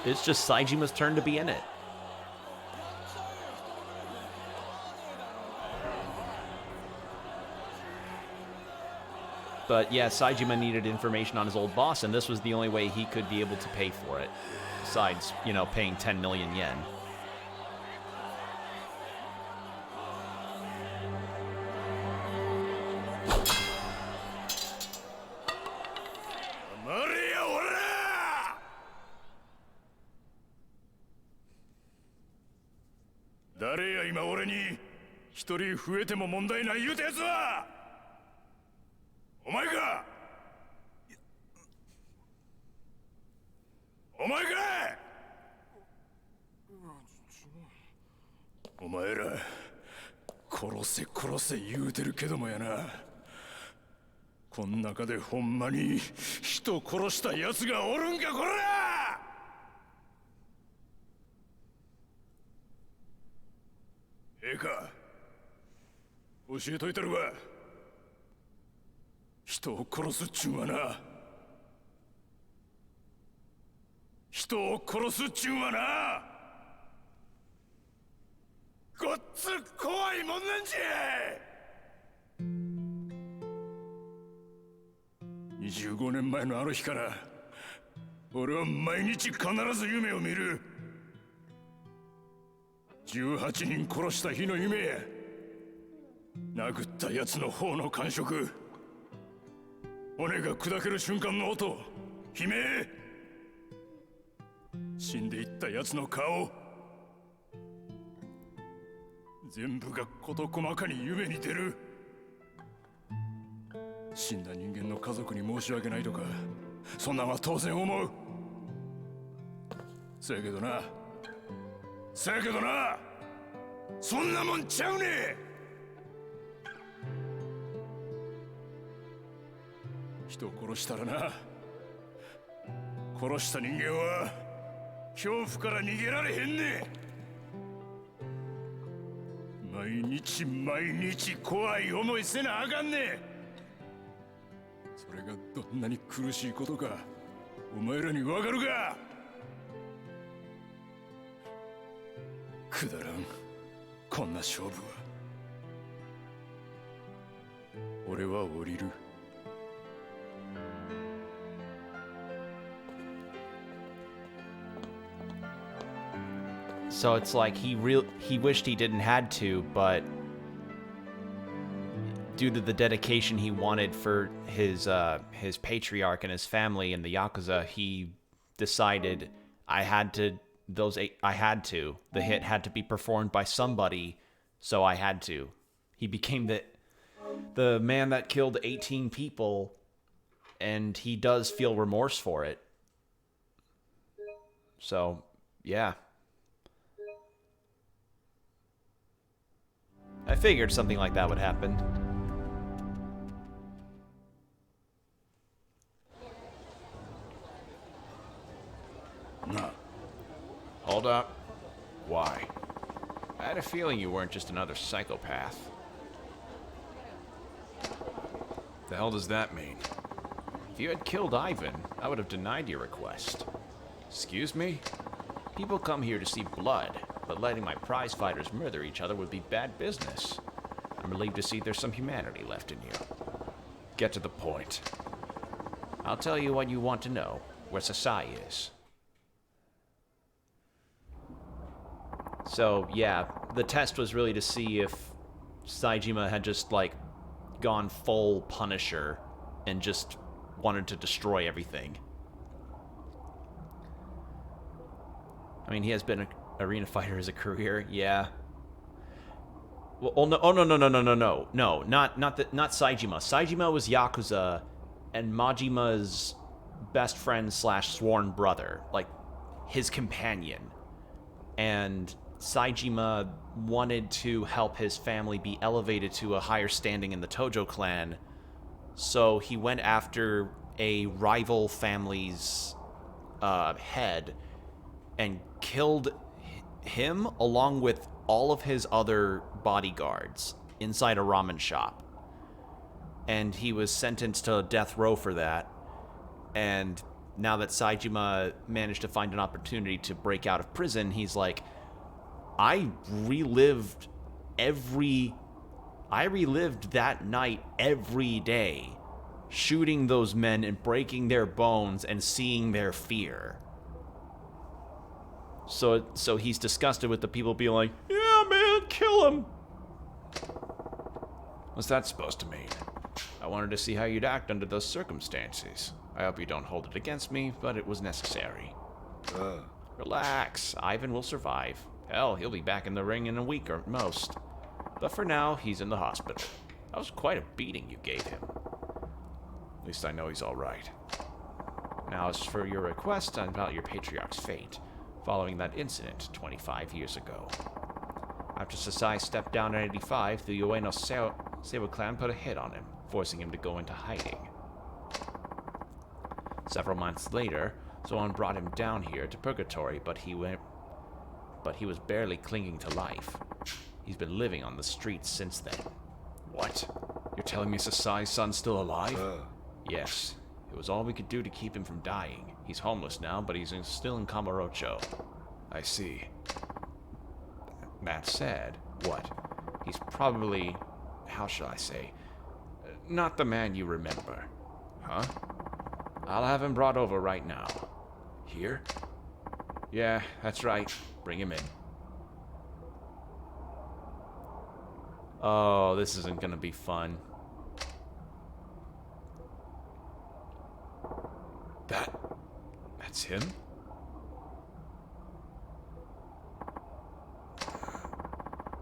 It's just Saijima's turn to be in it. But yeah, Saijima needed information on his old boss, and this was the only way he could be able to pay for it. Besides, you know, paying 10 million yen.誰や今俺に一人増えても問題ない言うたやつはお前かお前かお前ら殺せ殺せ言うてるけどもやなこん中でほんまに人殺したやつがおるんかこらええか教えといたるわ人を殺すっちゅうんはな人を殺すっちゅうんはなごっつ怖いもんなんじゃ25年前のあの日から俺は毎日必ず夢を見る18人殺した日の夢や殴った奴の方の感触骨が砕ける瞬間の音悲鳴死んでいった奴の顔全部が事細かに夢に出る死んだ人間の家族に申し訳ないとかそんなんは当然思うせやけどなそんなもんちゃうね人を殺したらな殺した人間は恐怖から逃げられへんね毎日怖い思いせなあかんねそれがどんなに苦しいことかお前らにわかるかくだらんこんな勝負は俺は降りるSo it's like he wished he didn't had to, but due to the dedication he wanted for his patriarch and his family and the Yakuza, he decided the hit had to be performed by somebody, so I had to. He became the man that killed 18 people, and he does feel remorse for it. So, yeah. I figured something like that would happen.なあ Hold up. Why? I had a feeling you weren't just another psychopath. The hell does that mean? If you had killed Ivan, I would have denied your request. Excuse me? People come here to see blood, but letting my prize fighters murder each other would be bad business. I'm relieved to see there's some humanity left in you. Get to the point. I'll tell you what you want to know, where Sasai is. So, yeah, the test was really to see if Saejima had just, like, gone full Punisher and just wanted to destroy everything. I mean, he has been an arena fighter as a career, yeah. Well, oh no, no, not Saejima. Saejima was Yakuza, and Majima's best friend / sworn brother, like his companion. And Saejima wanted to help his family be elevated to a higher standing in the Tojo clan, so he went after a rival family's head and killed him along with all of his other bodyguards inside a ramen shop. And he was sentenced to death row for that. And now that Saejima managed to find an opportunity to break out of prison, he's like, I relived that night every day, shooting those men and breaking their bones and seeing their fear. So he's disgusted with the people being like, yeah, man, kill him. What's that supposed to mean? I wanted to see how you'd act under those circumstances. I hope you don't hold it against me, but it was necessary. Relax, Ivan will survive. Hell, he'll be back in the ring in a week or most. But for now, he's in the hospital. That was quite a beating you gave him. At least I know he's all right. Now, as for your request about your patriarch's fate, following that incident 25 years ago. After Sasai stepped down in 85, the Ueno Seiwa clan put a hit on him, forcing him to go into hiding. Several months later, someone brought him down here to Purgatory, but he was barely clinging to life. He's been living on the streets since then. What? You're telling me Sasai's son's still alive? Yes. It was all we could do to keep him from dying. He's homeless now, but he's still in Kamurocho. I see. That said, what? He's probably, how shall I say, not the man you remember. Huh? I'll have him brought over right now. Here? Yeah, that's right. Bring him in. Oh, this isn't gonna be fun. That's him?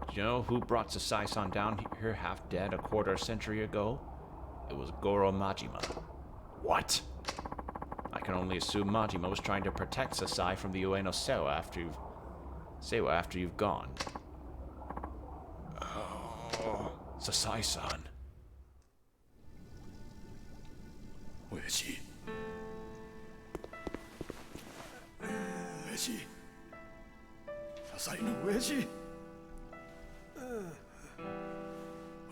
Do you know who brought Sasai-san down here half dead a quarter century ago? It was Goro Majima. What? I can only assume Majima was trying to protect Sasai from the Ueno Seiwa after you've gone. Oh, Sasai-san. Oyaji. Oyaji. Sasai no Oyaji.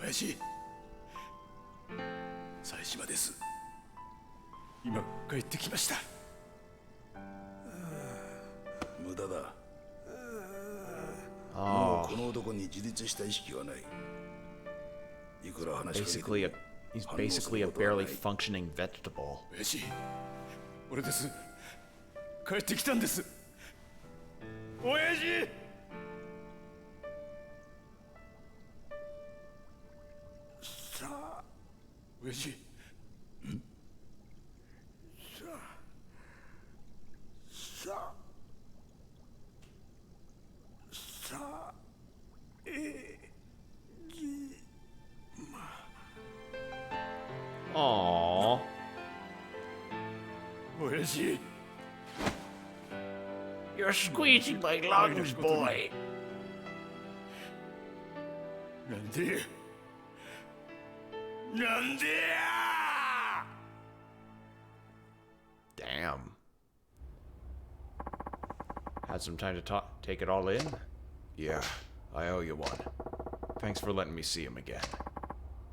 Oyaji. Saejima desu. 今帰ってきました。無駄だ。もうこの男に自立した意識はない。いくら話しかけても He's basically a barely functioning vegetable. 親父、俺です。帰ってきたんです。親父。さあ、親父。Aww. 親父。You're squeezing my lungs, boy. なんでなんでや Damn. Had some time to take it all in? Yeah, I owe you one. Thanks for letting me see him again.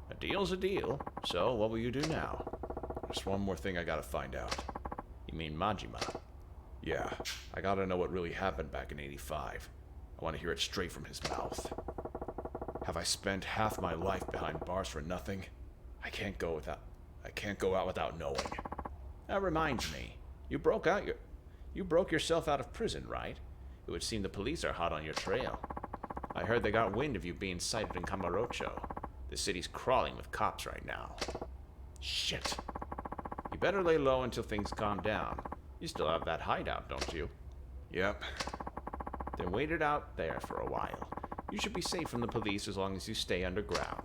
A deal's a deal. So, what will you do now? There's one more thing I gotta find out. You mean Majima? Yeah, I gotta know what really happened back in '85. I want to hear it straight from his mouth. Have I spent half my life behind bars for nothing? I can't go out without knowing. That reminds me, you broke yourself out of prison, right? It would seem the police are hot on your trail. I heard they got wind of you being sighted in Kamurocho. The city's crawling with cops right now. Shit. You better lay low until things calm down. You still have that hideout, don't you? Yep. Then wait it out there for a while. You should be safe from the police as long as you stay underground.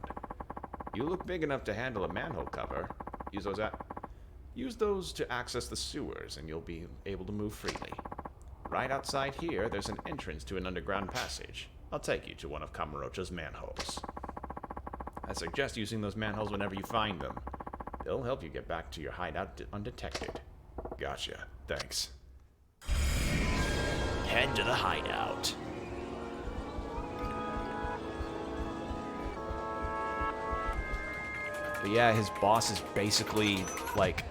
You look big enough to handle a manhole cover. Use those to access the sewers, and you'll be able to move freely. Right outside here, there's an entrance to an underground passage. I'll take you to one of Kamurocho's manholes. I suggest using those manholes whenever you find them. They'll help you get back to your hideout undetected. Gotcha. Thanks. Head to the hideout. But yeah, his boss is basically like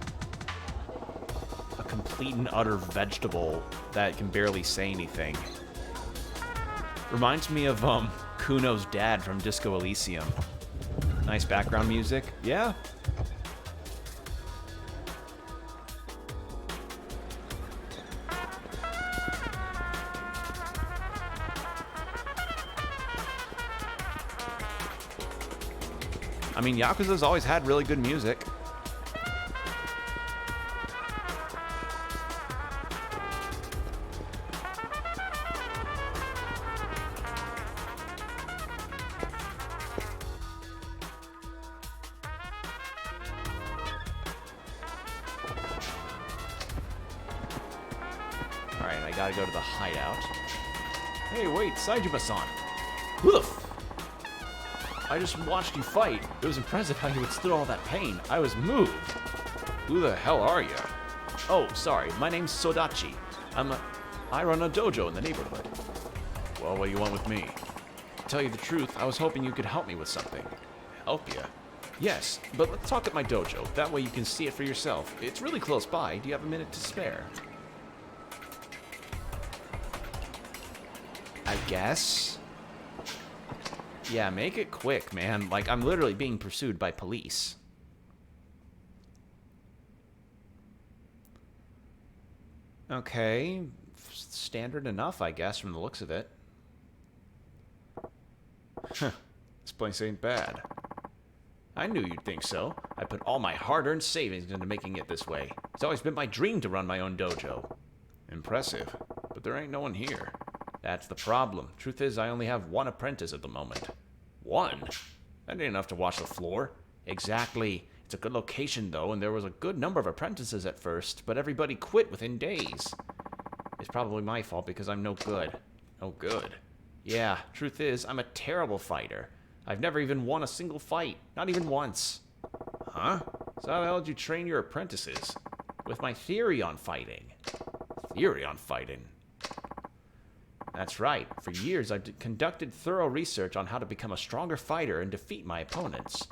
a complete and utter vegetable that can barely say anything. Reminds me of Kuno's dad from Disco Elysium. Nice background music. Yeah. I mean, Yakuza's always had really good music. Alright, I gotta go to the hideout. Hey, wait, Saijima-san. Who the I just watched you fight. It was impressive how you withstood all that pain. I was moved. Who the hell are you? Oh, sorry. My name's Sodachi. I run a dojo in the neighborhood. Well, what do you want with me? To tell you the truth, I was hoping you could help me with something. Help you? Yes, but let's talk at my dojo. That way you can see it for yourself. It's really close by. Do you have a minute to spare? I guess. Yeah, make it quick, man. Like, I'm literally being pursued by police. Okay. Standard enough, I guess, from the looks of it. Huh. This place ain't bad. I knew you'd think so. I put all my hard-earned savings into making it this way. It's always been my dream to run my own dojo. Impressive. But there ain't no one here. That's the problem. Truth is, I only have one apprentice at the moment. One? That ain't enough to wash the floor. Exactly. It's a good location, though, and there was a good number of apprentices at first, but everybody quit within days. It's probably my fault because I'm no good. No good? Yeah, truth is, I'm a terrible fighter. I've never even won a single fight. Not even once. Huh? So how the hell did you train your apprentices? With my theory on fighting. Theory on fighting? That's right. For years, I've conducted thorough research on how to become a stronger fighter and defeat my opponents.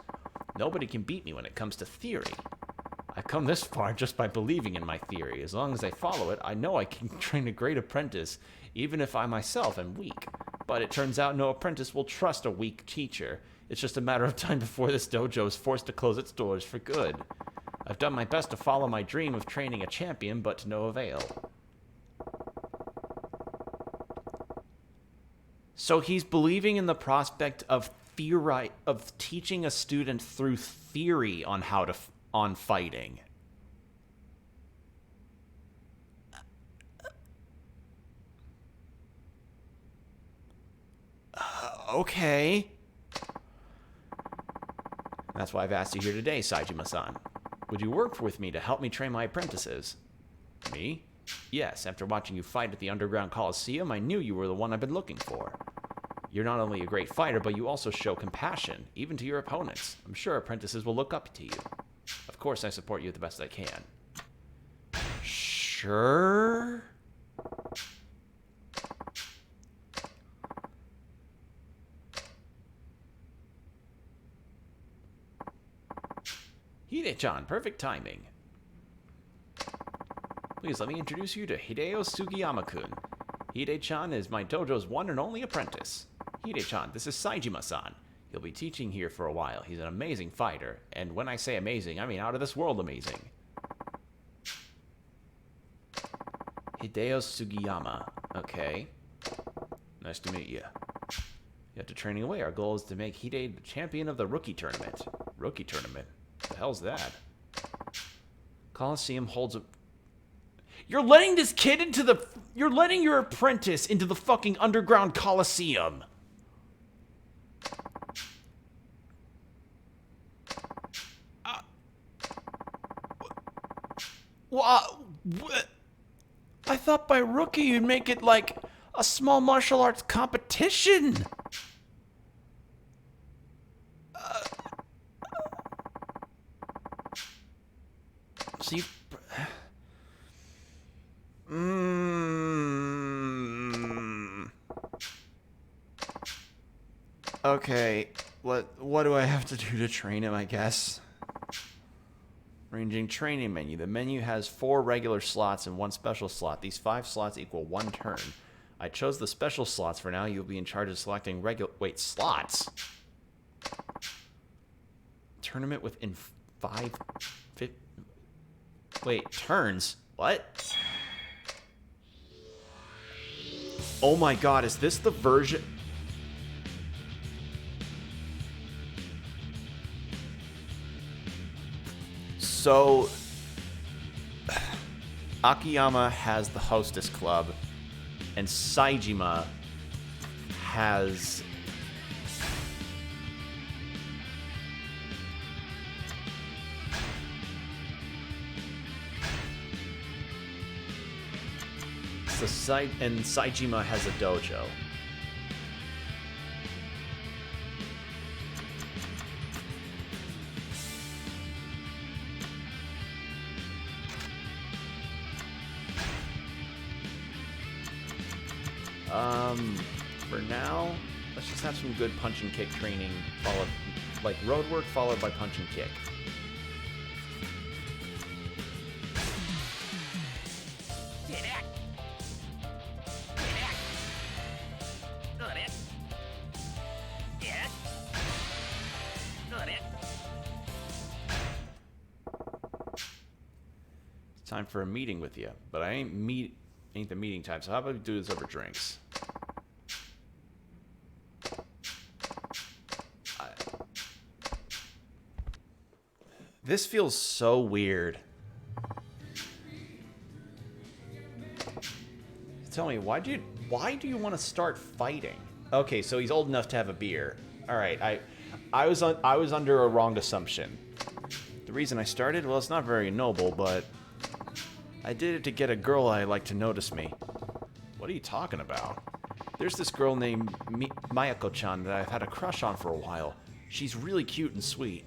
Nobody can beat me when it comes to theory. I've come this far just by believing in my theory. As long as I follow it, I know I can train a great apprentice, even if I myself am weak. But it turns out no apprentice will trust a weak teacher. It's just a matter of time before this dojo is forced to close its doors for good. I've done my best to follow my dream of training a champion, but to no avail. So he's believing in the prospect of teaching a student through theory on how to on fighting. Okay. That's why I've asked you here today, Saijima-san. Would you work with me to help me train my apprentices? Me? Yes, after watching you fight at the Underground Coliseum, I knew you were the one I've been looking for. You're not only a great fighter, but you also show compassion, even to your opponents. I'm sure apprentices will look up to you. Of course, I support you the best I can. Sure? Hide-chan, perfect timing. Please let me introduce you to Hideo Sugiyama-kun. Hide-chan is my dojo's one and only apprentice. Hide-chan, this is Saejima-san. He'll be teaching here for a while. He's an amazing fighter, and when I say amazing, I mean out of this world amazing. Hideo Sugiyama. Okay. Nice to meet you. After training away, our goal is to make Hide the champion of the rookie tournament. Rookie tournament? The hell's that? Coliseum holds a... You're letting this kid into the... You're letting your apprentice into the fucking underground Coliseum. What? I thought by rookie you'd make it like a small martial arts competition. See, okay, what do I have to do to train him, I guess? Ranging training menu. The menu has 4 regular slots and 1 special slot. These 5 slots equal 1 turn. I chose the special slots for now. You'll be in charge of selecting regular... Wait, slots? Tournament within 5... Wait, turns? What? Oh my god, is this the version... So, Akiyama has the Hostess Club, and Saejima has... and Saejima has a dojo. For now, let's just have some good punch and kick training, followed, like road work followed by punch and kick. It's time for a meeting with you, but I ain't the meeting time, so how about we do this over drinks? This feels so weird. Tell me, why do you want to start fighting? Okay, so he's old enough to have a beer. All right, I was under a wrong assumption. The reason I started, well, it's not very noble, but I did it to get a girl I like to notice me. What are you talking about? There's this girl named Mayako-chan that I've had a crush on for a while. She's really cute and sweet.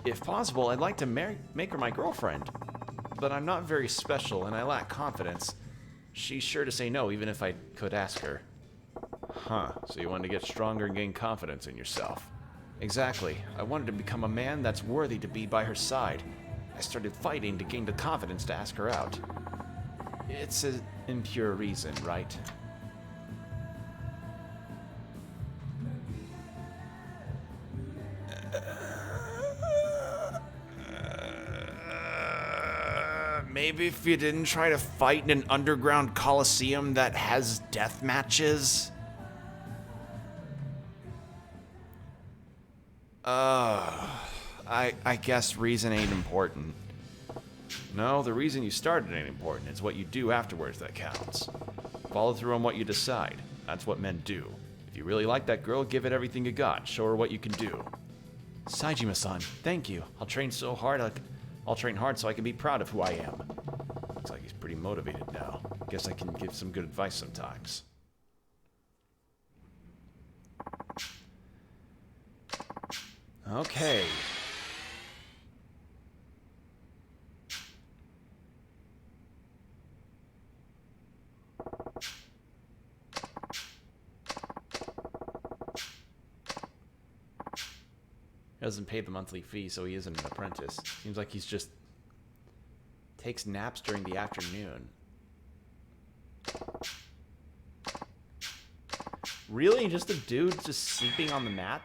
If possible, I'd like to make her my girlfriend. But I'm not very special and I lack confidence. She's sure to say no, even if I could ask her. Huh, so you wanted to get stronger and gain confidence in yourself. Exactly. I wanted to become a man that's worthy to be by her side. I started fighting to gain the confidence to ask her out. It's an impure reason, right? Maybe if you didn't try to fight in an underground coliseum that has death matches? I guess reason ain't important. No, the reason you started ain't important. It's what you do afterwards that counts. Follow through on what you decide. That's what men do. If you really like that girl, give it everything you got. Show her what you can do. Saejima-san, thank you. I'll train hard so I can be proud of who I am. Looks like he's pretty motivated now. Guess I can give some good advice sometimes. Okay. He doesn't pay the monthly fee, so he isn't an apprentice. Seems like he's just takes naps during the afternoon. Really? Just a dude just sleeping on the mat?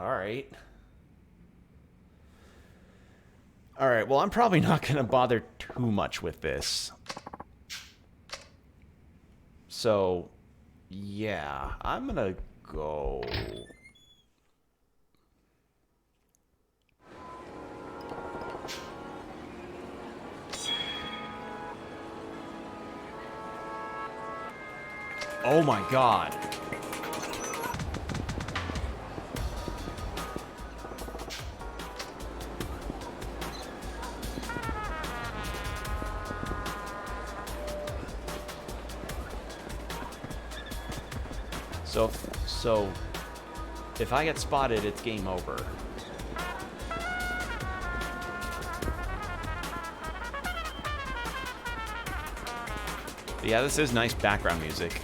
Alright. Alright, well, I'm probably not going to bother too much with this. So, yeah, I'm going to go... Oh my god. So if I get spotted, it's game over. Yeah, this is nice background music.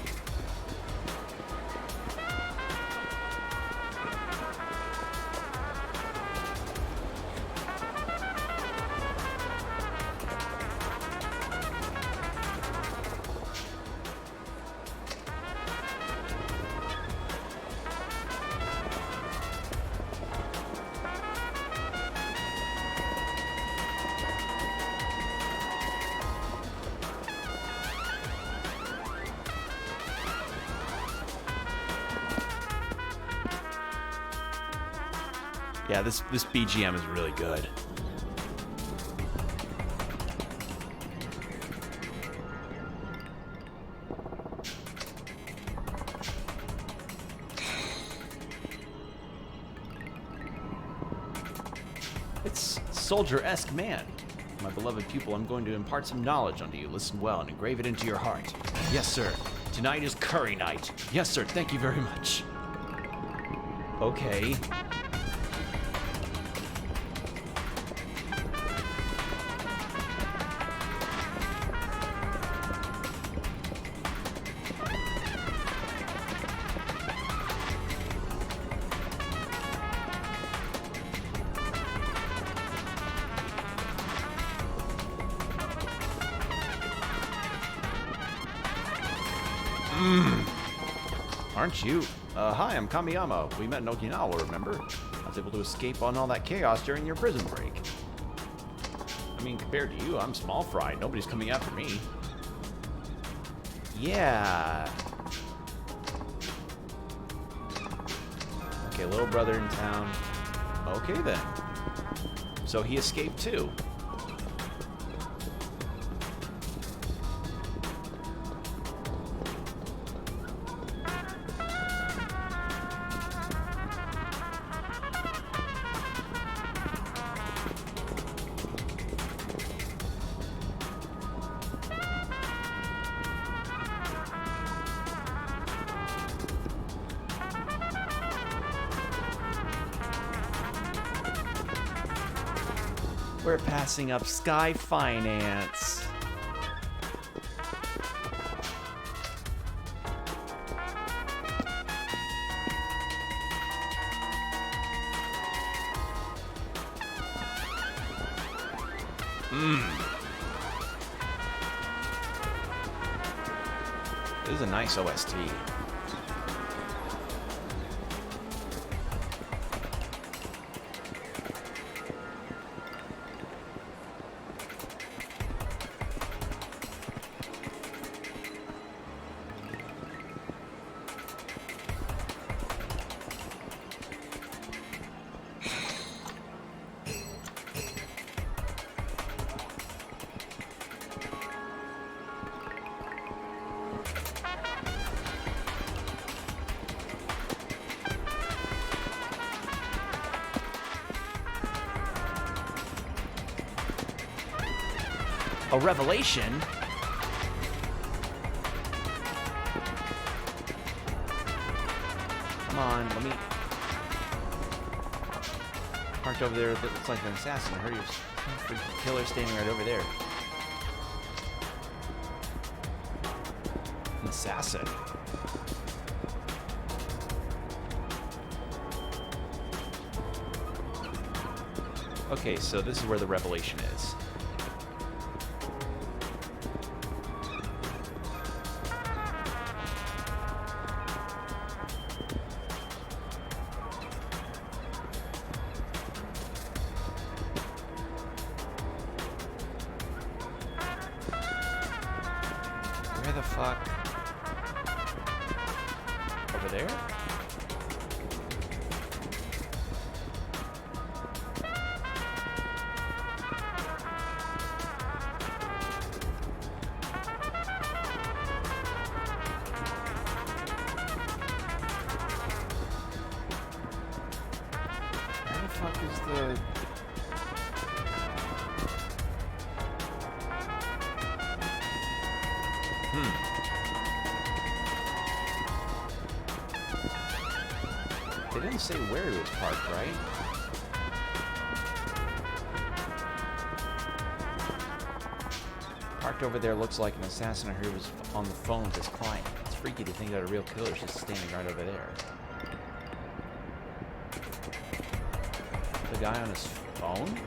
Yeah, this BGM is really good. It's soldier-esque, man. My beloved pupil, I'm going to impart some knowledge unto you. Listen well and engrave it into your heart. Yes, sir. Tonight is curry night. Yes, sir. Thank you very much. Okay. Aren't you? Hi, I'm Kamiyama. We met in Okinawa, remember? I was able to escape on all that chaos during your prison break. I mean, compared to you, I'm small fry. Nobody's coming after me. Yeah. Okay, little brother in town. Okay, then. So he escaped too. We're passing up Sky Finance. This is a nice OST. A revelation? Come on, let me... Parked over there that looks like an assassin. I heard he was a freaking killer standing right over there. An assassin. Okay, so this is where the revelation is. Where the fuck? Over there? Where the fuck is the... They didn't say where it was parked, right? Parked over there looks like an assassin who was on the phone with his client. It's freaky to think that a real killer is just standing right over there. The guy on his phone?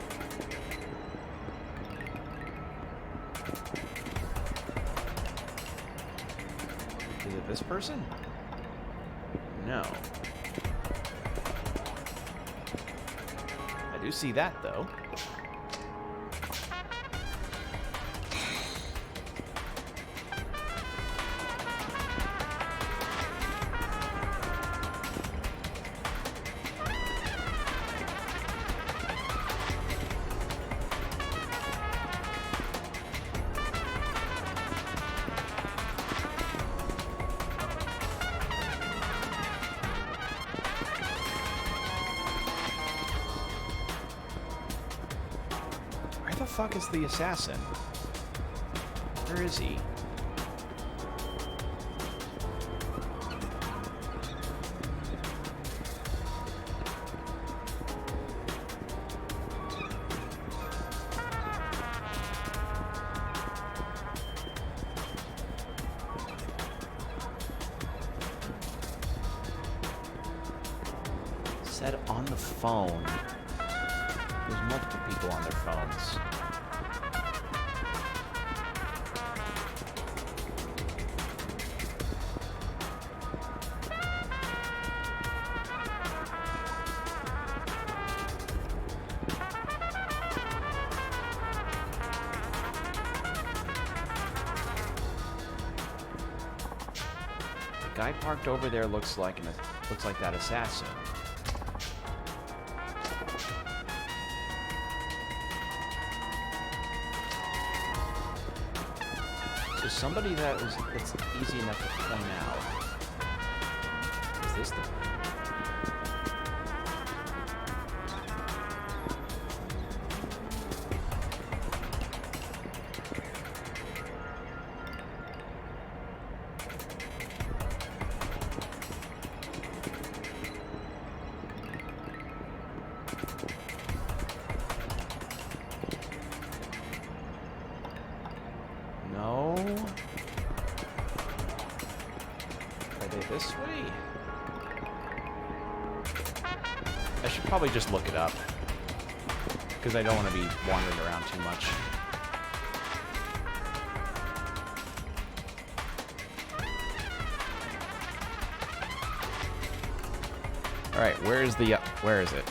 Is it this person? No. I do see that, though. Where the fuck is the assassin? Where is he? Said on the phone. There's multiple people on their phones. The guy parked over there looks like that assassin. So somebody that's easy enough to point out. Is this the... No. Are they this way? I should probably just look it up. Because I don't want to be wandering around too much. Alright, where is the... where is it?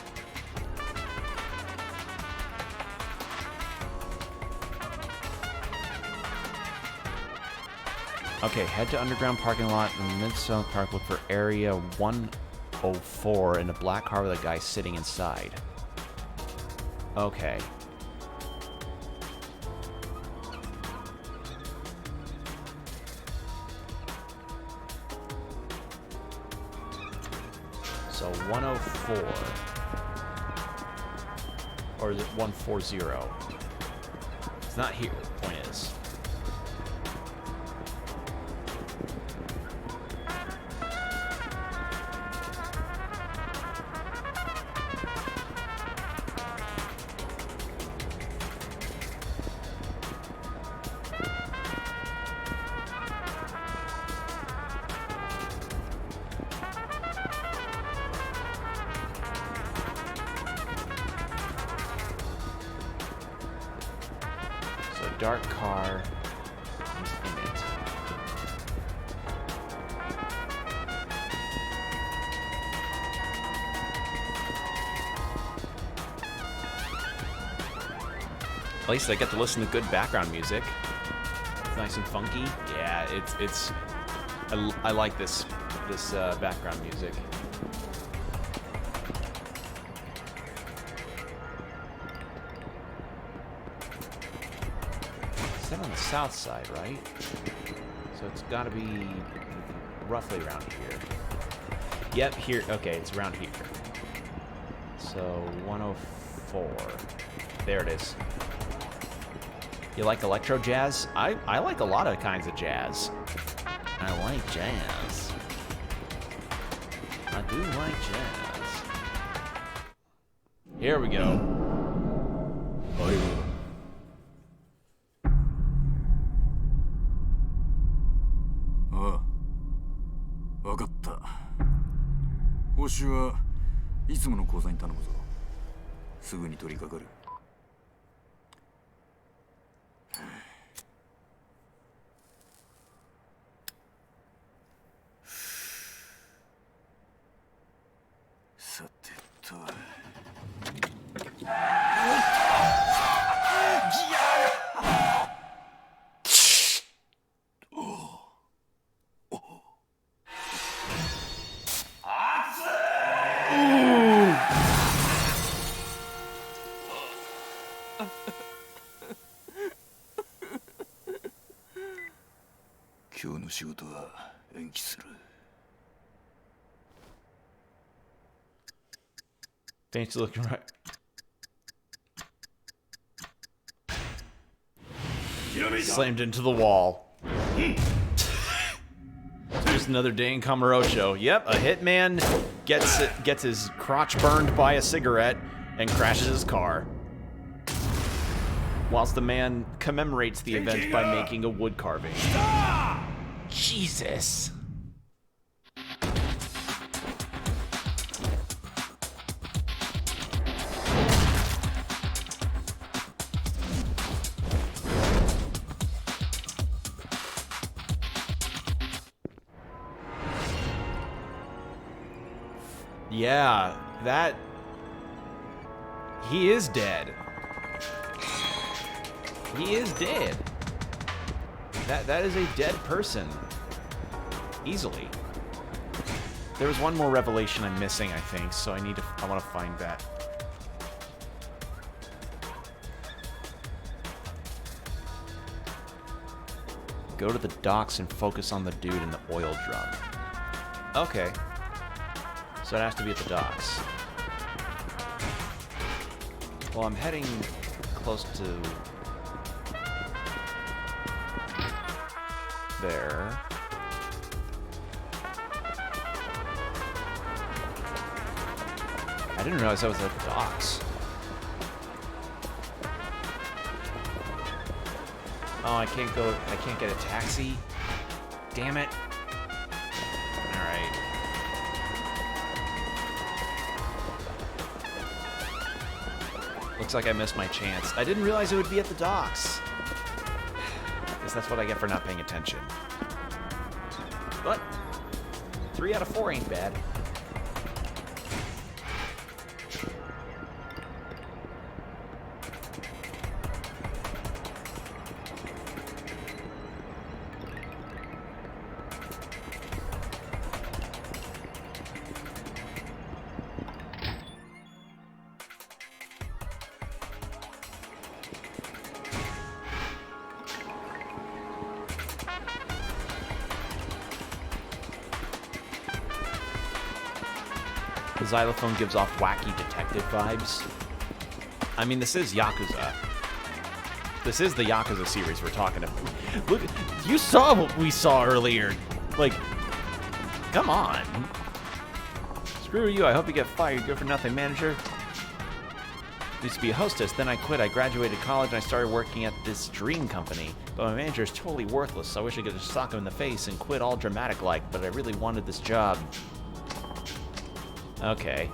Okay, head to underground parking lot in Mid-South Park. Look for area 104 in a black car with a guy sitting inside. Okay. So 104. Or is it 140? It's not here, the point is. Dark car is in it. At least I get to listen to good background music. It's nice and funky. Yeah, I like this background music. On the south side, right? So it's got to be roughly around here. Yep, here. Okay, it's around here. So 104. There it is. You like electro jazz? I like a lot of kinds of jazz. I like jazz. I do like jazz. Here we go.ああ、わかった。報酬はいつもの口座に頼むぞ。すぐに取り掛かる。さてと。今日の仕事は延期する。Thanks for looking right. Slammed into the wall. There's another day in Kamurocho. Yep, a hitman gets his crotch burned by a cigarette and crashes his car. Whilst the man commemorates the event by making a wood carving. Jesus. Yeah, that... He is dead. He is dead. That is a dead person. Easily. There was one more revelation I'm missing, I think, so I want to find that. Go to the docks and focus on the dude in the oil drum. Okay. So it has to be at the docks. Well, I'm heading close to there. I didn't realize I was at the docks. Oh, I can't get a taxi. Damn it. Alright. Looks like I missed my chance. I didn't realize it would be at the docks. Guess that's what I get for not paying attention. But 3 out of 4 ain't bad. The xylophone gives off wacky detective vibes. I mean, this is Yakuza. This is the Yakuza series we're talking about. Look, you saw what we saw earlier. Like, come on. Screw you, I hope you get fired, good for nothing manager. Used to be a hostess, then I quit. I graduated college and I started working at this dream company. But my manager is totally worthless, so I wish I could just sock him in the face and quit all dramatic-like, but I really wanted this job. Okay.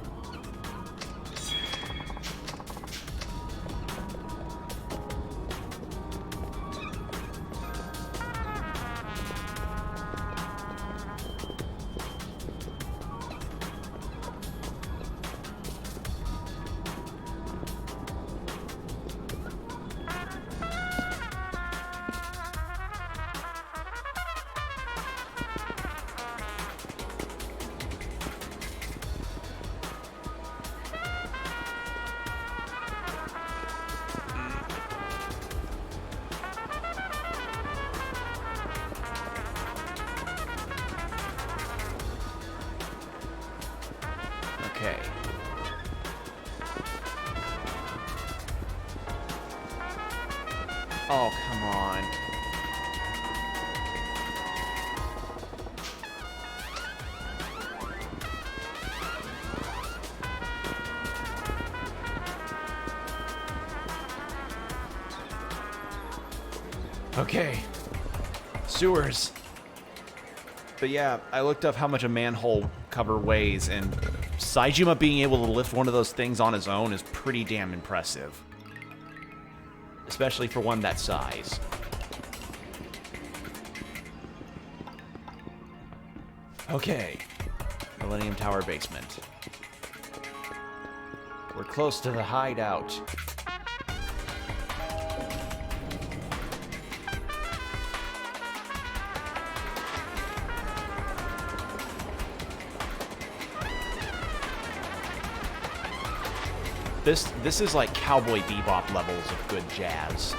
Okay. Oh, come on. Okay. Sewers. But yeah, I looked up how much a manhole cover weighs, and Saejima being able to lift one of those things on his own is pretty damn impressive. Especially for one that size. Okay. Millennium Tower basement. We're close to the hideout. This is like Cowboy Bebop levels of good jazz.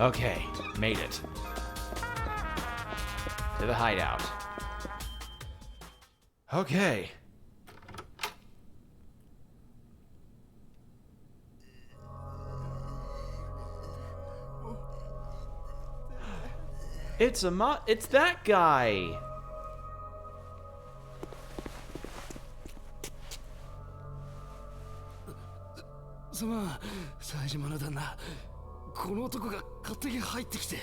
Okay, made it. To the hideout. Okay. It's that guy. Sama, 冴島の旦那、この男が勝手に入ってきて。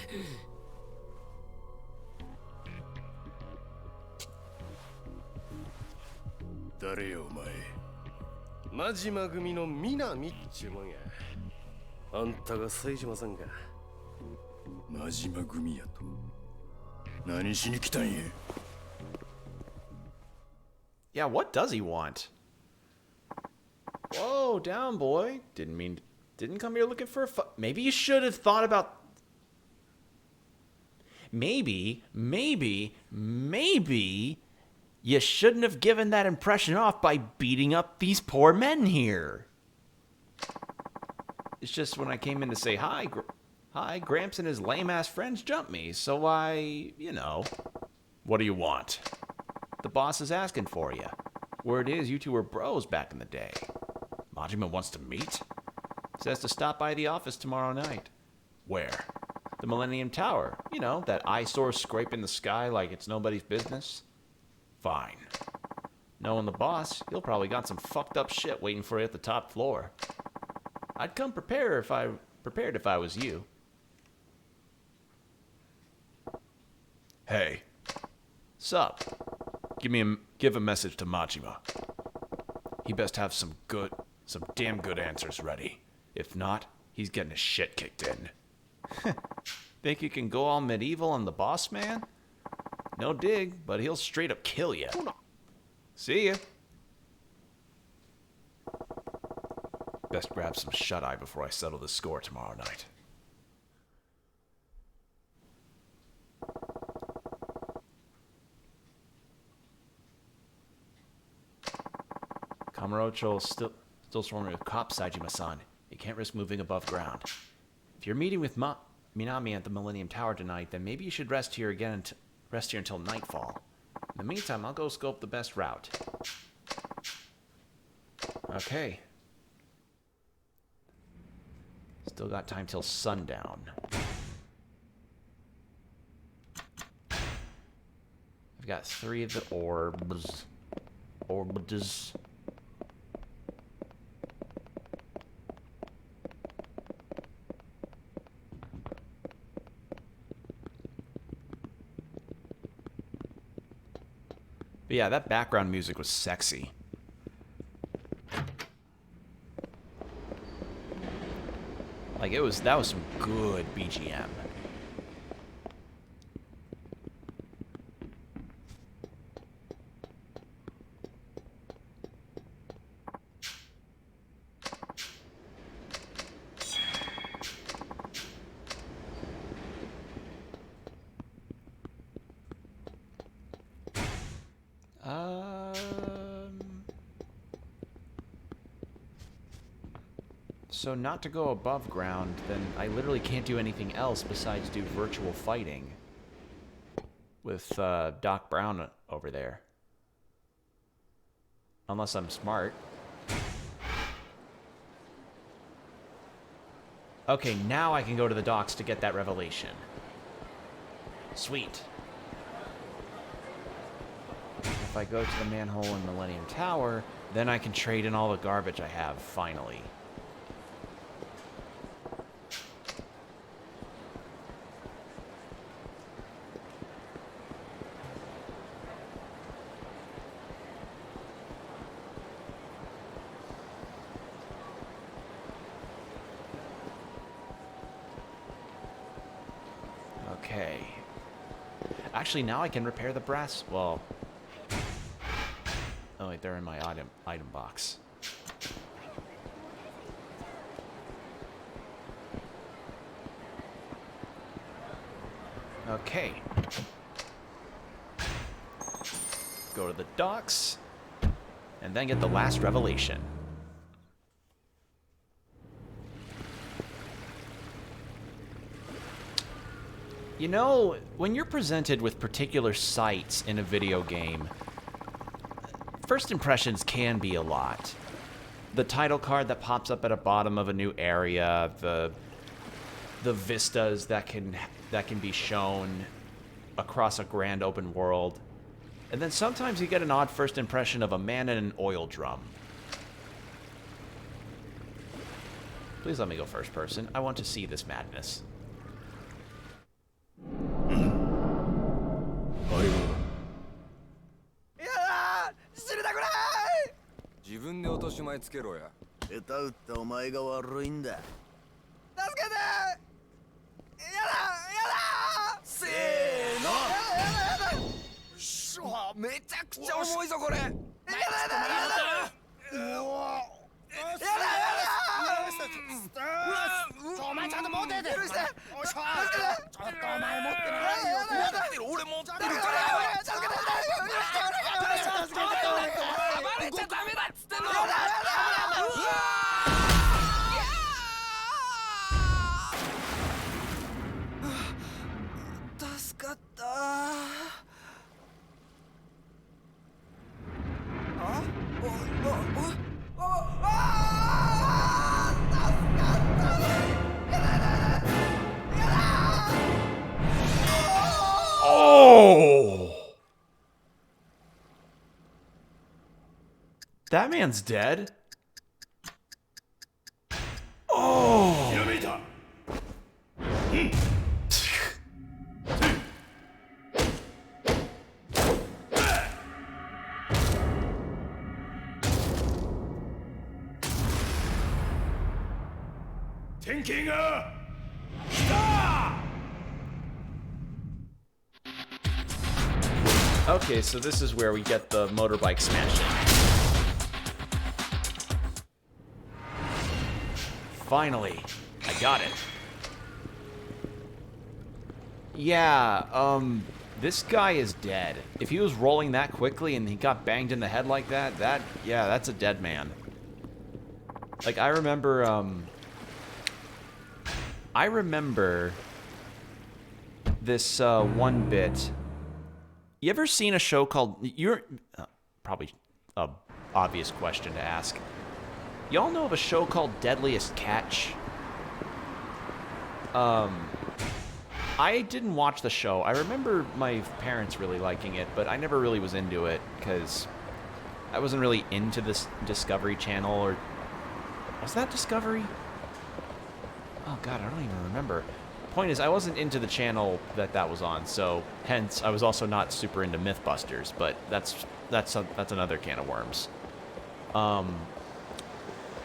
誰よお前。真島組の南っちゅうもんや。あんたが冴島さんか。真島組やと。何しに来たんや。Yeah, what does he want? Whoa, down, boy. Didn't come here looking for a fight. Maybe you should have thought about... Maybe you shouldn't have given that impression off by beating up these poor men here. It's just when I came in to say hi, Gramps and his lame-ass friends jumped me, so I, you know. What do you want? The boss is asking for you. Word is you two were bros back in the day. Majima wants to meet? Says to stop by the office tomorrow night. Where? The Millennium Tower. You know, that eyesore scraping the sky like it's nobody's business. Fine. Knowing the boss, he'll probably got some fucked up shit waiting for you at the top floor. I'd come prepared if I was you. Hey. Sup? Give a message to Majima. He best have some damn good answers ready. If not, he's getting his shit kicked in. Think you can go all medieval on the boss man? No dig, but he'll straight up kill you. See ya. Best grab some shut-eye before I settle the score tomorrow night. Kamurocho still swarming with cops, Saejima-san. You can't risk moving above ground. If you're meeting with Minami at the Millennium Tower tonight, then maybe you should rest here until nightfall. In the meantime, I'll go scope the best route. Okay. Still got time till sundown. I've got 3 of the orbs. Orbs. But yeah, that background music was sexy. Like that was some good BGM. So not to go above ground, then I literally can't do anything else besides do virtual fighting with Doc Brown over there. Unless I'm smart. Okay, now I can go to the docks to get that revelation. Sweet. If I go to the manhole in Millennium Tower, then I can trade in all the garbage I have, finally. Okay. Actually, now I can repair the brass. Well. Oh wait, they're in my item box. Okay. Go to the docks, and then get the last revelation. You know, when you're presented with particular sights in a video game, first impressions can be a lot. The title card that pops up at the bottom of a new area, the vistas that can be shown across a grand open world. And then sometimes you get an odd first impression of a man in an oil drum. Please let me go first person. I want to see this madness. Oh! That man's dead. Oh! Okay, so this is where we get the motorbike smashing. Finally, I got it. Yeah, This guy is dead. If he was rolling that quickly and he got banged in the head like that, yeah, that's a dead man. Like, I remember this one bit. You ever seen a show called... probably a obvious question to ask. Y'all know of a show called Deadliest Catch? I didn't watch the show. I remember my parents really liking it, but I never really was into it because I wasn't really into this Discovery Channel, or... Was that Discovery? Oh god, I don't even remember. Point is, I wasn't into the channel that was on, so hence I was also not super into Mythbusters, but that's another can of worms.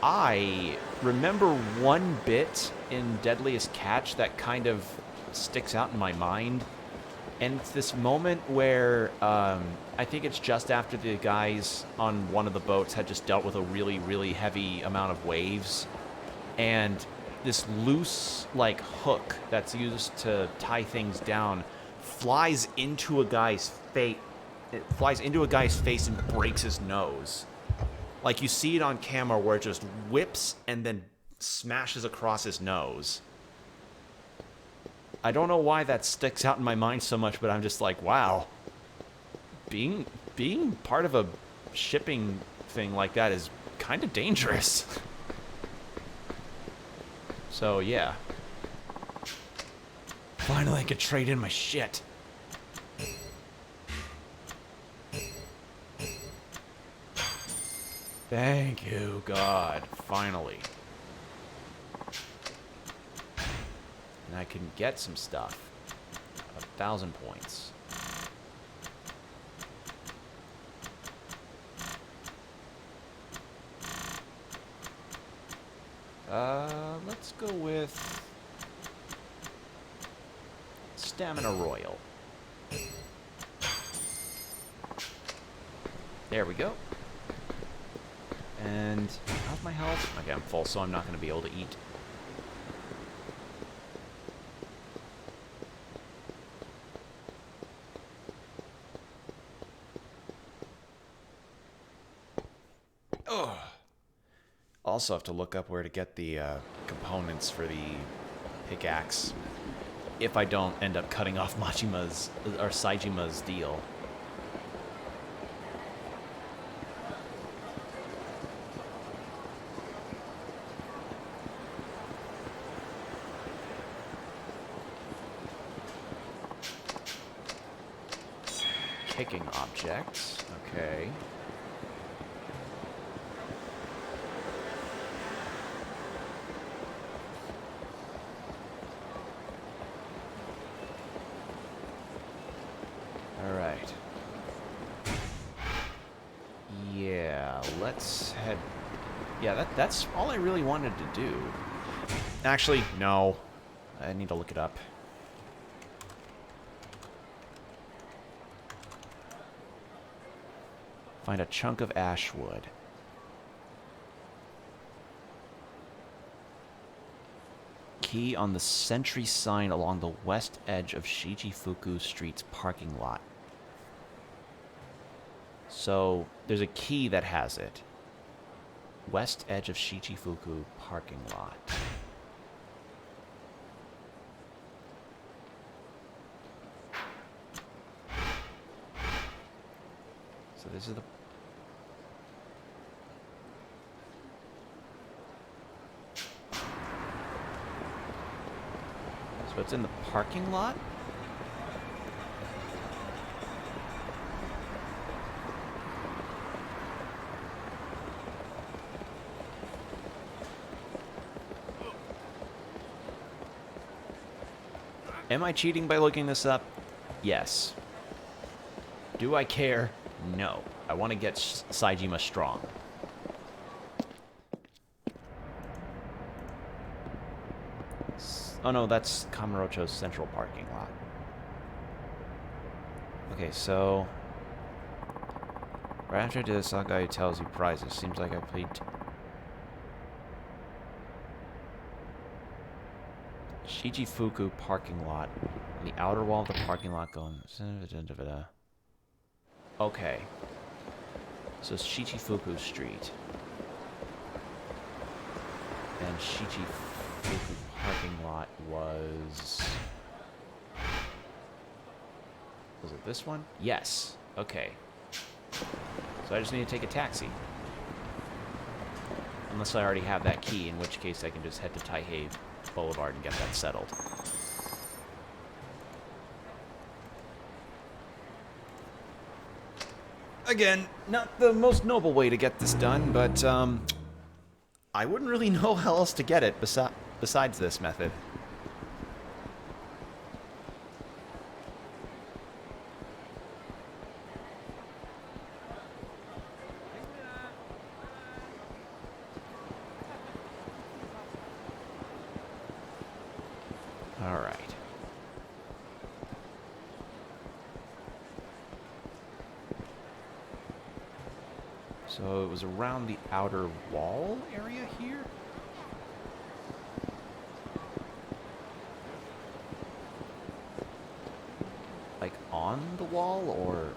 I remember one bit in Deadliest Catch that kind of sticks out in my mind, and it's this moment where I think it's just after the guys on one of the boats had just dealt with a really, really heavy amount of waves, and this loose, like, hook that's used to tie things down flies into a guy's face. It flies into a guy's face and breaks his nose. Like, you see it on camera where it just whips and then smashes across his nose. I don't know why that sticks out in my mind so much, but I'm just like, wow. Being part of a shipping thing like that is kind of dangerous. So, yeah. Finally, I could trade in my shit. Thank you, God. Finally. And I can get some stuff. 1,000 points. Let's go with Stamina Royal. There we go. And how's my health? Okay, I'm full, so I'm not going to be able to eat. Oh. Also have to look up where to get the components for the pickaxe if I don't end up cutting off Machima's or Saijima's deal. Kicking objects. Okay. Alright. Yeah, let's head... Yeah, that's all I really wanted to do. Actually, no. I need to look it up. Find a chunk of ash wood. Key on the sentry sign along the west edge of Shichifuku Street's parking lot. So, there's a key that has it. West edge of Shichifuku parking lot. So this is the... So it's in the parking lot? Am I cheating by looking this up? Yes. Do I care? No. I want to get Saijima strong. Oh no, that's Kamurocho's central parking lot. Okay, so... Right after the Sagai tells you prizes, seems like I played... Shichifuku parking lot. On the outer wall of the parking lot going... Okay. So it's Shichifuku Street. And Shichifuku parking lot was... Was it this one? Yes. Okay. So I just need to take a taxi. Unless I already have that key, in which case I can just head to Taihei Boulevard and get that settled. Again, not the most noble way to get this done, but I wouldn't really know how else to get it besides this method. All right. So it was around the outer wall area here? Like on the wall, or...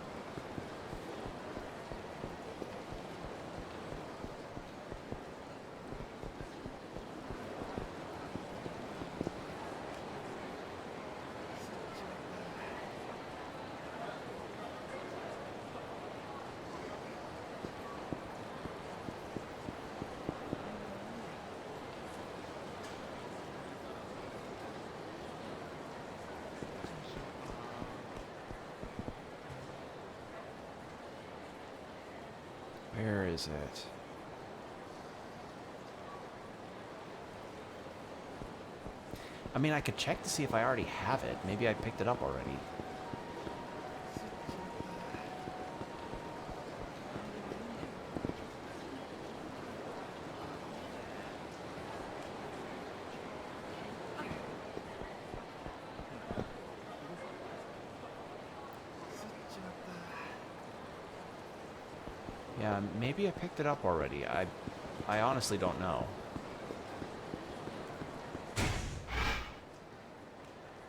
Where is it? I mean, I could check to see if I already have it. Maybe I picked it up already. Yeah, maybe I picked it up already. I honestly don't know.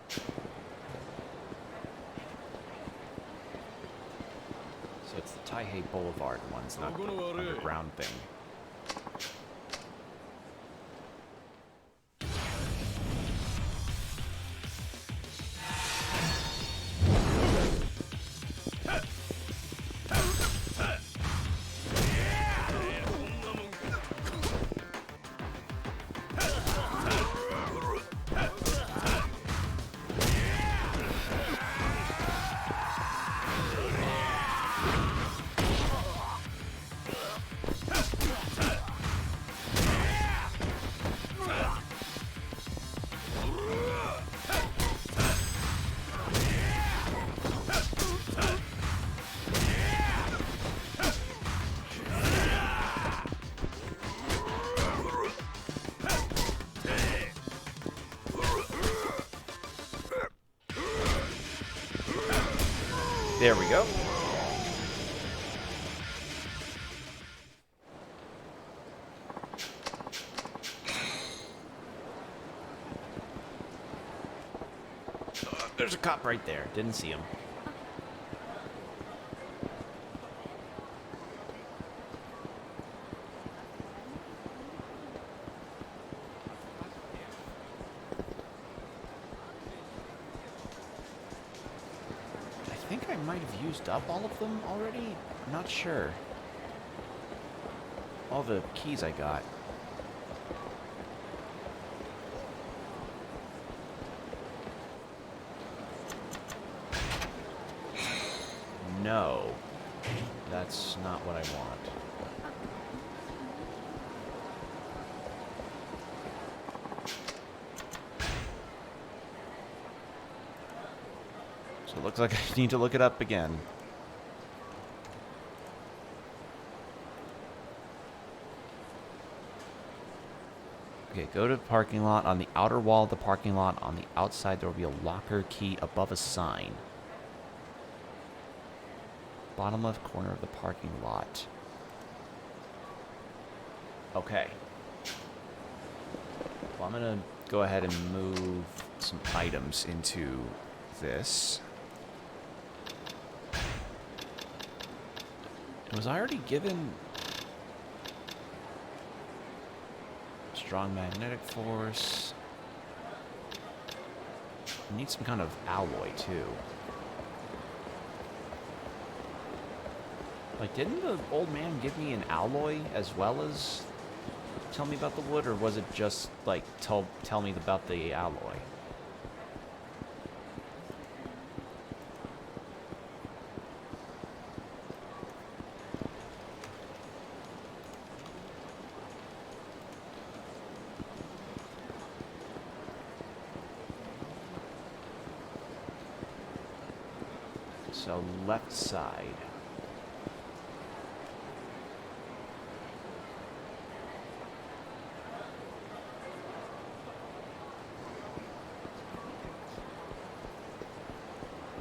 So it's the Taihei Boulevard ones, not the underground thing. There we go. There's a cop right there. Didn't see him. I think I might have used up all of them already. I'm not sure. All the keys I got. No. That's not what I want. So it looks like I need to look it up again. Okay, go to the parking lot. On the outer wall of the parking lot, on the outside, there will be a locker key above a sign. Bottom left corner of the parking lot. Okay. Well, I'm going to go ahead and move some items into this. Was I already given strong magnetic force? I need some kind of alloy too. Like, didn't the old man give me an alloy as well as tell me about the wood, or was it just like tell me about the alloy? So left side.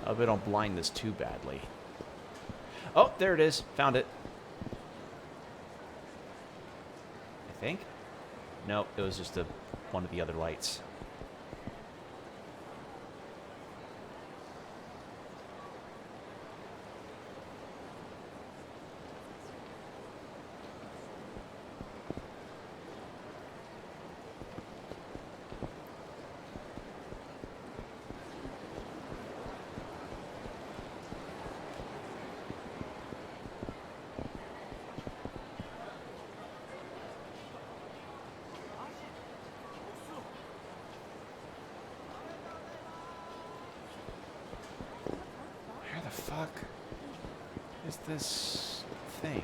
I hope I don't blind this too badly. Oh, there it is. Found it. I think. Nope, it was just one of the other lights. Where the fuck is this thing?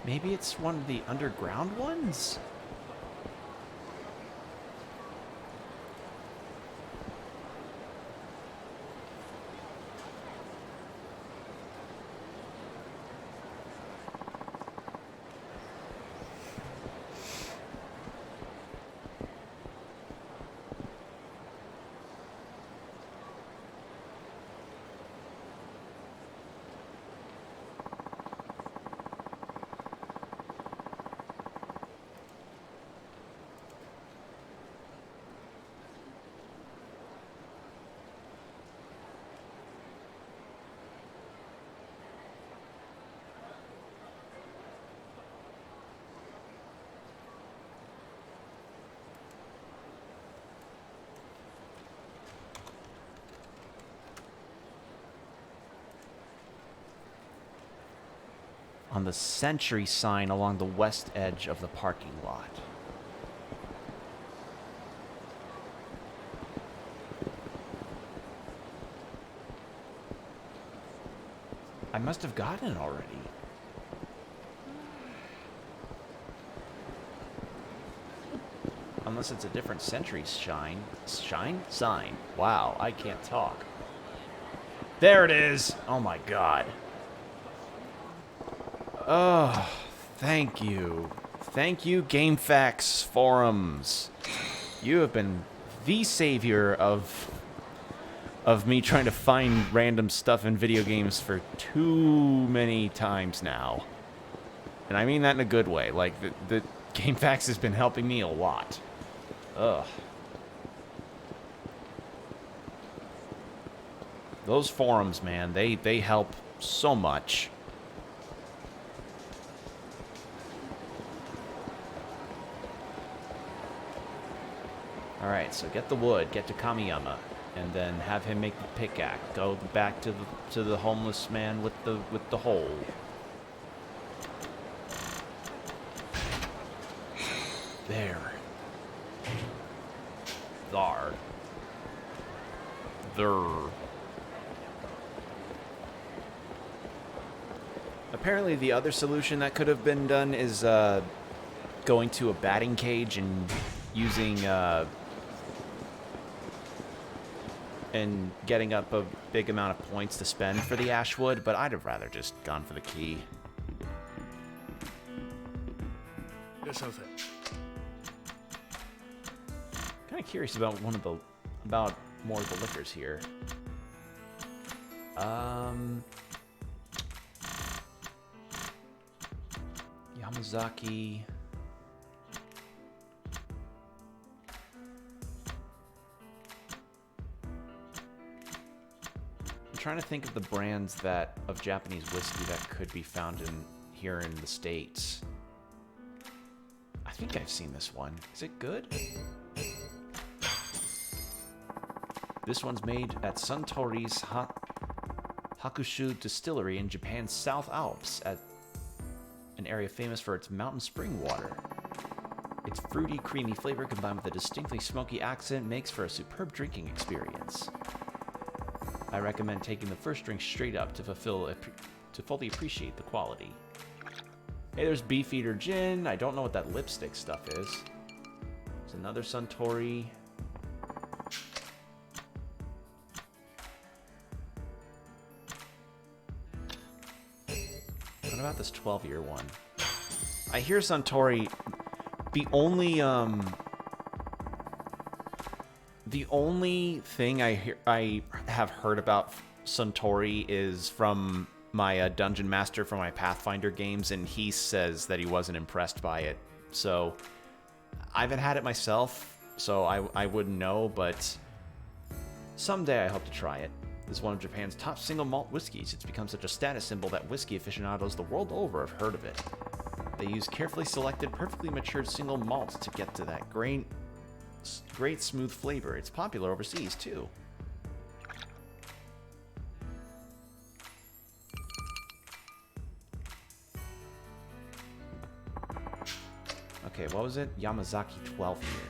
Maybe it's one of the underground ones? On the sentry sign along the west edge of the parking lot. I must have gotten it already. Unless it's a different sentry sign. Sign? Wow, I can't talk. There it is! Oh my god. Oh, thank you. Thank you, GameFAQs forums. You have been the savior of me trying to find random stuff in video games for too many times now. And I mean that in a good way. Like, the GameFAQs has been helping me a lot. Ugh. Those forums, man, they help so much. Alright, so get the wood, get to Kamiyama, and then have him make the pickaxe. Go back to the homeless man with the hole. There. There. Apparently the other solution that could have been done is going to a batting cage and using and getting up a big amount of points to spend for the Ashwood, but I'd have rather just gone for the key. Kind of curious about more of the liquors here. Yamazaki. I'm trying to think of the brands of Japanese whiskey that could be found here in the States. I think I've seen this one. Is it good? This one's made at Suntory's Hakushu Distillery in Japan's South Alps, at an area famous for its mountain spring water. Its fruity, creamy flavor combined with a distinctly smoky accent makes for a superb drinking experience. I recommend taking the first drink straight up to fully appreciate the quality. Hey, there's Beefeater Gin. I don't know what that lipstick stuff is. There's another Suntory. What about this 12-year one? I hear Suntory. The only thing I have heard about Suntory is from my dungeon master from my Pathfinder games, and he says that he wasn't impressed by it. So I haven't had it myself, so I wouldn't know, but someday I hope to try it. This is one of Japan's top single malt whiskeys. It's become such a status symbol that whiskey aficionados the world over have heard of it. They use carefully selected, perfectly matured single malts to get to that great smooth flavor. It's popular overseas too. Okay, what was it? Yamazaki 12 year.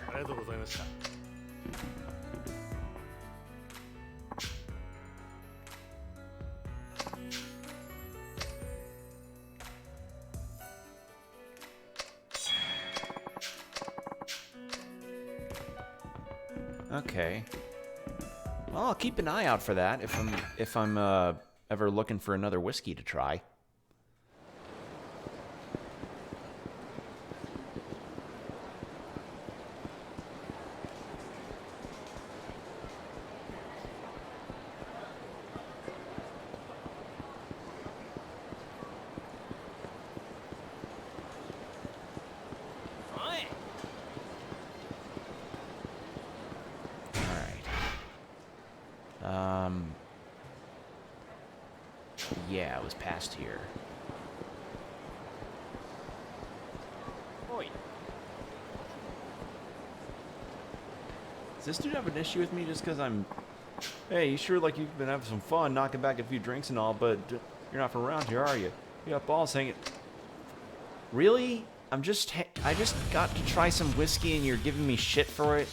Okay. Well, I'll keep an eye out for that if I'm ever looking for another whiskey to try. Yeah, it was past here. Oi. Does this dude have an issue with me just because I'm... Hey, you sure like you've been having some fun knocking back a few drinks and all, but you're not from around here, are you? You got balls hanging... Really? I just got to try some whiskey and you're giving me shit for it?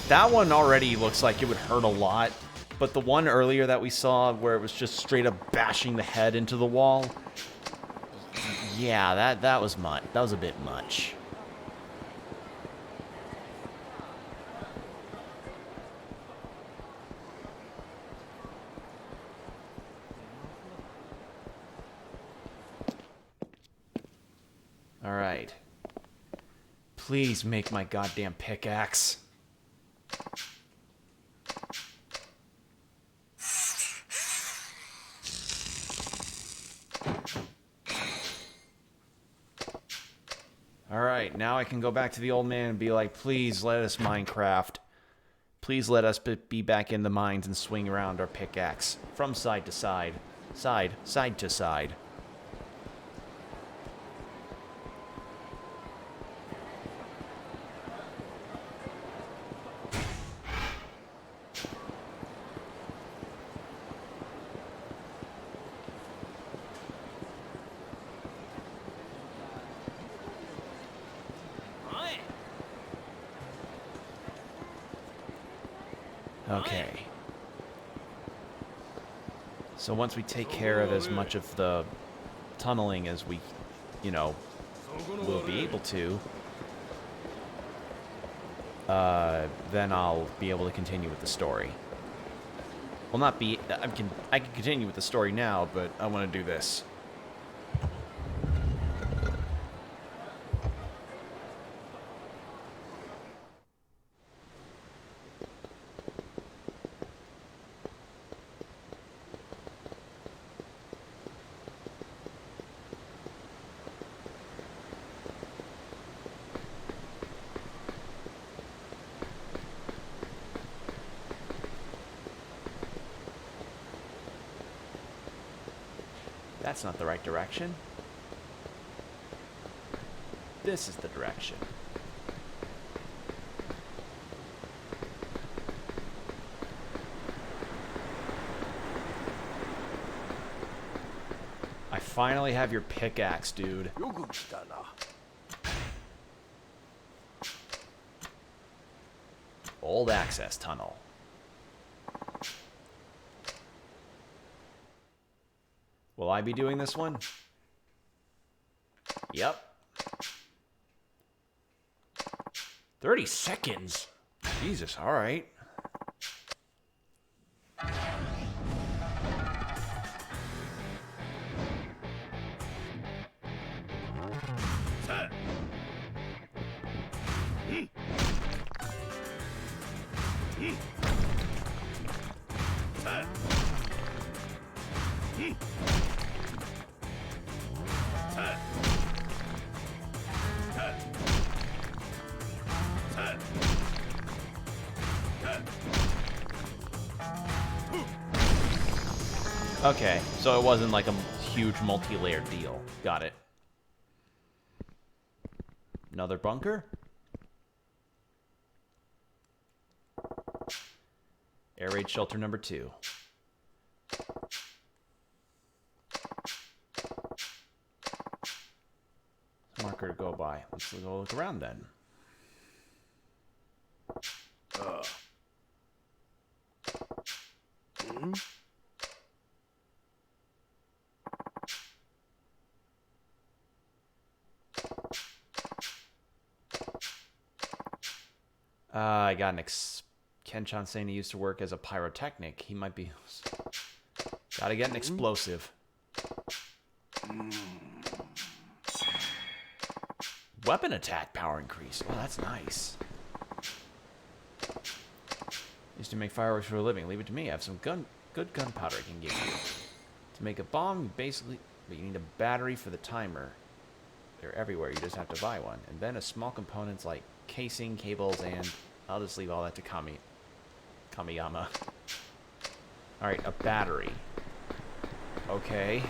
That one already looks like it would hurt a lot, but the one earlier that we saw where it was just straight up bashing the head into the wall, yeah, that was much. That was a bit much. All right. Please make my goddamn pickaxe. Alright, now I can go back to the old man and be like, please let us Minecraft. Please let us be back in the mines and swing around our pickaxe. From side to side. Side to side. Okay. So once we take care of as much of the tunneling as we, you know, will be able to, then I'll be able to continue with the story. Well, not be... I can continue with the story now, but I want to do this. That's not the right direction. This is the direction. I finally have your pickaxe, dude. Old access tunnel. Will I be doing this one? Yep. 30 seconds? Jesus, alright. Okay, so it wasn't like a huge multi-layered deal. Got it. Another bunker? Air raid shelter number 2. Marker to go by. Let's go look around then. I got an Ken-chan saying he used to work as a pyrotechnic. He might be... Gotta get an explosive. Weapon attack power increase. Oh, that's nice. Used to make fireworks for a living. Leave it to me. I have some good gunpowder I can give you. To make a bomb, you basically... But you need a battery for the timer. They're everywhere. You just have to buy one. And then a small components like casing, cables, and... I'll just leave all that to Kamiyama. Alright, a battery. Okay.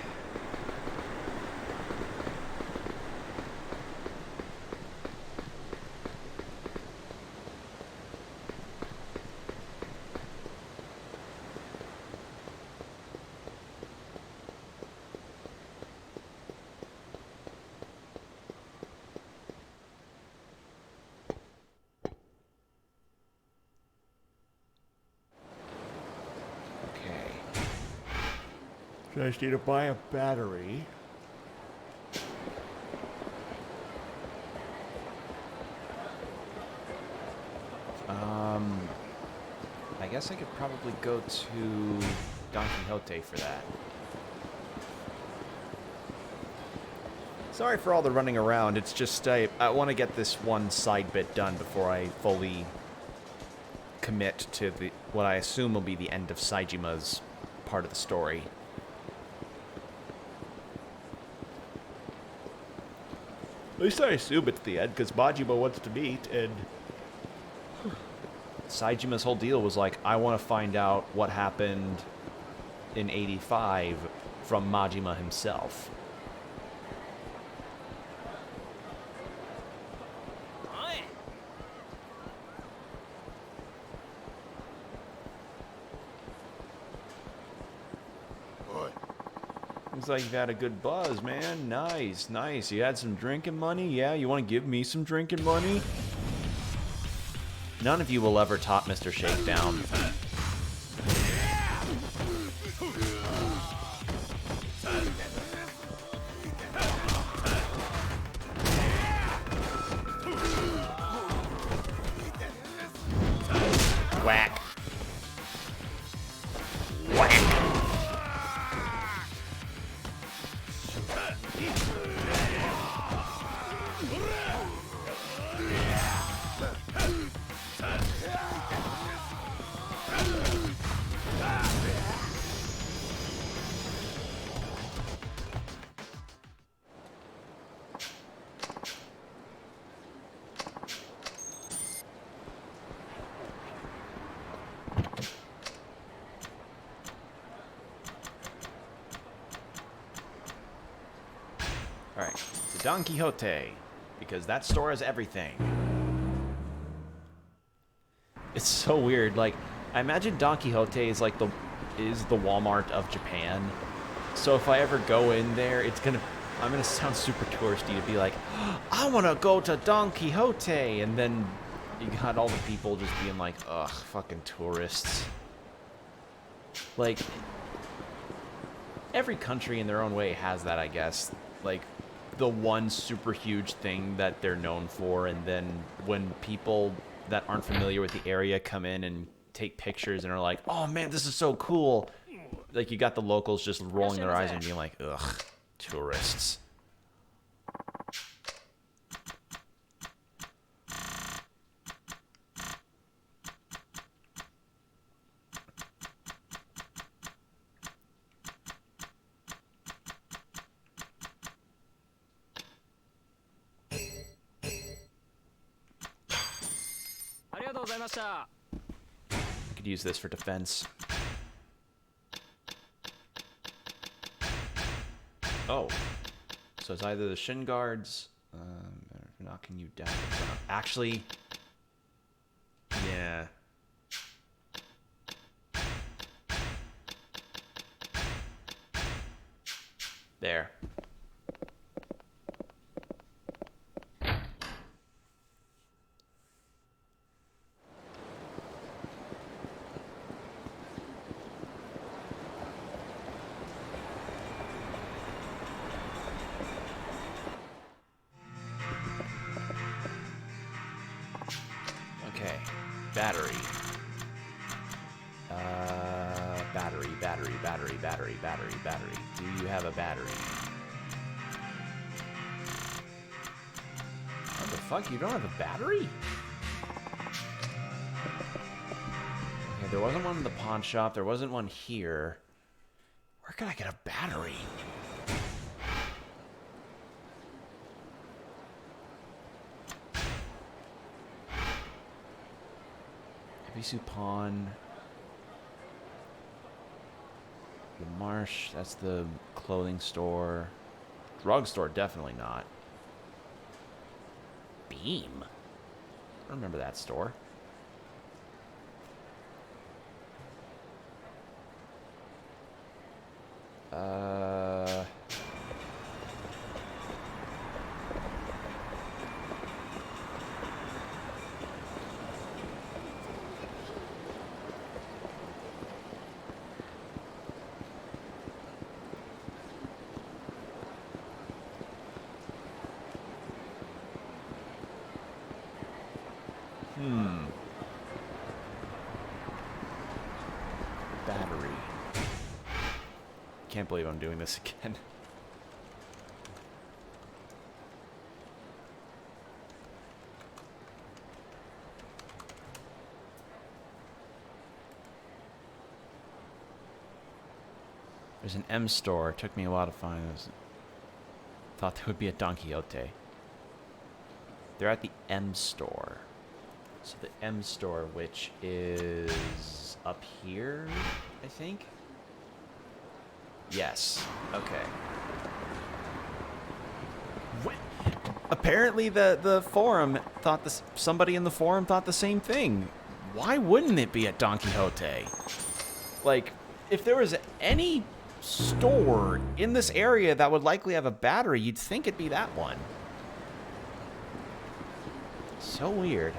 So I just need to buy a battery. I guess I could probably go to Don Quixote for that. Sorry for all the running around. It's just I want to get this one side bit done before I fully commit to what I assume will be the end of Saijima's part of the story. At least I assume it's the end, because Majima wants to meet, and Saijima's whole deal was like, I want to find out what happened in 85 from Majima himself. Looks like you've had a good buzz, man. Nice, nice. You had some drinking money? Yeah, you want to give me some drinking money? None of you will ever top Mr. Shakedown. to Don Quixote, because that store has everything. It's so weird. Like, I imagine Don Quixote is like the Walmart of Japan. So if I ever go in there, I'm gonna sound super touristy to be like, I wanna go to Don Quixote, and then you got all the people just being like, ugh, fucking tourists. Like, every country in their own way has that, I guess. Like, the one super huge thing that they're known for, and then when people that aren't familiar with the area come in and take pictures and are like, oh man, this is so cool. Like, you got the locals just rolling their eyes and being like, ugh, tourists. I could use this for defense. Oh. So it's either the shin guards, knocking you down. Actually, yeah. There. Okay, battery. Battery. Do you have a battery? What the fuck? You don't have a battery? Okay, there wasn't one in the pawn shop. There wasn't one here. Where can I get a battery? Ebisu Pawn. The Marsh, that's the clothing store. Drugstore, definitely not. Beam? I don't remember that store. Battery. Can't believe I'm doing this again. There's an M store. It took me a while to find this. Thought there would be a Don Quixote. They're at the M store. So the M store, which is up here, I think? Yes. Okay. What? Apparently the forum thought this. Somebody in the forum thought the same thing. Why wouldn't it be at Don Quixote? Like, if there was any store in this area that would likely have a battery, you'd think it'd be that one. So weird.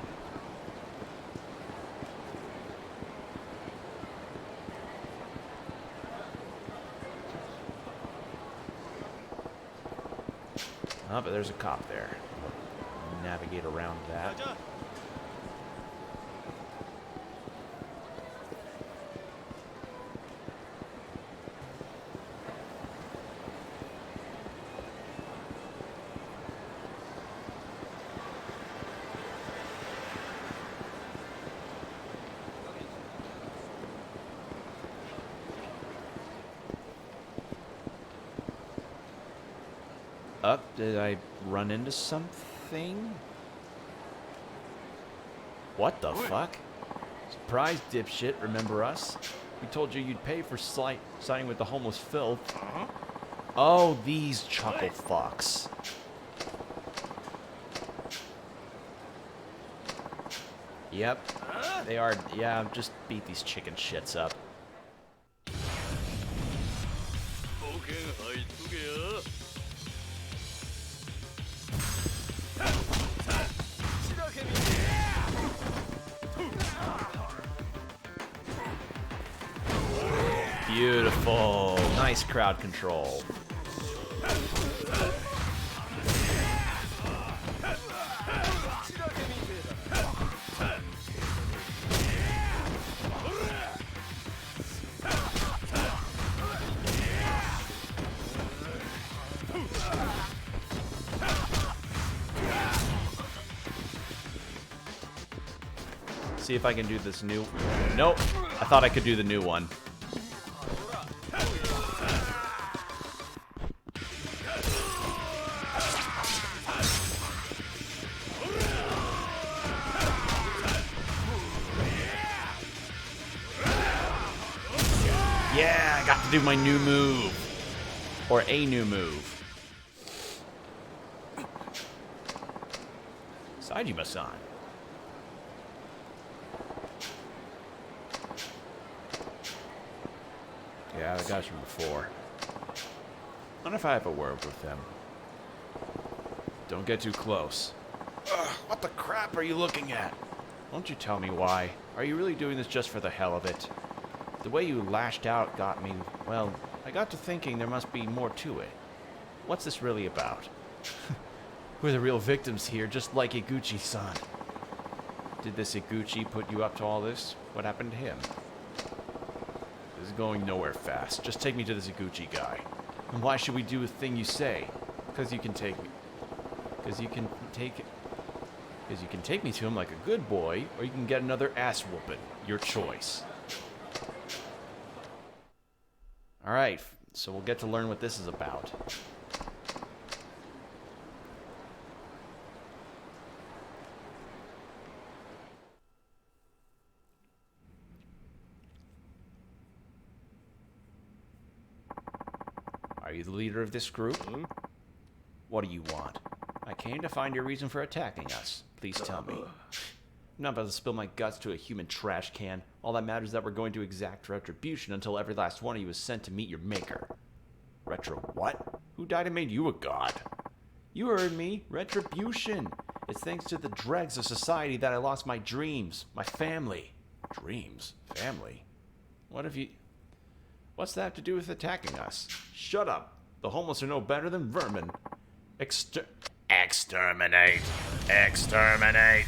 Oh, but there's a cop there. Navigate around that. Up, did I run into something? What the fuck? Surprise, dipshit, remember us? We told you you'd pay for siding with the homeless filth. Oh, these chuckle fucks. Yep. They are. Yeah, just beat these chicken shits up. Beautiful. Nice crowd control. See if I can do this new... Nope. I thought I could do the new one. Yeah, I got to do my new move. Or a new move. Saejima-san. Yeah, the guys from before. Wonder if I have a word with them. Don't get too close. Ugh, what the crap are you looking at? Won't you tell me why? Are you really doing this just for the hell of it? The way you lashed out got me, well, I got to thinking there must be more to it. What's this really about? We're the real victims here, just like Iguchi-san. Did this Iguchi put you up to all this? What happened to him? This is going nowhere fast. Just take me to this Iguchi guy. And why should we do a thing you say? Because you can take me. Because you can take me to him like a good boy, or you can get another ass whooping. Your choice. Alright, so we'll get to learn what this is about. Are you the leader of this group? What do you want? I came to find your reason for attacking us. Please tell me. I'm not about to spill my guts to a human trash can. All that matters is that we're going to exact retribution until every last one of you is sent to meet your maker. Retro what? Who died and made you a god? You heard me. Retribution. It's thanks to the dregs of society that I lost my dreams, my family. Dreams? Family? What's that have to do with attacking us? Shut up. The homeless are no better than vermin. Exterminate. Exterminate.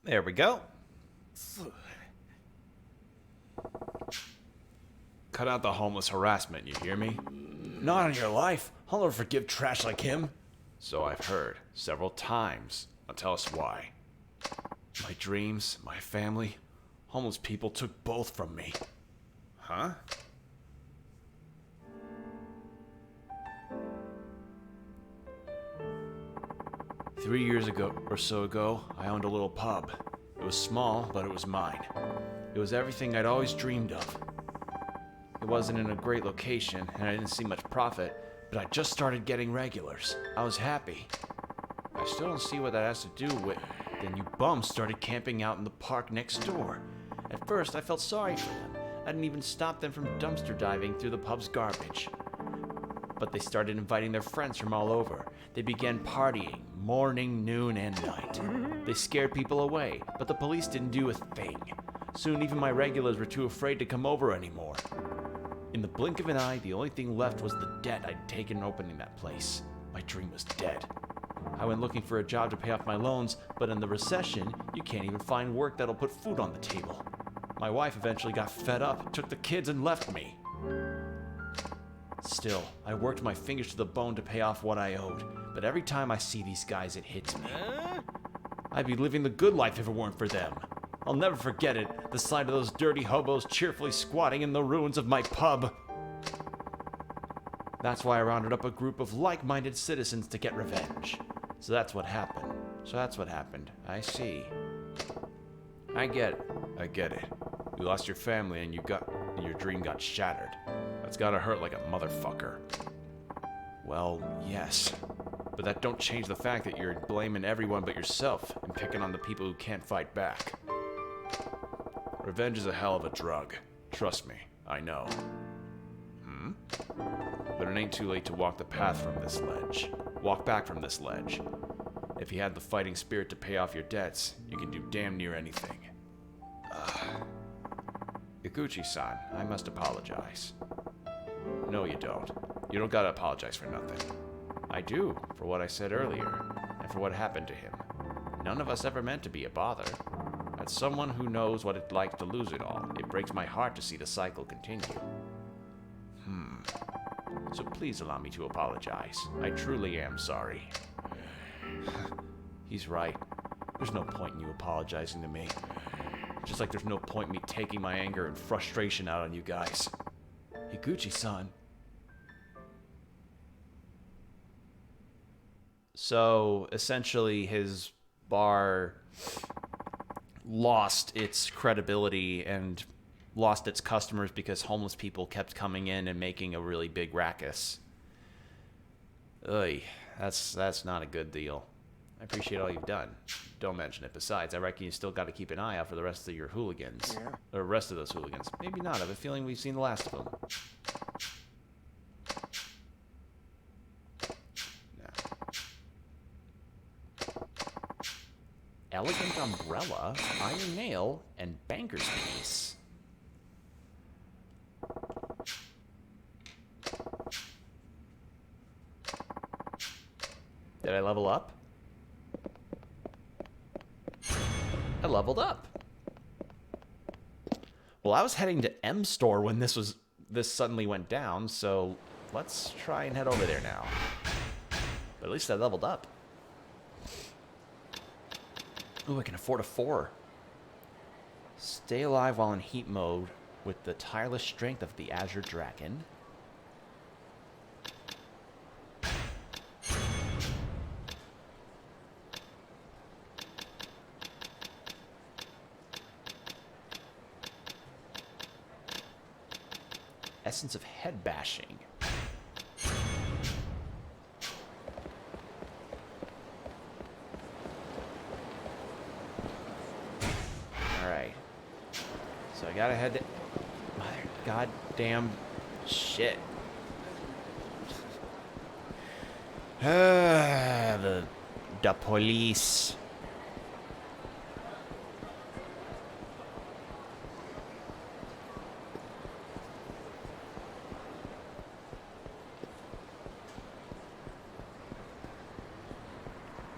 There we go. Cut out the homeless harassment, you hear me? Not on your life. I'll never forgive trash like him. So I've heard several times. Now tell us why. My dreams, my family, homeless people took both from me. Huh? Three years ago or so ago, I owned a little pub. It was small, but it was mine. It was everything I'd always dreamed of. It wasn't in a great location, and I didn't see much profit, but I just started getting regulars. I was happy. I still don't see what that has to do with... Then you bums started camping out in the park next door. At first, I felt sorry for them. I didn't even stop them from dumpster diving through the pub's garbage. But they started inviting their friends from all over. They began partying, morning, noon, and night. They scared people away, but the police didn't do a thing. Soon even my regulars were too afraid to come over anymore. In the blink of an eye, the only thing left was the debt I'd taken opening that place. My dream was dead. I went looking for a job to pay off my loans, but in the recession, you can't even find work that'll put food on the table. My wife eventually got fed up, took the kids, and left me. Still, I worked my fingers to the bone to pay off what I owed, but every time I see these guys, it hits me. I'd be living the good life if it weren't for them. I'll never forget it, the sight of those dirty hobos cheerfully squatting in the ruins of my pub. That's why I rounded up a group of like-minded citizens to get revenge. So that's what happened. I see. I get it. You lost your family and your dream got shattered. That's gotta hurt like a motherfucker. Well, yes. But that don't change the fact that you're blaming everyone but yourself and picking on the people who can't fight back. Revenge is a hell of a drug. Trust me, I know. But it ain't too late to walk the path from this ledge. Walk back from this ledge. If you had the fighting spirit to pay off your debts, you can do damn near anything. Yakuza-san, I must apologize. No, you don't. You don't gotta apologize for nothing. I do, for what I said earlier, and for what happened to him. None of us ever meant to be a bother. As someone who knows what it's like to lose it all, it breaks my heart to see the cycle continue. So please allow me to apologize. I truly am sorry. He's right. There's no point in you apologizing to me. Just like there's no point in me taking my anger and frustration out on you guys. Higuchi-san. So, essentially, his bar lost its credibility and lost its customers because homeless people kept coming in and making a really big ruckus. Ugh, that's not a good deal. I appreciate all you've done. Don't mention it. Besides, I reckon you still got to keep an eye out for the rest of your hooligans. Yeah. Or the rest of those hooligans. Maybe not. I have a feeling we've seen the last of them. Elegant umbrella, iron nail, and banker's piece. Did I level up? I leveled up. Well, I was heading to M Store when this suddenly went down, so let's try and head over there now. But at least I leveled up. Ooh, I can afford a 4. Stay alive while in heat mode with the tireless strength of the Azure Dragon. Essence of head bashing. Alright. So I gotta head to... Mother goddamn shit. The police.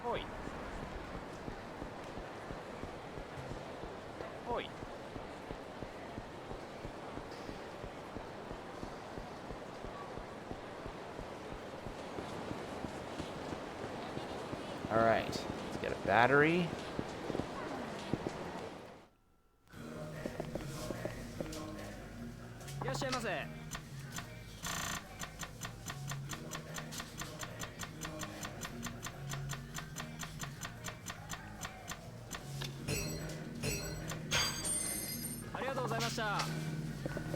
Oi. Oi. All right, let's get a battery.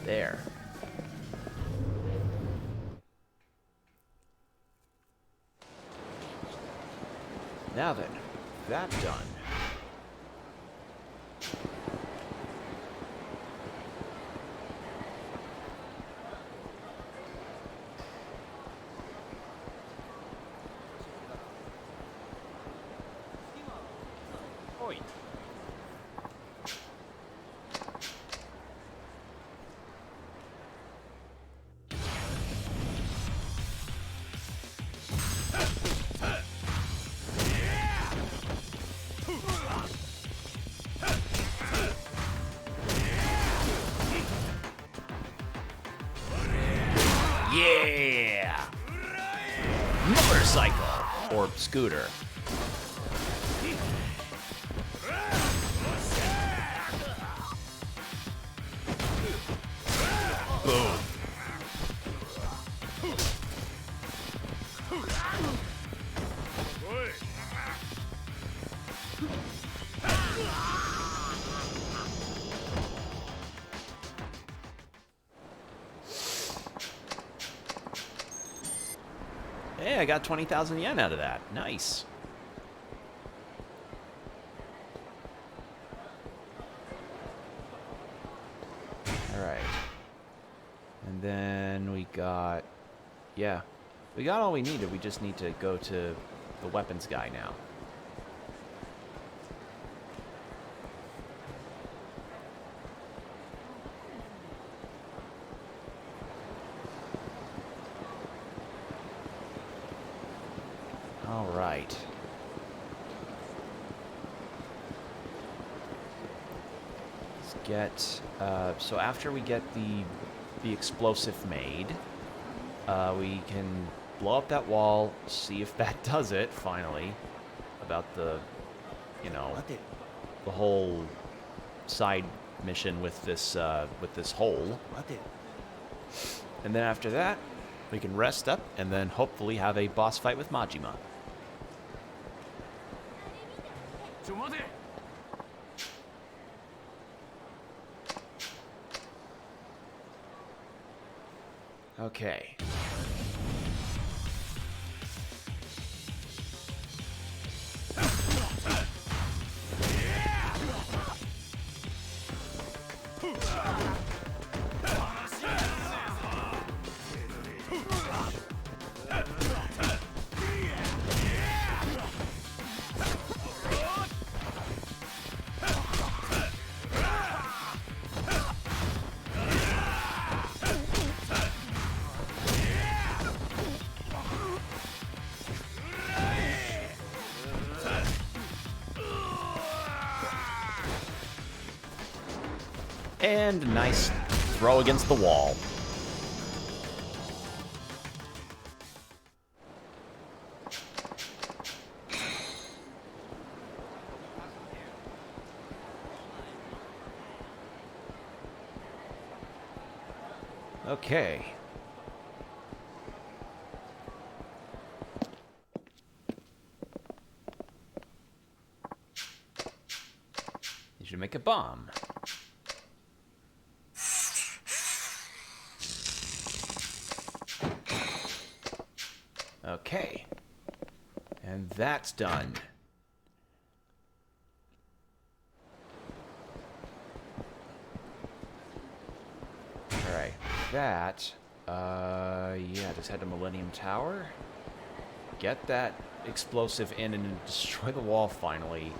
There. Now then, that done. Oi. Yeah! Motorcycle! Or scooter. Boom. Hey, I got 20,000 yen out of that. Nice. Alright. And then we got... Yeah. We got all we needed. We just need to go to the weapons guy now. All right. Let's get, so after we get the explosive made, we can blow up that wall, see if that does it, finally, about the, you know, the whole side mission with this hole. And then after that, we can rest up and then hopefully have a boss fight with Majima. Okay. And a nice throw against the wall. Okay. You should make a bomb. Okay. And that's done. Alright. That, yeah, just head to Millennium Tower. Get that explosive in and destroy the wall finally.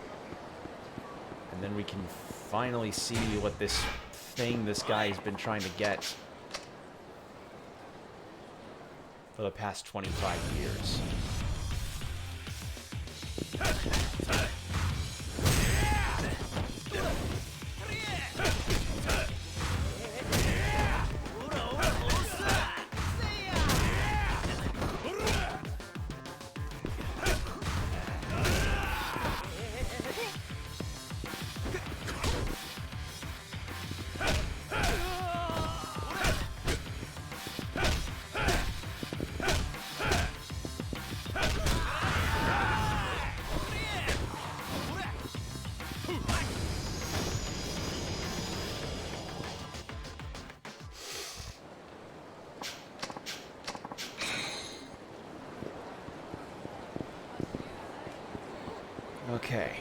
And then we can finally see what this thing this guy has been trying to get for the past 25 years. Okay.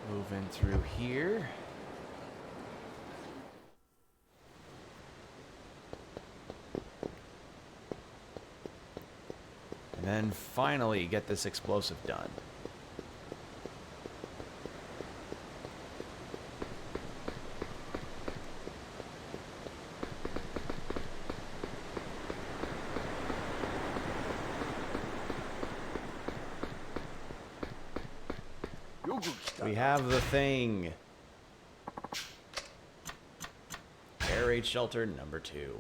Moving through here. then finally get this explosive done. We have the thing. Air raid shelter number 2.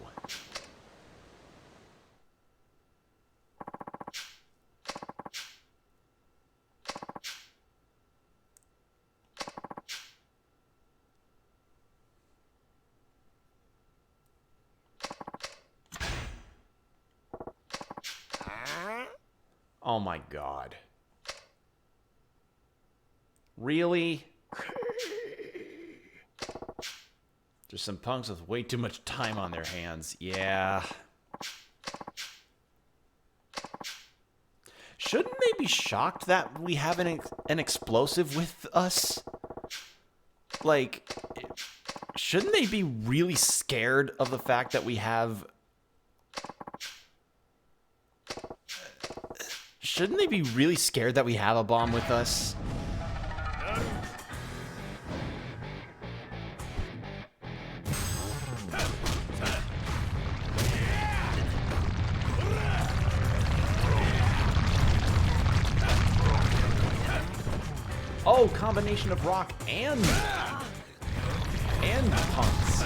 Oh my god. Really? There's some punks with way too much time on their hands. Yeah. Shouldn't they be shocked that we have an explosive with us? Like, shouldn't they be really scared of the fact that we have... Shouldn't they be really scared that we have a bomb with us? Oh, combination of rock and punks.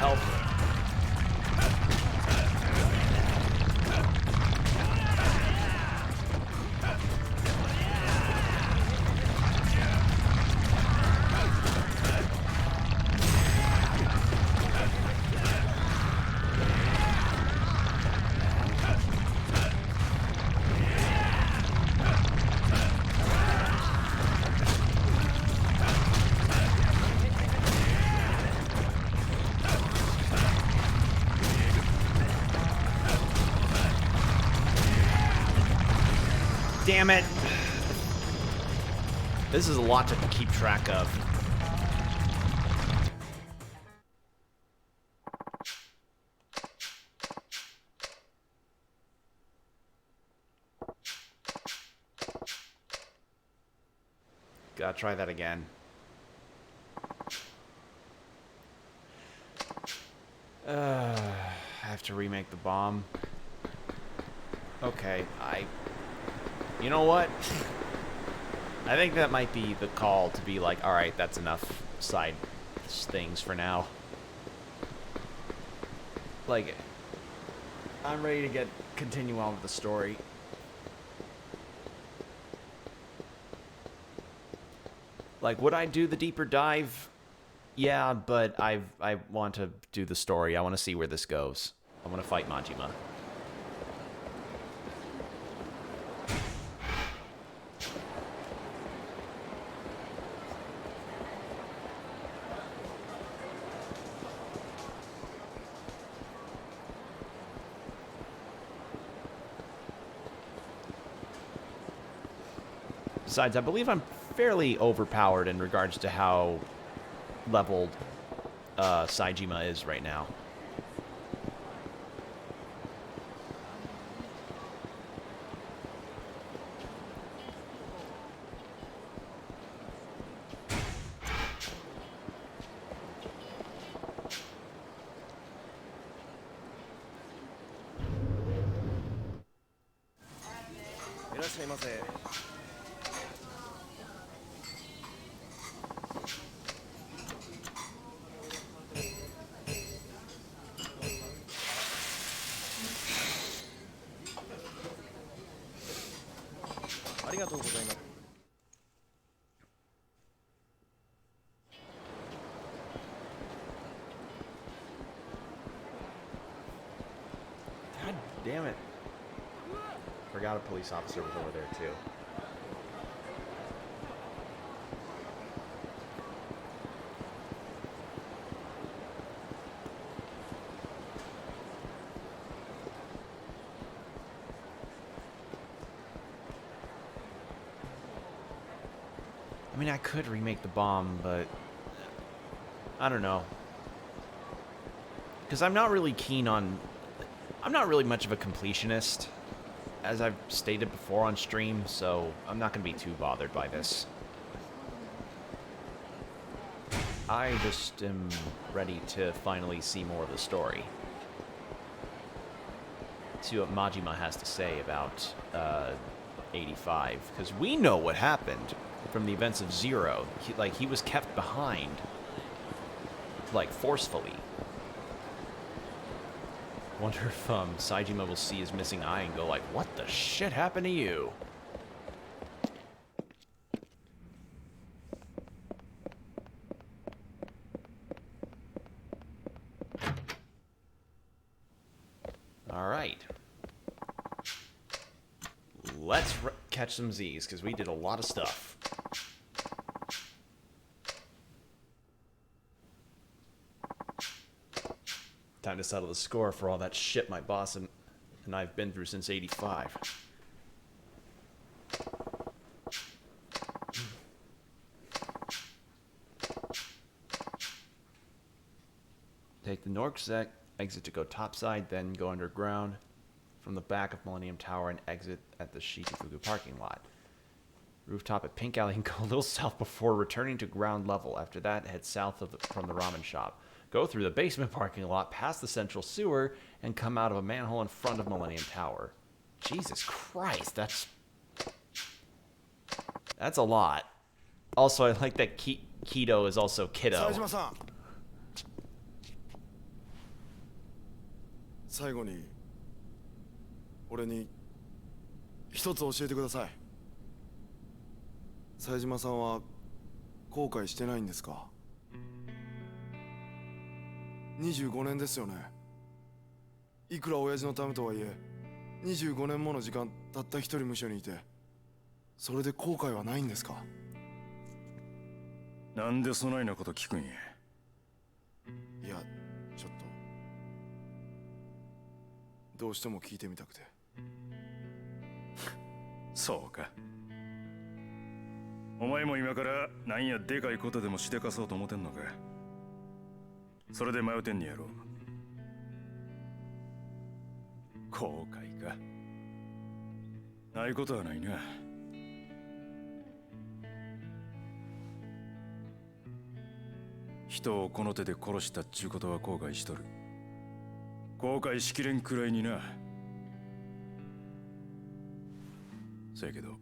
Help. Damn it. This is a lot to keep track of. Gotta try that again. I have to remake the bomb. Okay, you know what? I think that might be the call to be like, alright, that's enough side things for now. Like, I'm ready to continue on with the story. Like, would I do the deeper dive? Yeah, but I want to do the story. I want to see where this goes. I want to fight Majima. Besides, I believe I'm fairly overpowered in regards to how leveled Saejima is right now. らっしゃいませ。ありがとうございます。God damn it. Forgot a police officer was over there too. I mean, I could remake the bomb, but I don't know. Because I'm not really keen on... I'm not really much of a completionist, as I've stated before on stream, so I'm not going to be too bothered by this. I just am ready to finally see more of the story. See what Majima has to say about 85, because we know what happened from the events of Zero. He was kept behind, like, forcefully. Wonder if Saejima will see his missing eye and go like, what the shit happened to you? Alright. Let's catch some Z's, because we did a lot of stuff. Time to settle the score for all that shit my boss and I've been through since 85. Take the north exit to go topside, then go underground from the back of Millennium Tower and exit at the Shichifuku parking lot. Rooftop at Pink Alley and go a little south before returning to ground level. After that, head south from the ramen shop. Go through the basement parking lot, past the central sewer, and come out of a manhole in front of Millennium Tower. Jesus Christ, that's a lot. Also, I like that Keto is also Kiddo. 最後に俺に一つ教えてください。冴島さんは後悔してないんですか？25年ですよね。いくら親父のためとはいえ25年もの時間たった一人無所にいてそれで後悔はないんですか？なんでそないなこと聞くんや。いやちょっとどうしても聞いてみたくて。そうか。お前も今からなんやでかいことでもしでかそうと思ってんのか。それで迷ってんねやろ。後悔か。ないことはないな。人をこの手で殺したっちゅうことは後悔しとる。後悔しきれんくらいにな。そやけど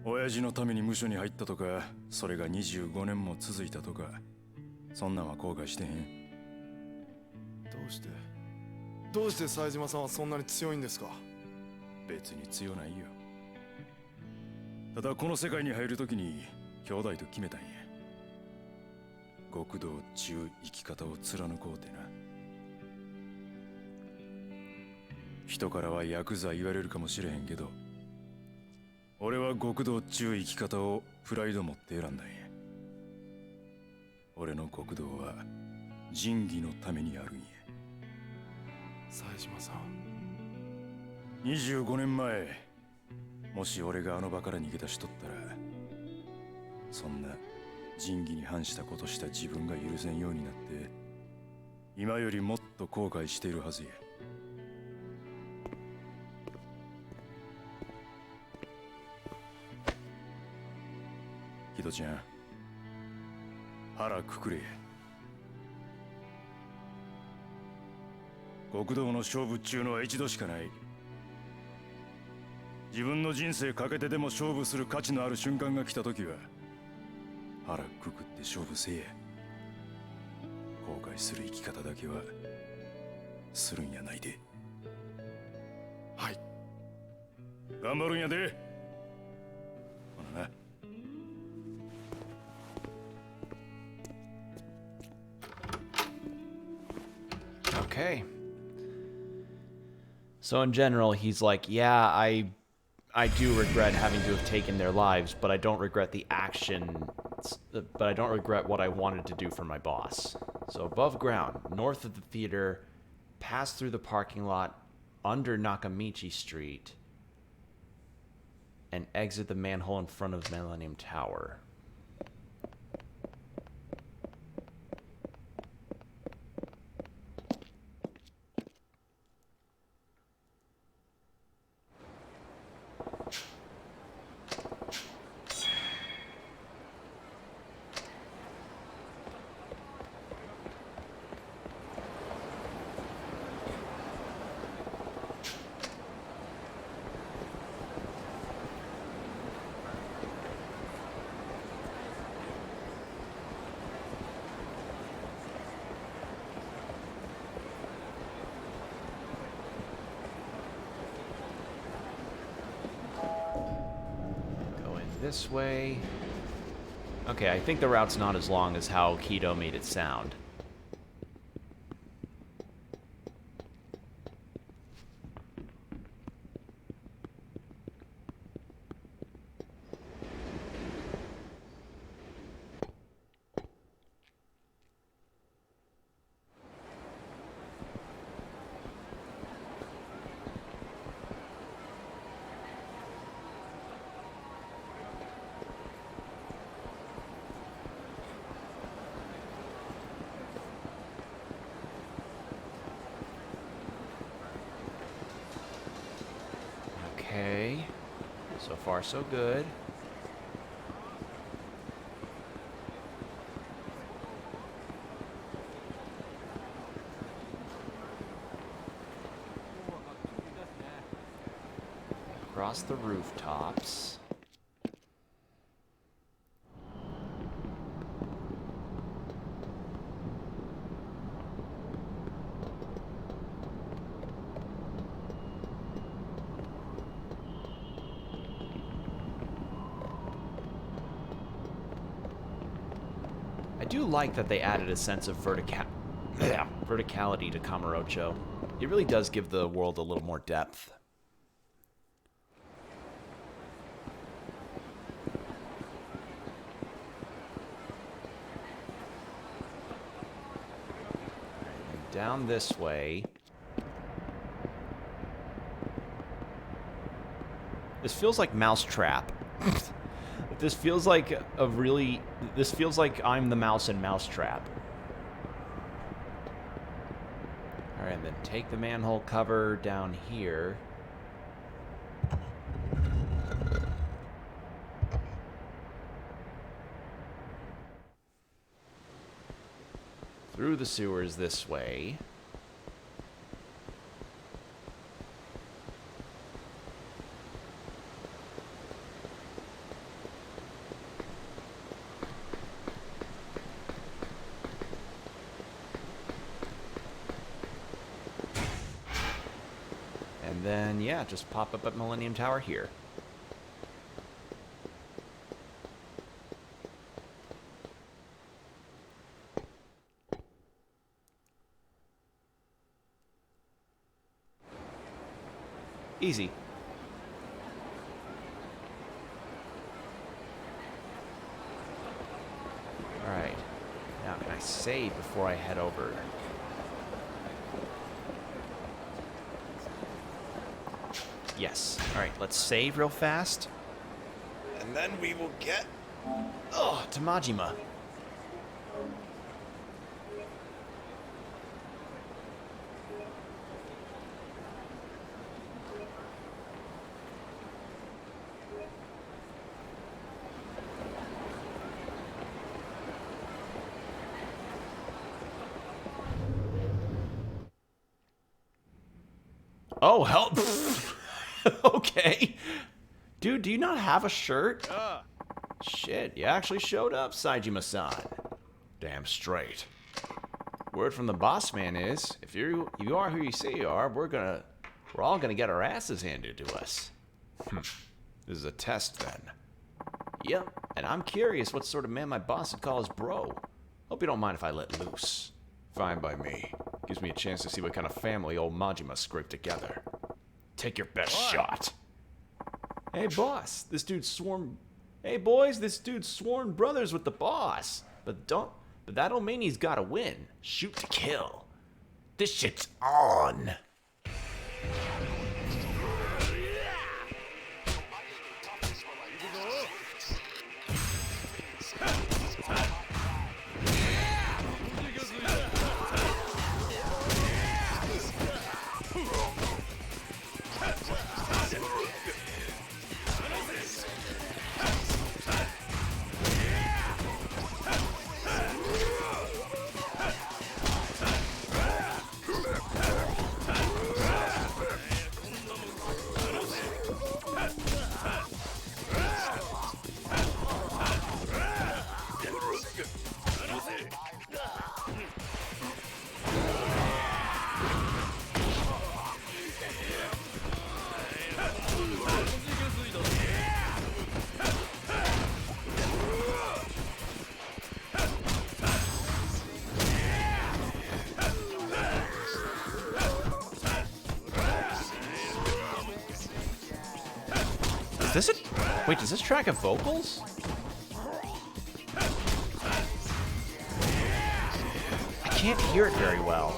親父のために無所に入ったとか、それが25年も続いたとか、そんなんは後悔してへん。どうして冴島さんはそんなに強いんですか？別に強ないよ。ただこの世界に入るときに兄弟と決めたんや。極道っちゅう生き方を貫こうてな。人からはヤクザ言われるかもしれへんけど、俺は極道っちゅう生き方をプライド持って選んだんや。俺の極道は仁義のためにあるんや。冴島さん、25年前、もし俺があの場から逃げ出しとったら、そんな仁義に反したことした自分が許せんようになって、今よりもっと後悔しているはずや。キドちゃん、腹くくれ。極道の勝負っちゅうのは一度しかない。自分の人生かけてでも勝負する価値のある瞬間が来た時は腹くくって勝負せえや。後悔する生き方だけはするんやないで。はい。頑張るんやで。ほなな。Okay. So in general, he's like, yeah, I do regret having to have taken their lives, but I don't regret the action, but I don't regret what I wanted to do for my boss. So above ground, north of the theater, pass through the parking lot, under Nakamichi Street, and exit the manhole in front of Millennium Tower. This way. Okay, I think the route's not as long as how Keto made it sound. Okay. So far, so good. Across the rooftops. I do like that they added a sense of verticality to Kamurocho. It really does give the world a little more depth. And down this way. This feels like Mousetrap. This feels like a really... This feels like I'm the mouse in Mousetrap. Alright, and then take the manhole cover down here. Through the sewers this way. Then, yeah, just pop up at Millennium Tower here. Easy. Alright. Now, can I save before I head over? Yes. Alright, let's save real fast. And then we will get... Oh, to Majima. Oh, help! Okay. Dude, do you not have a shirt? Shit, you actually showed up, Saejima-san. Damn straight. Word from the boss man is, if you are who you say you are, we're all gonna get our asses handed to us. This is a test then. Yep, and I'm curious what sort of man my boss would call his bro. Hope you don't mind if I let loose. Fine by me. Gives me a chance to see what kind of family old Majima scraped together. Take your best shot. Hey boss, this dude's sworn... Hey boys, this dude's sworn brothers with the boss. But that don't mean he's gotta win. Shoot to kill. This shit's on. Wait, does this track have vocals? I can't hear it very well.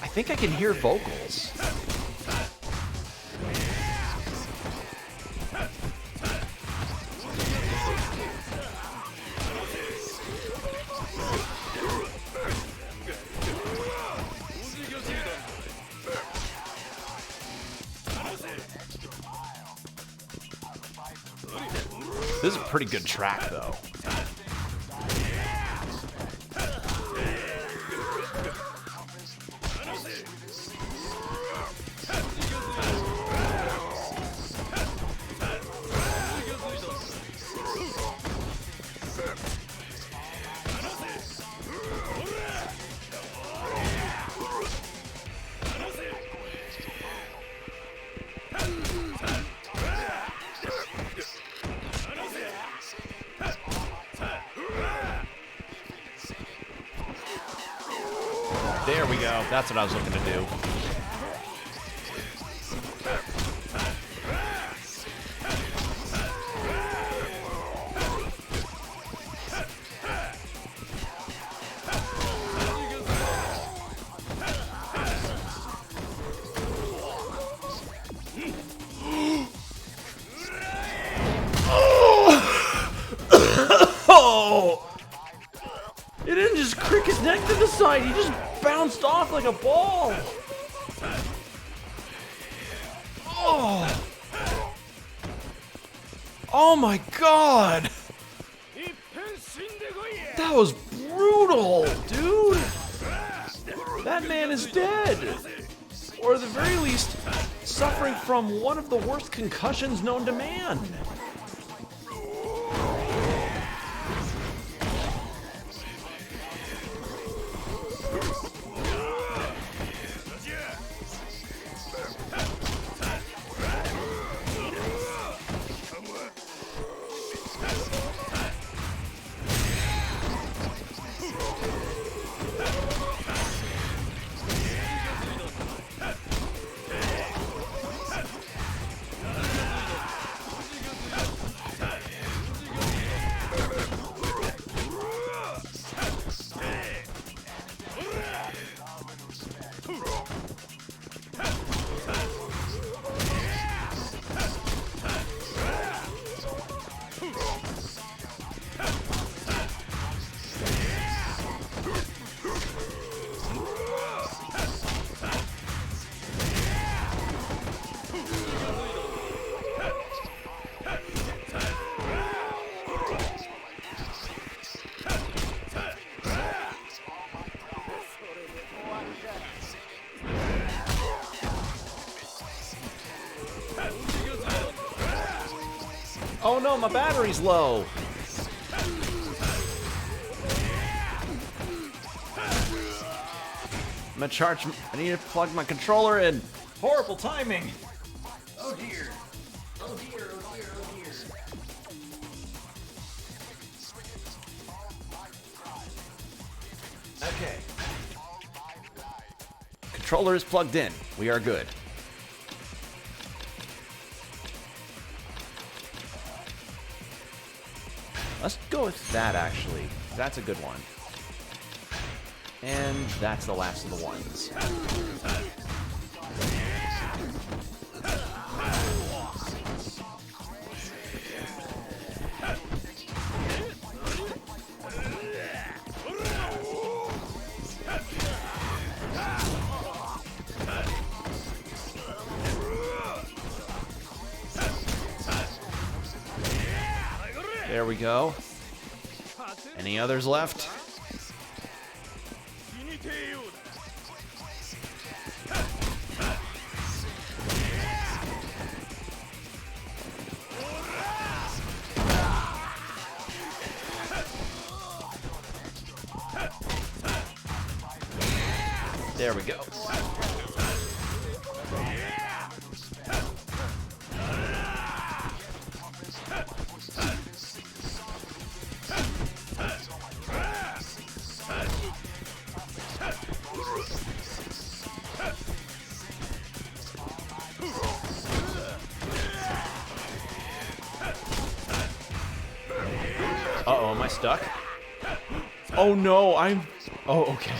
I think I can hear vocals. This is a pretty good track, though. There we go. That's what I was looking to do. Oh! It didn't just crick his neck to the side, he just bounced off like a ball. Oh. Oh my god. That was brutal, dude. That man is dead. Or at the very least, suffering from one of the worst concussions known to man. Oh no, my battery's low. I'm gonna charge. I need to plug my controller in. Horrible timing. Oh dear. Oh dear. Oh dear. Oh dear. Okay. Controller is plugged in. We are good. Let's go with that, actually. That's a good one. And that's the last of the ones. There we go. Any others left? There we go. Uh-oh, am I stuck? Oh no, Oh, okay.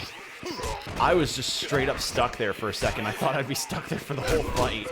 I was just straight up stuck there for a second. I thought I'd be stuck there for the whole fight.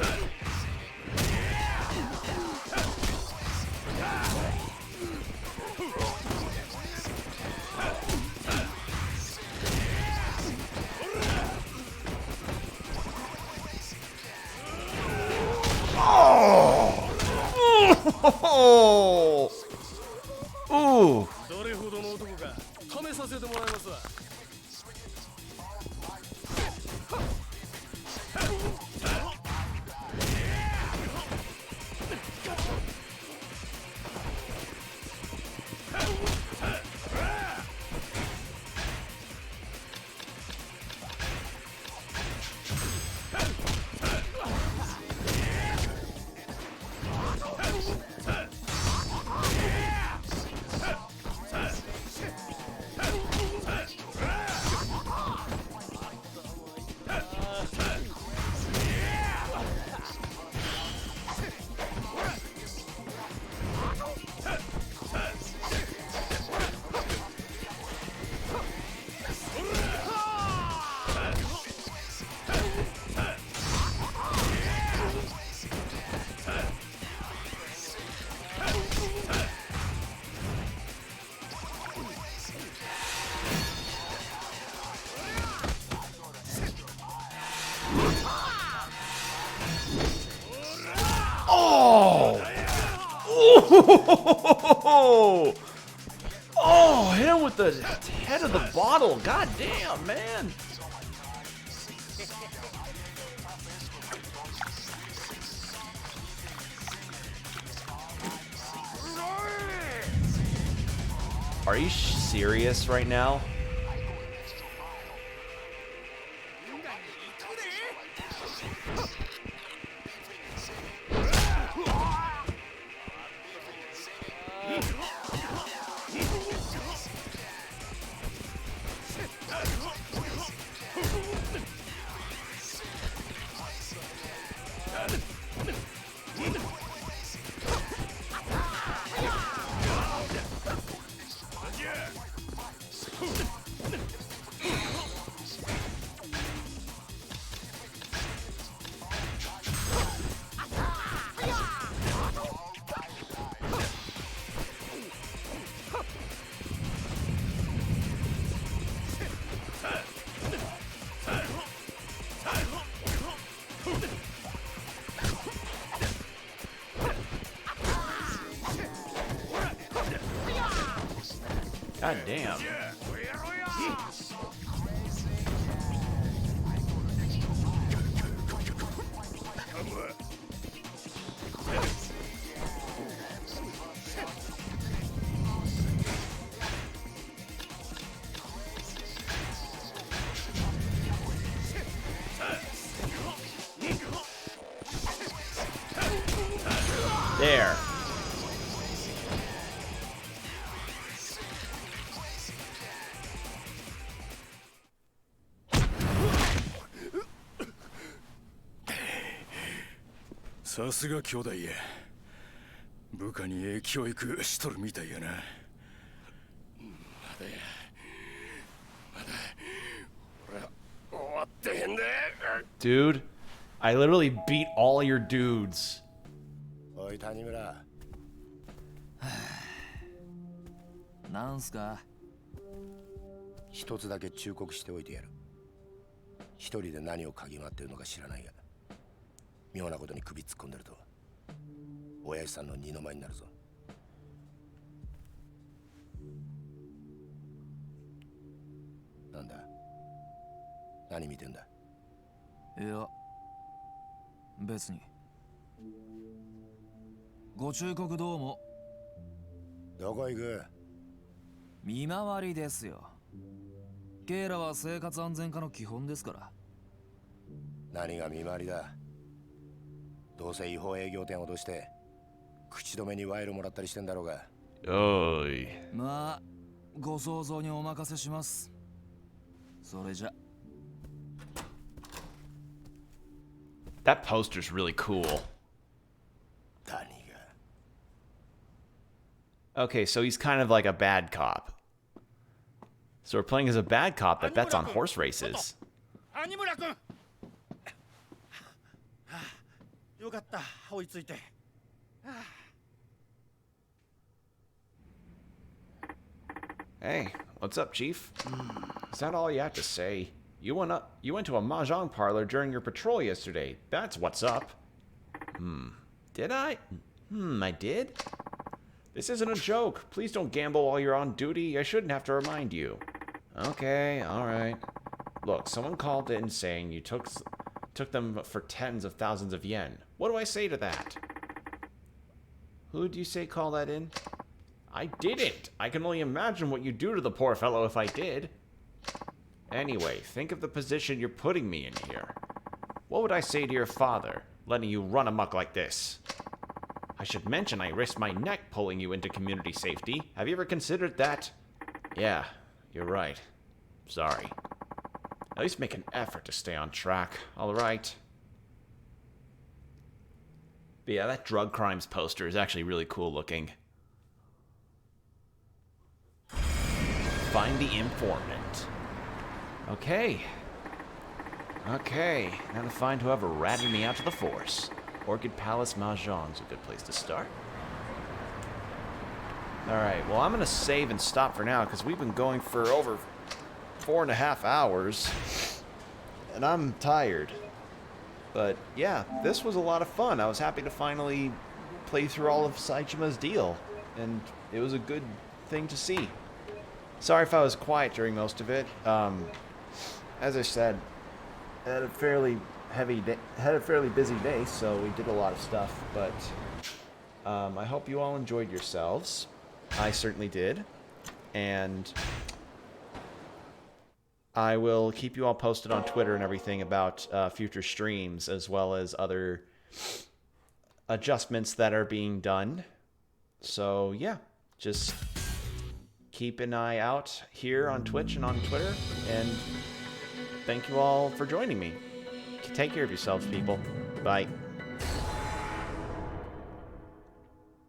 Oh! Ooh! Oh! Oh, hit him with the head of the bottle. God damn, man. Are you serious right now? God damn. There.さすが兄弟や。部下にええ教育しとるみたいやな。まだや。まだ。俺は終わってへんで。Dude, I literally beat all your dudes. おい谷村。なんすか？一つだけ忠告しておいてやる。一人で何を嗅ぎ回ってるのか知らないが、妙なことに首突っ込んでると親父さんの二の舞になるぞ。なんだ、何見てんだ。いや、別に。ご忠告どうも。どこ行く？見回りですよ。ケイラは生活安全課の基本ですから。何が見回りだ。どうせ違法営業店を脅して口止めに賄賂もらったりしてんだろうが。おい。まあ、ご想像にお任せします。それじゃ。That poster's really cool. 谷が。 Okay, so he's kind of like a bad cop. So we're playing as a bad cop that bets on horse races. 谷村君。よかった、追いついて。Hey, what's up, Chief? Is that all you have to say? You went to a mahjong parlor during your patrol yesterday. That's what's up. Did I? I did? This isn't a joke. Please don't gamble while you're on duty. I shouldn't have to remind you. Okay, alright. Look, someone called in saying you took them for tens of thousands of yen. What do I say to that? Who did you say called that in? I didn't. I can only imagine what you'd do to the poor fellow if I did. Anyway, think of the position you're putting me in here. What would I say to your father, letting you run amok like this? I should mention I risked my neck pulling you into community safety. Have you ever considered that? Yeah, you're right. Sorry. At least make an effort to stay on track, alright? But yeah, that drug crimes poster is actually really cool looking. Find the informant. Okay. Okay, now to find whoever ratted me out to the force. Orchid Palace Mahjong's a good place to start. Alright, well I'm gonna save and stop for now because we've been going for over 4.5 hours. And I'm tired. But yeah, this was a lot of fun. I was happy to finally play through all of Saichima's deal. And it was a good thing to see. Sorry if I was quiet during most of it. As I said, I had a fairly busy day, so we did a lot of stuff. But I hope you all enjoyed yourselves. I certainly did, and I will keep you all posted on Twitter and everything about future streams, as well as other adjustments that are being done. So yeah, just keep an eye out here on Twitch and on Twitter, and thank you all for joining me. Take care of yourselves, people. Bye.